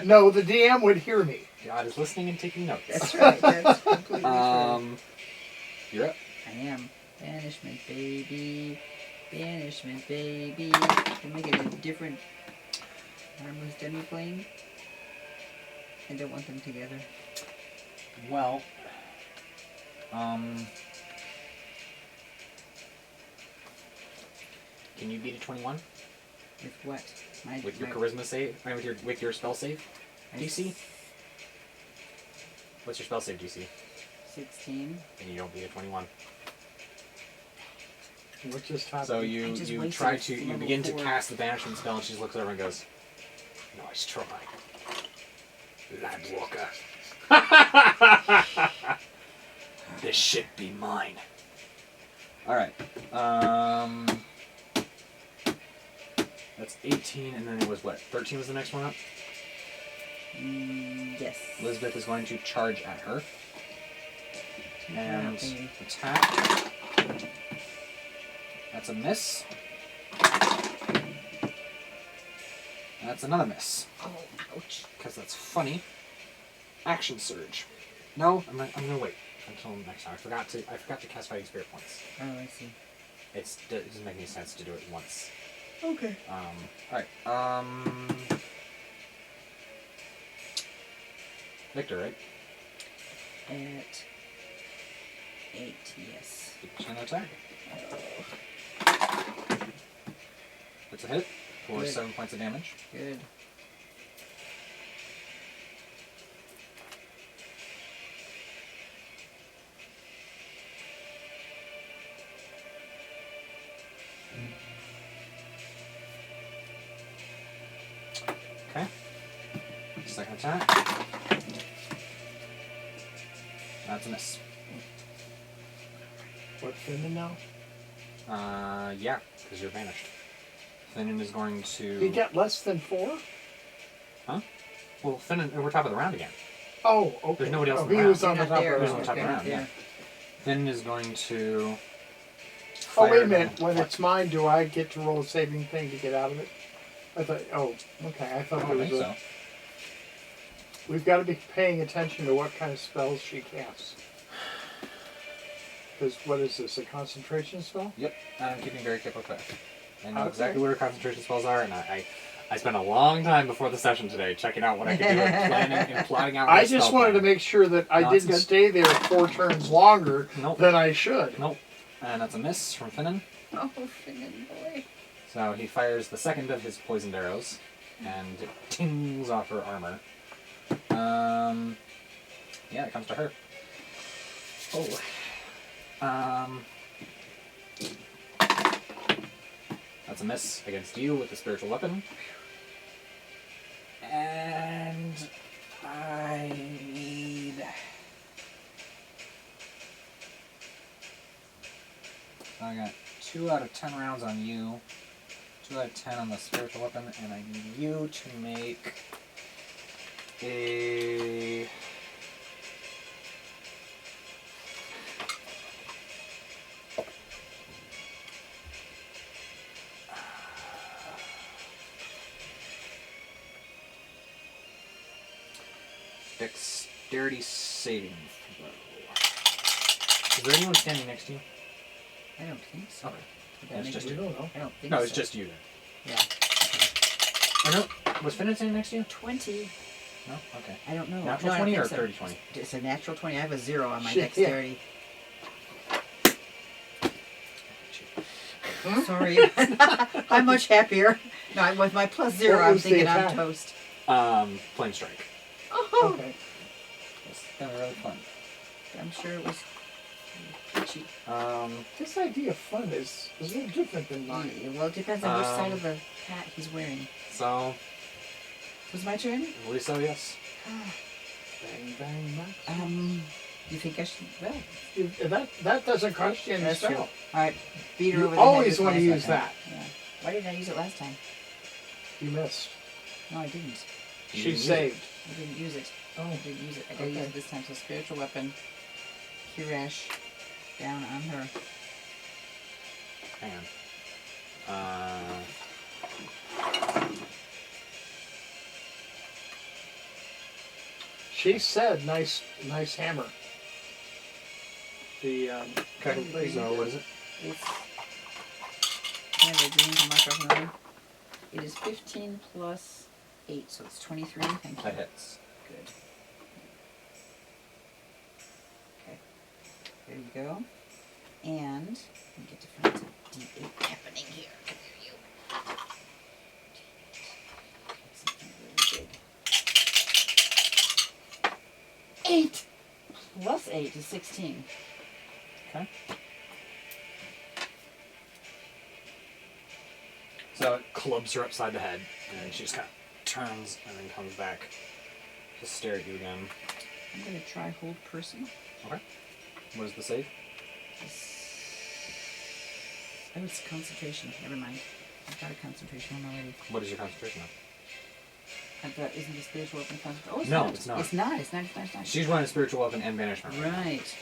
No, the DM would hear me. God is listening and taking notes. That's right. That's completely true. You're up. I am. Banishment, baby. Banishment, baby. Can make it a different harmless demi-plane. I don't want them together. Well, can you beat a 21 With what? with your charisma save? I mean, with your spell save DC? What's your spell save DC? 16. And you don't beat a 21. What just happened? So I you just you wasted try a to you level begin to 4. cast the banishment spell, and she looks over and goes, Nice try. Landwalker. This ship be mine. Alright. That's 18, and then it was what? 13 was the next one up? Yes. Elizabeth is going to charge at her. Take her And out, baby. attack. That's a miss. That's another miss. Oh, ouch. Because that's funny. Action surge. No, I'm gonna wait until next time. I forgot to cast fighting spirit points. Oh, I see. It doesn't make any sense to do it once. Okay. Alright. Victor, right? At 8, yes. 8% attack. That's a hit for Good. 7 points of damage. Good. Okay. Second attack. That's a miss. What, Finnan now? Yeah, because you're vanished. Finnan is going to... He got less than 4? Huh? Well, Finnan, we're top of the round again. Oh, okay. There's nobody else Oh, in the he round. was on the You're not top there. of He was the on the top of the round. round, Yeah. yeah. Finnan is going to... Oh, wait a fire minute. them- When it's mine, do I get to roll a saving thing to get out of it? I thought, oh, okay. I I thought don't there was think a... so. We've got to be paying attention to what kind of spells she casts. Because what is this, a concentration spell? Yep, I'm keeping very careful track. I know Okay. exactly what her concentration spells are, and I spent a long time before the session today checking out what I could do and plotting out. I my just spell wanted to plan. make sure that I No, it's didn't good. stay there 4 turns longer Nope. than I should. Nope. And that's a miss from Finnan. Oh, Finnan boy. So he fires the second of his poisoned arrows, and it tings off her armor. Yeah, it comes to her. Oh. That's a miss against you with the spiritual weapon. And I need... I got 2 out of 10 rounds on you, 2 out of 10 on the spiritual weapon, and I need you to make a... Dexterity saving throw. Is there anyone standing next to you? I don't think so. Okay. Would that It's make just We you- don't know. I don't think No, so. it's just you then. Yeah. Oh no, was Finnan standing next to you? 20. No? Okay. I don't know. Natural No, I don't 20 or think so. 30-20? It's a natural 20. I have a 0 on my Shit, yeah. dexterity. Hmm? Sorry. I'm much happier. No, with my +0, What I'm was the thinking I'm attack? toast. Flame strike. Oh, Okay. It's kind of really fun. I'm sure it was peachy. This idea of fun is a little different than mine. Well, it depends on which side of the hat he's wearing. So, Was my turn? I believe so, yes. Bang, bang, Max. You think I should? Well, That doesn't cost you any that's true. spell. All right, beat her You over the head always with want to my use second. that. Yeah. Why didn't I use it last time? You missed. No, I didn't. You She didn't use saved. I didn't use it. Oh, I didn't use it. I gotta use Okay. it this time. So spiritual weapon, Kirash, down on her. Hang on. she said, "Nice hammer." The Okay, so what is it? It's I have a green to mark off another. It is 15 plus 8, so it's 23. Thank you. That hits. Good. Okay. There you go. And we get to find some D8 happening here. Come here, you. Something really big. 8 plus 8 is 16. Okay. So it clubs her upside the head, and she just kind of turns and then comes back to stare at you again. I'm gonna try hold person. Okay. What is the save? Oh, it's concentration. Never mind. I've got a concentration one already. What is your concentration on? I've got, isn't the spiritual weapon concentration? Oh, it's No, not. it's not. It's not. It's not. It's not. It's not. She's running spiritual weapon and banishment. Right.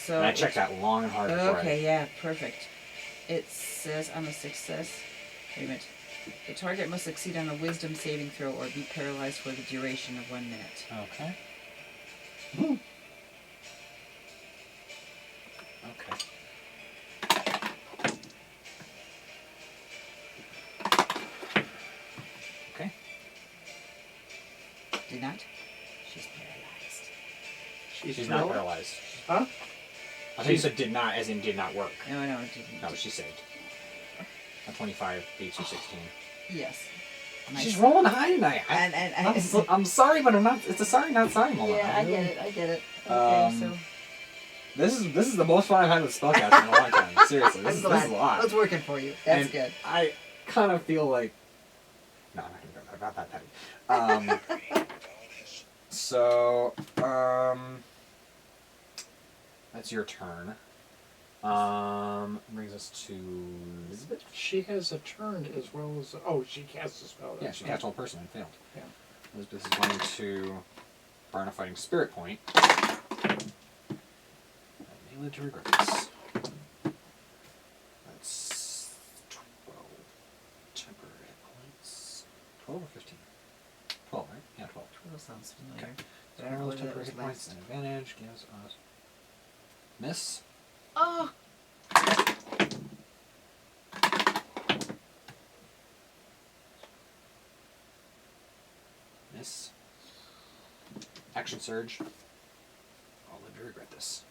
So. And I checked that long and hard before Okay, yeah, perfect. It says on the success. Wait a minute. The target must succeed on a wisdom saving throw or be paralyzed for the duration of 1 minute. Okay. Okay. Okay. Did not? She's paralyzed. She's not paralyzed. Huh? I thought you said did not, as in did not work. No, it didn't. No, she saved. A 25 beats your 16. Yes. She's rolling high tonight. I'm sorry, but I'm not. It's a sorry, not sorry moment. Yeah, I get it. Okay, so. This is the most fun I've had with spellcasting in a long time. Seriously, this is a lot. It's working for you. That's And good. I kind of feel like. No, I'm not gonna go about that petty. So, that's your turn. Brings us to Elizabeth. She has a turn as well as... Oh, she casts a spell. Yeah, she cast all person and failed. Yeah. Elizabeth is going to burn a fighting spirit point. I may live to regret this. That's 12 temporary hit points. 12 or 15? 12, right? Yeah, 12. 12 sounds familiar. Okay. But I don't know 12 whether that temporary was hit points last. and advantage gives us... Miss. Oh! Miss. Action surge. I'll live to regret this.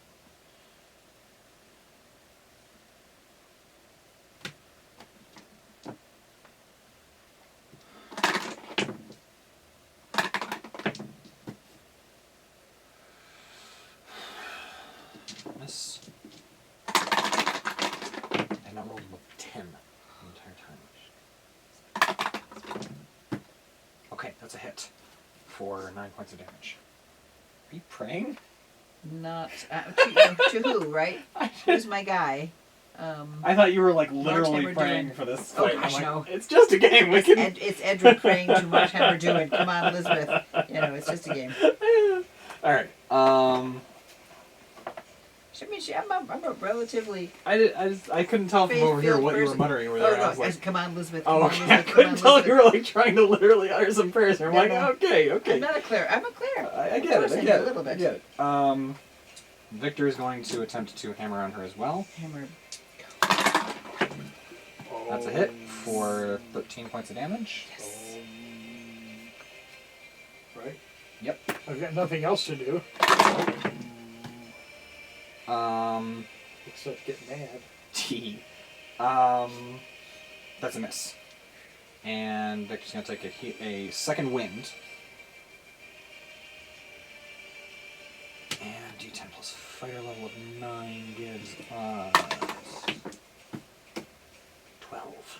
Miss. And not rolled above 10 the entire time. Okay, that's a hit for 9 points of damage. Are you praying? Not... to who, right? Who's my guy? I thought you were like literally Hammer praying doing- for this Oh, fight. gosh, I'm like, no. it's just a game. We can. It's Edric praying to March Hammer doing. Come on, Elizabeth. It's just a game. All right. I mean, I'm a relatively I couldn't tell from over here faith-filled what you were person. muttering over Oh, there. no, I was like, come on, Elizabeth. oh, Come on, okay. I Elizabeth. Come couldn't on, tell you Elizabeth. were like trying to literally utter some prayers. And I'm No, like, no. okay. I'm not a cleric. I'm a cleric. I Of get course it. I I do get a it. little I bit. get it. Victor is going to attempt to hammer on her as well. Hammer. That's a hit for 13 points of damage. Yes. Right? Yep. I've got nothing else to do except get mad. T. That's a miss. And Victor's going to take a second wind. And D10 plus fire level of 9 gives us 12.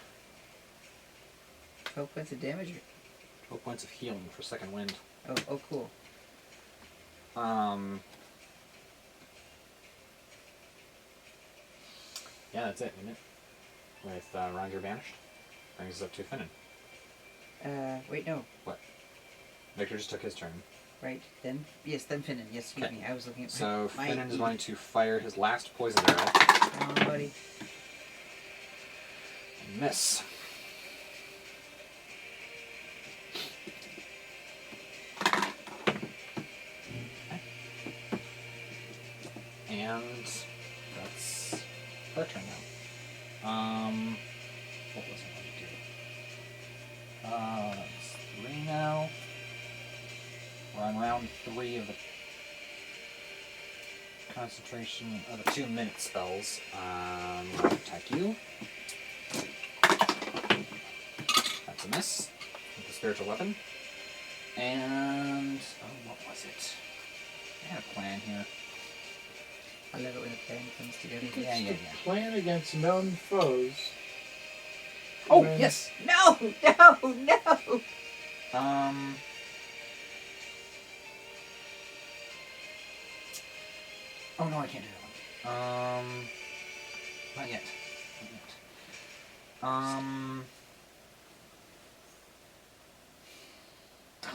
12 points of damage. 12 points of healing for second wind. Oh, cool. Yeah, that's it, isn't it? With Ranger banished. Brings us up to Finnan. Wait, no. What? Victor just took his turn. Right, then? Yes, then Finnan. Yes, excuse me. I was looking at So my... Finnan is going to fire his last poison arrow. Come on, buddy. And miss. And that's her turn now. What was I going to do? That's 3 now. We're on round 3 of the concentration of the 2-minute spells. I'm going to attack you. That's a miss with the spiritual weapon. And what was it? I had a plan here. I love it when a plan comes together. Yeah. Plan against known foes. Oh, When- yes! No! Oh no, I can't do that one. Not yet.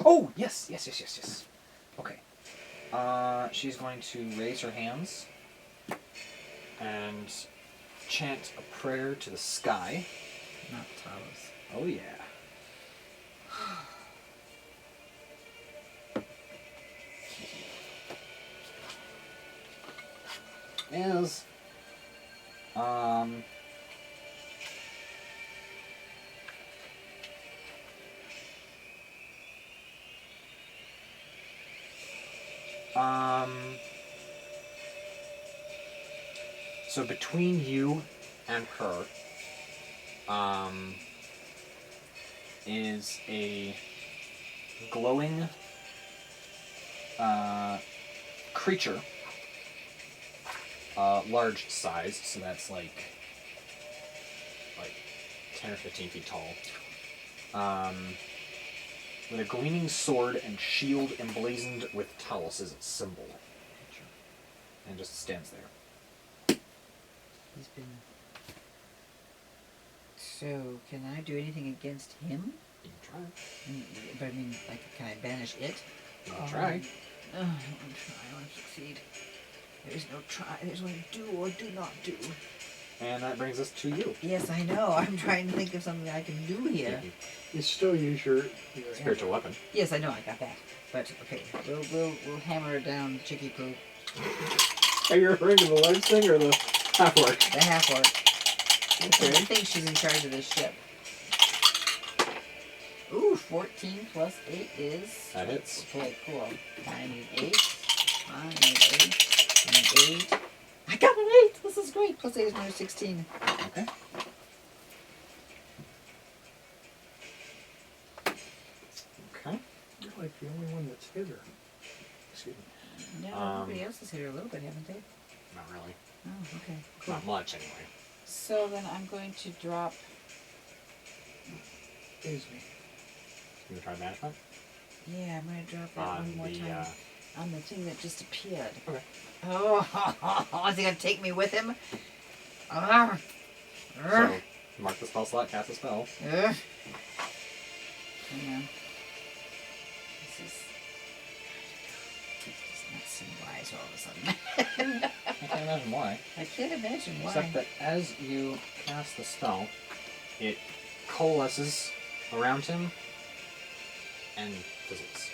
Oh, yes. Okay. She's going to raise her hands and chant a prayer to the sky. Not Talos. Oh yeah. Is so between you and her is a glowing creature, large size, so that's like 10 or 15 feet tall, with a gleaming sword and shield emblazoned with Talos as its symbol, and just stands there. He's been... So, can I do anything against him? You can try. But I mean, like, can I banish it? You can try. Oh, I want to try. I want to succeed. There is no try. There's only do or do not do. And that brings us to you. Yes, I know. I'm trying to think of something I can do here. You still use your Spiritual weapon. Yes, I know. I got that. But okay, we'll hammer it down, chicky poo. Are you referring to the large thing or the half orc? The half orc. Okay. I think she's in charge of this ship. Ooh, 14 plus 8 is... That hits. Okay, cool. I need 8. I need 8. I need 8. I got an 8! This is great. Plus 8 is another 16. Okay. Okay. You're like the only one that's hit her. Excuse me. No, everybody else has hit her a little bit, haven't they? Not really. Oh, okay. Cool. Not much, anyway. So then I'm going to drop... Excuse me. You gonna try banishment? Yeah, I'm going to drop that one more time. On the thing that just appeared. Okay. Oh, is he going to take me with him? Arr. So, mark the spell slot, cast a spell. Hang on. This does not seem wise all of a sudden. I can't imagine why. I can't imagine why. Except that as you cast the spell, it coalesces around him and fizzles.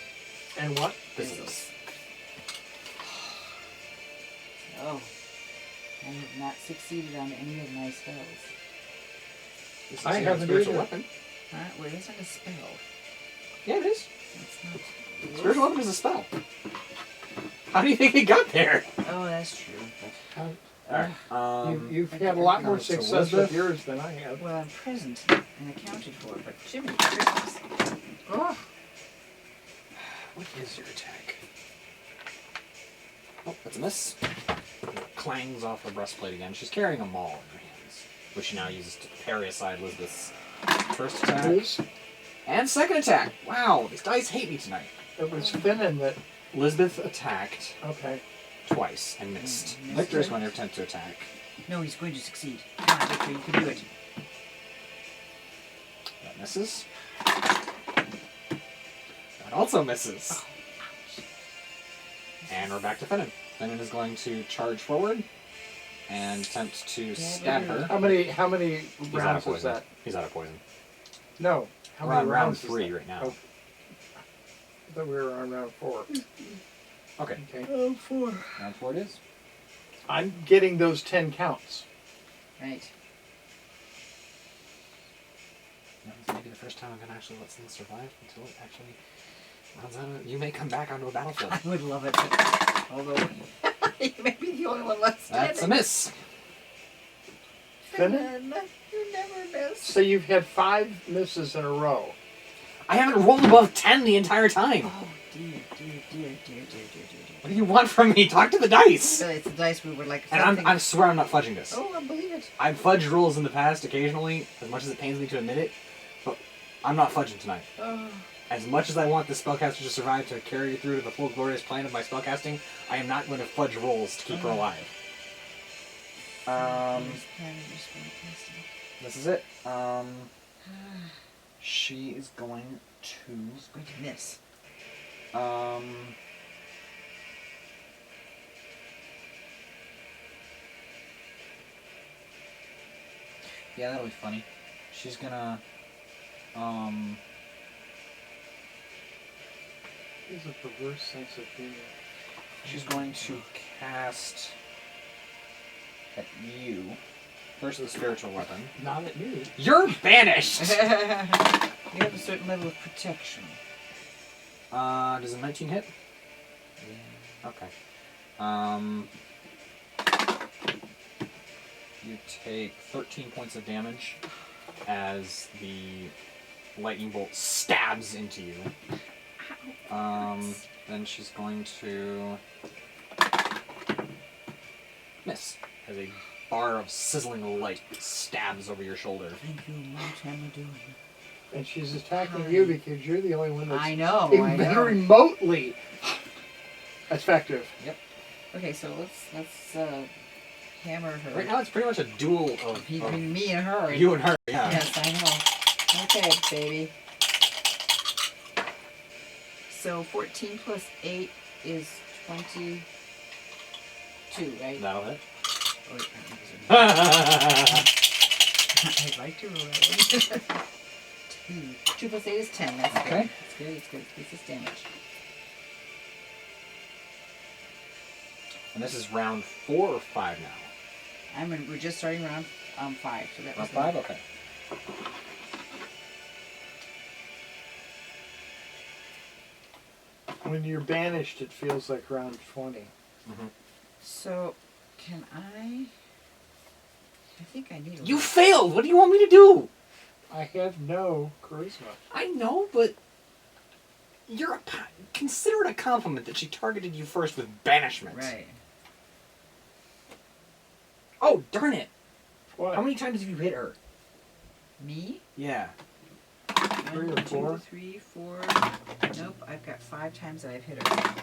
And what? Fizzles. Oh, I have not succeeded on any of my spells. This I is haven't spiritual either. weapon. Huh? Wait, that's not a spell. Yeah, it is. That's not. Spiritual weapon is a spell. How do you think it got there? Oh, that's true. But, Alright. You've had a lot more so success Elizabeth? with yours than I have. well, I'm present and accounted for, but Jimmy Christmas. Oh. What is your attack? Oh, that's a miss. It clangs off her breastplate again. She's carrying a maul in her hands, which she now uses to parry aside Elizabeth's first attack. Liz, And second attack! Wow, these dice hate me tonight. it was Finnan that... Elizabeth attacked Okay. twice and missed. Missed Victor's it. going to attempt to attack. No, he's going to succeed. Come on, Victor, you can do it. That misses. That also misses. And we're back to Finnan. Finnan is going to charge forward and attempt to stab her. How many He's out of rounds is poison. that? He's out of poison. No. How We're many on round rounds is 3 that? right now. Oh. I thought we were on round 4. Okay. Okay. Oh, 4. Round 4 it is. I'm getting those 10 counts. Right. This may be the first time I'm going to actually let things survive until it actually runs out of... You may come back onto a battlefield. I would love it, but although you may be the only one left standing. That's a miss. Finnan? You never miss. So you've had 5 misses in a row. I haven't rolled above 10 the entire time. Oh, dear. What do you want from me? Talk to the dice. Really, it's the dice we would like And something. I swear I'm not fudging this. Oh, I believe it. I've fudged rules in the past occasionally, as much as it pains me to admit it, but I'm not fudging tonight. Oh. As much as I want the spellcaster to survive to carry you through to the full glorious plan of my spellcasting, I am not going to fudge rolls to keep her alive. This is it. She is going to... She's going to miss. Yeah, that'll be funny. She's gonna... There's a perverse sense of humor. She's going to cast at you. First the spiritual weapon. Not at me. You're banished! You have a certain level of protection. Does a 19 hit? Yeah. Okay. You take 13 points of damage as the lightning bolt stabs into you. Then she's going to miss as a bar of sizzling light stabs over your shoulder. Thank you, what am I doing? And she's attacking you because you're the only one that's I know. even remotely effective. Yep. Okay, so let's hammer her. Right now it's pretty much a duel of Between me and her. you and her. Yeah. Yes, I know. Okay, baby. So 14 plus 8 is 22, right? That'll hit. Oh, wait, I'd like to roll that one. 2 plus 8 is 10. That's Okay. good. It's good. It's good. It's this damage. And this is round 4 or 5 now. We're just starting round 5. So that was Round 5? Okay. When you're banished, it feels like round 20. Mm-hmm. So can I think I need a You failed! What do you want me to do? I have no charisma. I know, but you're consider it a compliment that she targeted you first with banishment. Right. Oh, darn it! What? How many times have you hit her? Me? Yeah. 3 or 4? 2, 3, 4. Nope, I've got 5 times that I've hit her.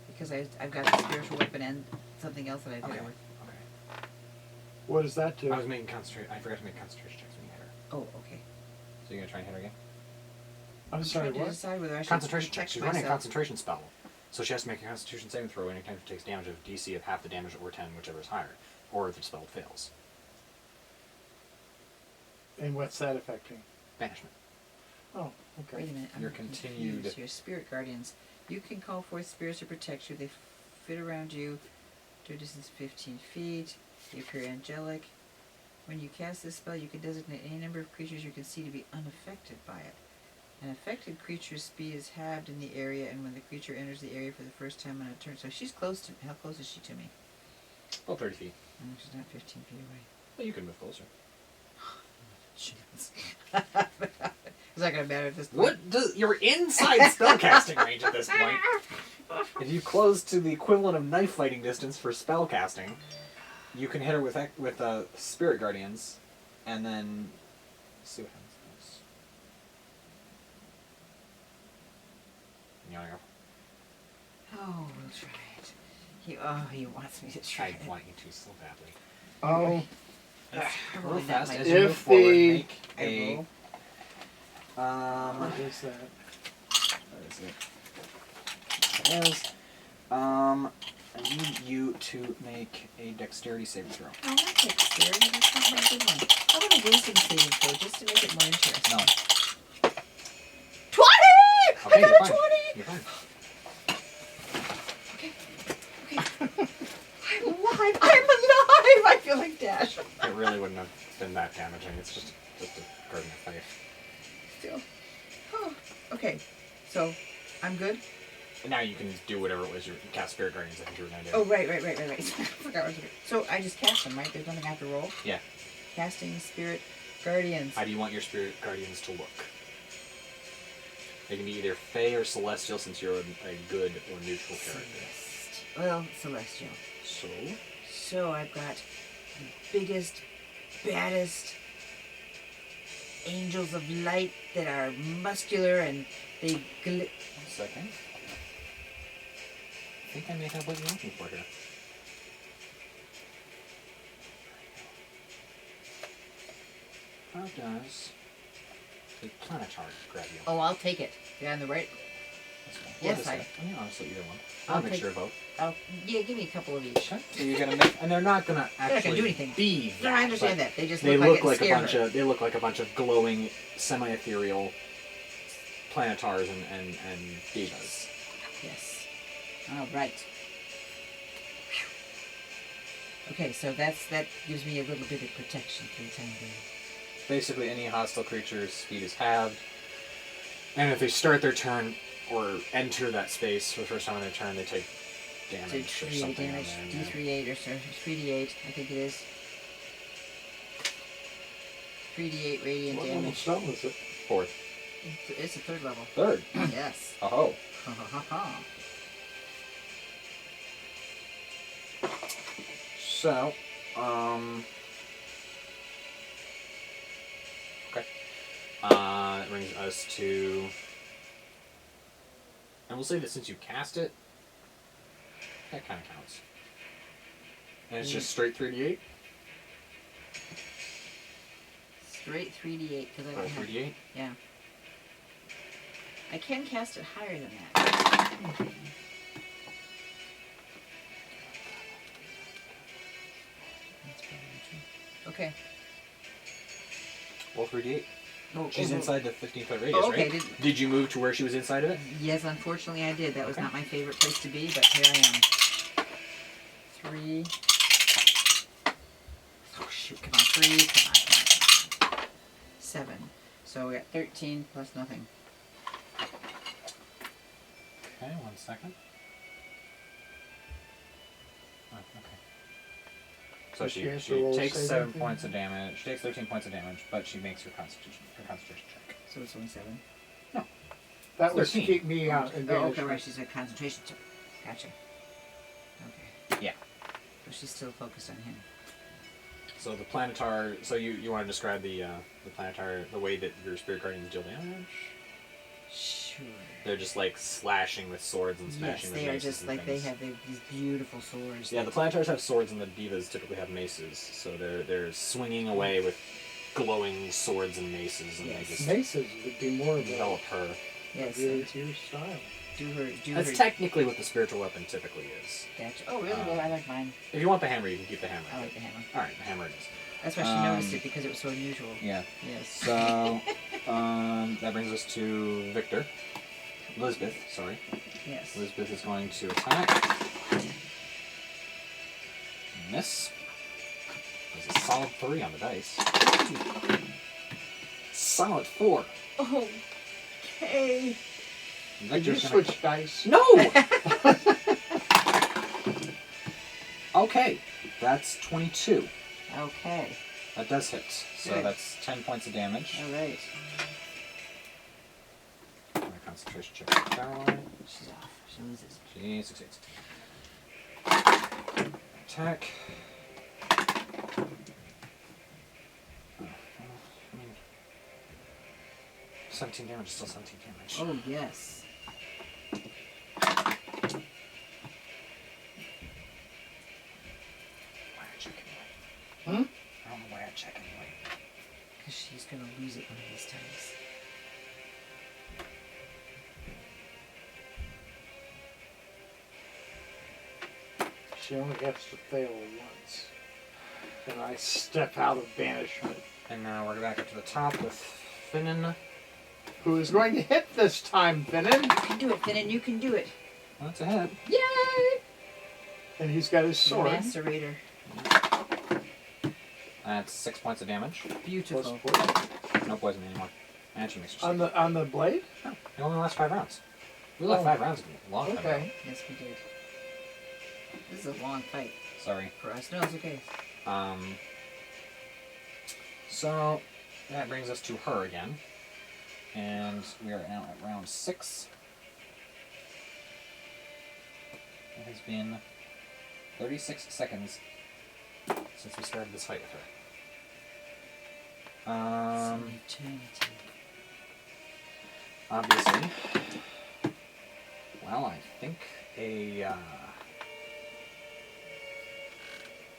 Because I've got the spiritual weapon and something else that I've hit her with. Okay. What does that do? I was making concentration. I forgot to make concentration checks when you hit her. Oh, okay. So you're gonna try and hit her again? I'm sorry, Trying to what? decide whether I should Concentration check. protect She's running a myself. concentration spell, so she has to make a Constitution saving throw anytime she takes damage of DC of half the damage or 10, whichever is higher, or if the spell fails. And what's that affecting? Banishment. Oh, okay. Wait a minute, I'm Your continued- confused here. Spirit guardians. You can call forth spirits to protect you. They fit around you to a distance of 15 feet. They appear angelic. When you cast this spell, you can designate any number of creatures you can see to be unaffected by it. An affected creature's speed is halved in the area, and when the creature enters the area for the first time on a turn. So she's close to. How close is she to me? About 30 feet. She's not 15 feet away. Well, you can move closer. Chance. It's not gonna matter at this point. What does you're inside spellcasting range at this point? If you close to the equivalent of knife fighting distance for spellcasting, you can hit her with spirit guardians, and then see what happens. You wanna go? Oh, we'll try it. He wants me to try I it. want you to so badly. Oh, I'm Real rolling that fast much. as you move If forward, the- make I a roll. what is that? Where is it? There it is. I need you to make a dexterity saving throw. Oh, not dexterity. That's not my good one. How about a wisdom saving throw, just to make it more interesting? No. 20! Okay, I got you're a fine. 20! You're fine. Okay. I'm alive! I'm alive! I feel like Dash. It really wouldn't have been that damaging. It's just a garden of faith. Still. Oh. Okay. So, I'm good? And now you can do whatever it was you cast Spirit Guardians. I think you were going to do. Oh, right. I forgot what to do. So, I just cast them, right? There's nothing I have to roll? Yeah. Casting Spirit Guardians. How do you want your Spirit Guardians to look? They can be either Fey or Celestial, since you're a good or neutral character. Well, Celestial. So I've got the biggest, baddest angels of light that are muscular and They 1 second. I think I may have what you're looking for here. How does the planetar grab you? Oh, I'll take it. They're on the right. This one. Yes, Or this I- guy. I mean, honestly, either one. I'll I'll make take- sure of both. Oh, yeah, give me a couple of each. Okay. So you're gonna make, and they're not gonna not gonna actually do anything. be. No, I understand but that. They just They look look like like, a scare bunch her. of. They look like a bunch of glowing, semi-ethereal planetars and divas. Yes. All right. Okay, so that gives me a little bit of protection for the time being. Basically, any hostile creature's speed is halved, and if they start their turn or enter that space for the first time on their turn, they take So damage or 3d8 something. damage, on there, yeah. D3 8 or so, 3d8, I think it is. 3d8 radiant What level damage. spell is it? Fourth. It's a third level. Third. Yes. Oh. Ha ha ha ha. So, okay. That brings us to, and we'll say that since you cast it, that kind of counts. And it's just straight 3d8? Straight 3d8 because I Or don't have. 3d8? Yeah. I can cast it higher than that. That's probably true. Okay. Well, 3d8. Oh, She's oh, inside the 15-foot radius, Oh, okay. right? Did you move to where she was inside of it? Yes, unfortunately I did. That was Okay. not my favorite place to be, but here I am. 3. Oh shoot, come on. 3, come on. 7. So we got 13 plus nothing. Okay, 1 second. Oh, okay. So So she she has to roll takes saving 7 thing? points of damage. She takes 13 points of damage, but she makes her concentration check. So it's only 7. That was to 13. keep me out. Oh, okay, right. She's a concentration check. Gotcha. Okay. Yeah. So she's still focused on him. So the planetar. So you want to describe the planetar, the way that your spirit guardians deal damage? Sure. They're just like slashing with swords and Yes, smashing with they are maces just and like things. they have these beautiful swords. Yeah, the planetars have swords and the divas typically have maces. So they're swinging away with glowing swords and maces, and Yes. they just Maces would be more of envelop her. Yes. your style. Do her. That's technically what the spiritual weapon typically is. Gotcha. Oh, really? Well, I like mine. If you want the hammer, you can keep the hammer. I like the hammer. All right, the hammer it is. That's why she noticed it because it was so unusual. Yeah. Yes. So that brings us to Victor. Elizabeth, sorry. Yes. Elizabeth is going to attack. Miss. There's a solid 3 on the dice. Solid 4. Okay. Did you Victor's gonna... switch dice? No! Okay, that's 22. Okay. That does hit. So Good. that's 10 points of damage. All right. My concentration check for Caroline. She's off. She loses. She succeeds. Attack. Oh, I mean, 17 damage is still 17 damage. Oh yes. Why I check anyway? Hmm? I don't know why I check anyway. Because she's gonna lose it one of these times. She only has to fail once. And I step out of banishment. And now we're back up to the top with Finnan. Who is going to hit this time, Finnan? You can do it, Finnan. You can do it. That's a hit. Yay! And he's got his sword. Macerator. That's 6 points of damage. Beautiful. Plus 4. No poison anymore. And she makes her On the blade? No, it only lasts 5 rounds. We left 5 rounds ago. A long time ago. Okay. Yes, we did. This is a long fight Sorry. for us. No, it's okay. So that brings us to her again. And we are now at round 6. It has been 36 seconds since we started this fight with her. Some eternity. obviously. Well, I think a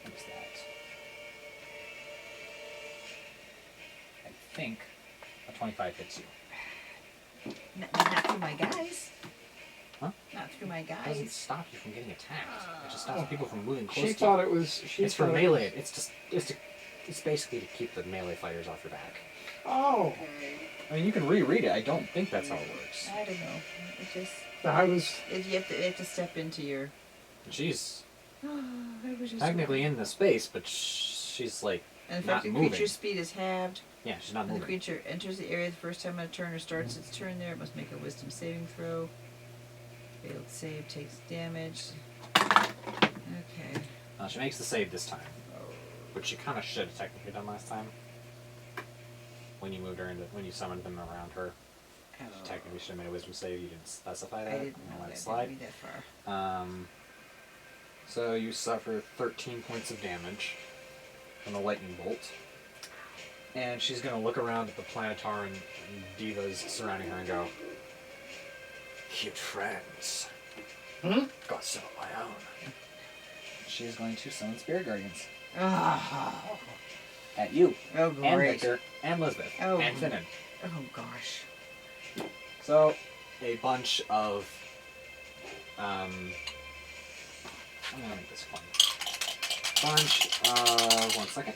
what is that? I think a 25 hits you. Not through my guys. Huh? Not through my It doesn't guys. stop you from getting attacked. It just stops people from moving close She to thought you. it was. It's for melee. It's basically to keep the melee fighters off your back. Oh, I mean, you can reread it. I don't think that's how it works. I don't know. It just I was. you have to step into your. She's I was just technically in the space, but she's like And not effective moving. creature speed is halved. Yeah, she's not When the moving. creature enters the area the first time on a turn or starts its turn there, it must make a wisdom saving throw. Failed save takes damage. Okay. She makes the save this time, which she kind of should have technically done last time. When you moved her into, when you summoned them around her, she technically should have made a wisdom save. You didn't specify that. I didn't You know let that. it I slide. didn't read that far. So you suffer 13 points of damage from the lightning bolt. And she's going to look around at the Planetar and divas surrounding her and go, "Cute friends. Got some of my own." She is going to summon Spirit Guardians. Oh, At you. oh And great. Victor. And Lisbeth. Oh. And Finnan. Oh gosh. So, a bunch of, I'm gonna make this fun. Bunch of, 1 second.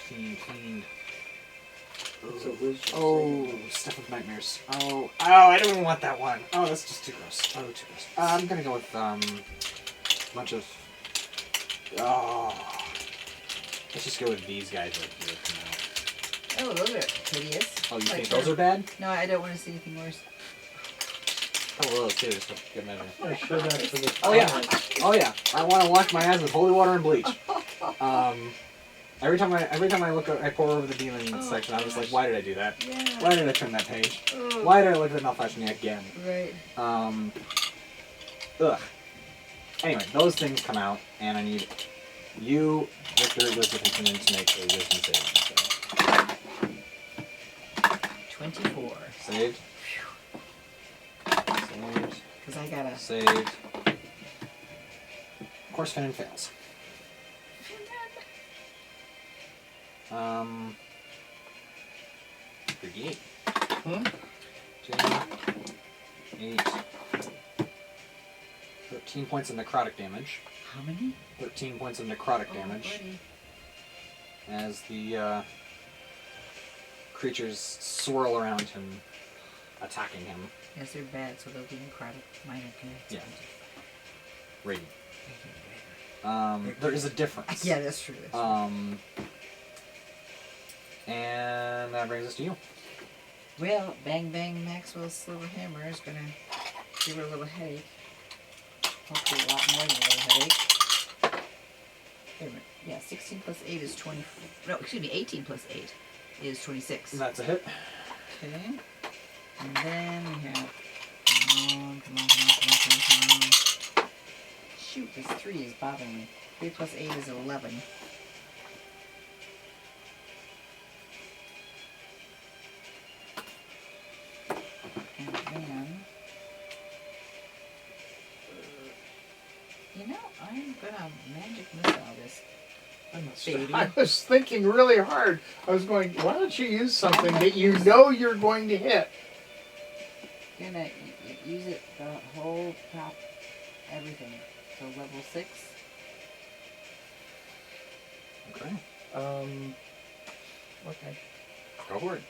Clean. It's a wisdom Oh, Stuff of Nightmares. Oh, I don't even want that one. Oh, that's just too gross. Oh, too gross. I'm gonna go with, a bunch of, let's just go with these guys right here for now. Oh, those are hideous. Oh, you Like think those are bad? No, I don't want to see anything worse. Oh, little too, just a good measure. I should actually. Oh yeah, oh yeah. I want to wash my hands with holy water and bleach. Every time I look, I pour over the demon section. I was like, why did I do that? Yeah. Why did I turn that page? Oh. Why did I look at the malfunction again? Right. Ugh. Anyway, those things come out, and I need you, Victor, Elizabeth, and Finnan to make a wisdom saving throw. 24. Saved. Saved. Because I gotta. Saved. Of course, Finnan fails. 38. 2, 8. 13 points of necrotic damage. How many? 13 points of necrotic damage buddy. as the creatures swirl around him, attacking him. Yes, they're bad, so they'll be necrotic. Mine are good. Yeah. Radiant. There is a difference. Yeah, that's true. That's true. And that brings us to you. Well, Bang Bang Maxwell's Silver Hammer is gonna give her a little headache. Hopefully a lot more than a little headache. Wait a minute. Yeah, 16 plus 8 is 20. No, excuse me, 18 plus 8 is 26. And that's a hit. Okay. And then we have. Come on. Shoot, this 3 is bothering me. 3 plus 8 is 11. And then. You know, I'm gonna magic missile this. Baby. I was thinking really hard. I was going, why don't you use something that you know you're going to hit? Gonna use it the whole top, everything. So level 6. Okay. Okay. Go for it.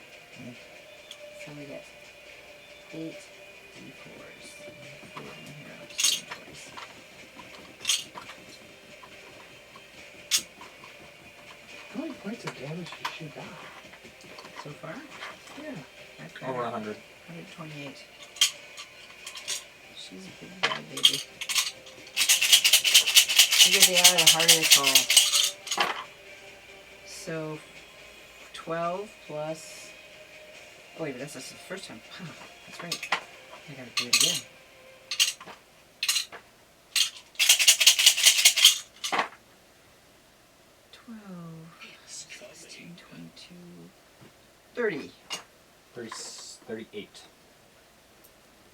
So we get 8 d4s. Put it in here, I'll just do it twice. How many points of damage did she got? So far, Yeah. I've got Over 100. 128. She's a big bad baby. The bigger they are, the harder they fall. So 12 plus. Oh wait, but that's just the first time. That's right. I gotta do it again. $12, 16, 22, 30. 30, 38.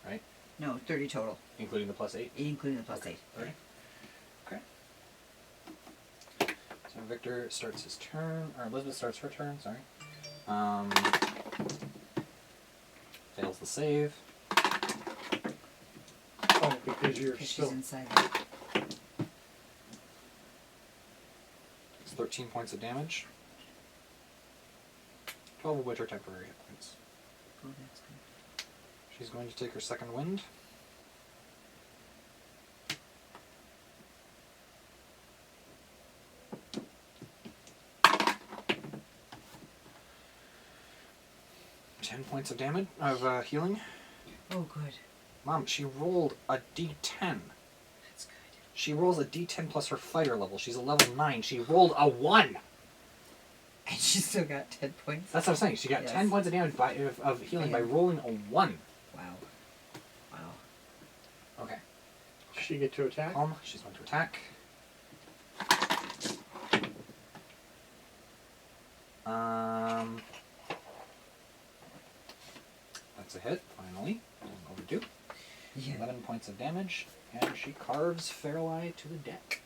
Right? No, 30 total, Including the +8. including the +8. Okay. Okay. So Victor starts his turn, or Elizabeth starts her turn, sorry. Fails the save. Oh, because you're Because still. she's inside there. It's 13 points of damage. 12 of which are temporary hit points. Oh, that's good. She's going to take her second wind. Ten points of damage of healing. Oh, good. Mom, she rolled a D10. That's good. She rolls a D10 plus her fighter level. She's a level 9. She rolled a 1. And she still got 10 points. That's what I'm saying. She got Yes. 10 points of damage of healing by rolling a 1. Wow. Wow. Okay. Does she get to attack? She's going to attack. That's a hit, finally. Overdue. Yeah. 11 points of damage, and she carves Fairlie to the deck.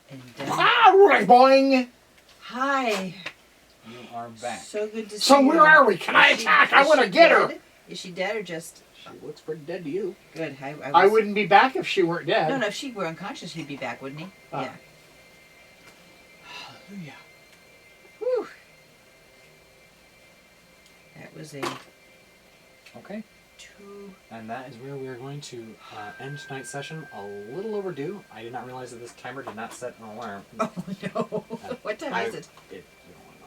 And then, Boing! hi. You are back. So good to see So you. where are we? Can I Is she- attack? I is want to she get her. dead? Is she dead or just... She looks pretty dead to you. Good. I wouldn't be back if she weren't dead. No, if she were unconscious, he'd be back, wouldn't he? Ah. Yeah. Hallelujah. Whew. That was a Okay. 2... And that is where we are going to end tonight's session. A little overdue. I did not realize that this timer did not set an alarm. Oh, no. What time is it? You don't want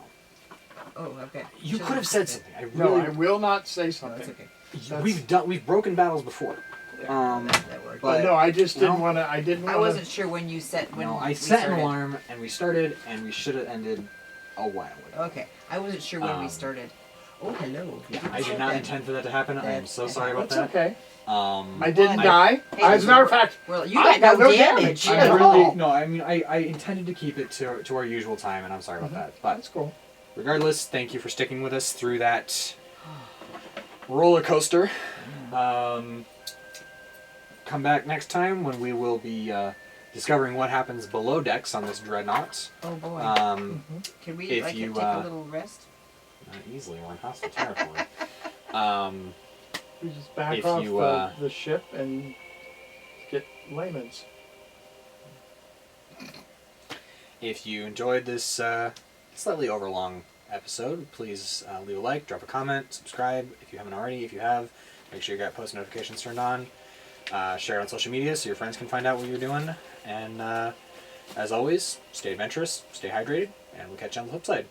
to know. Oh, okay. You Sure. could have said something. I No, really. I will not say No, something. it's okay. We've broken battles before. That worked. but- But no, I just didn't No. want to. I didn't want I wasn't sure when you set... When No, I we set started. an alarm and we started and we should have ended a while ago. Okay. I wasn't sure when we Um, started. Oh, hello. Yeah, I did not intend for that to happen. I am so sorry about It's that. okay. Um, I didn't I- die. Hey, As a matter of fact, Well, you I got got no damage. damage. I Yeah. really no. I mean, I intended to keep it to our usual time, and I'm sorry about that. But that's cool. regardless, thank you for sticking with us through that roller coaster. Come back next time when we will be discovering what happens below decks on this dreadnought. Oh, boy. Can we if like you, take a little rest? Not easily, we're in hostile territory. We just back If off you, the ship and get layman's. If you enjoyed this slightly overlong episode, please leave a like, drop a comment, subscribe if you haven't already. If you have, make sure you got post notifications turned on. Share it on social media so your friends can find out what you're doing. And as always, stay adventurous, stay hydrated, and we'll catch you on the flip side.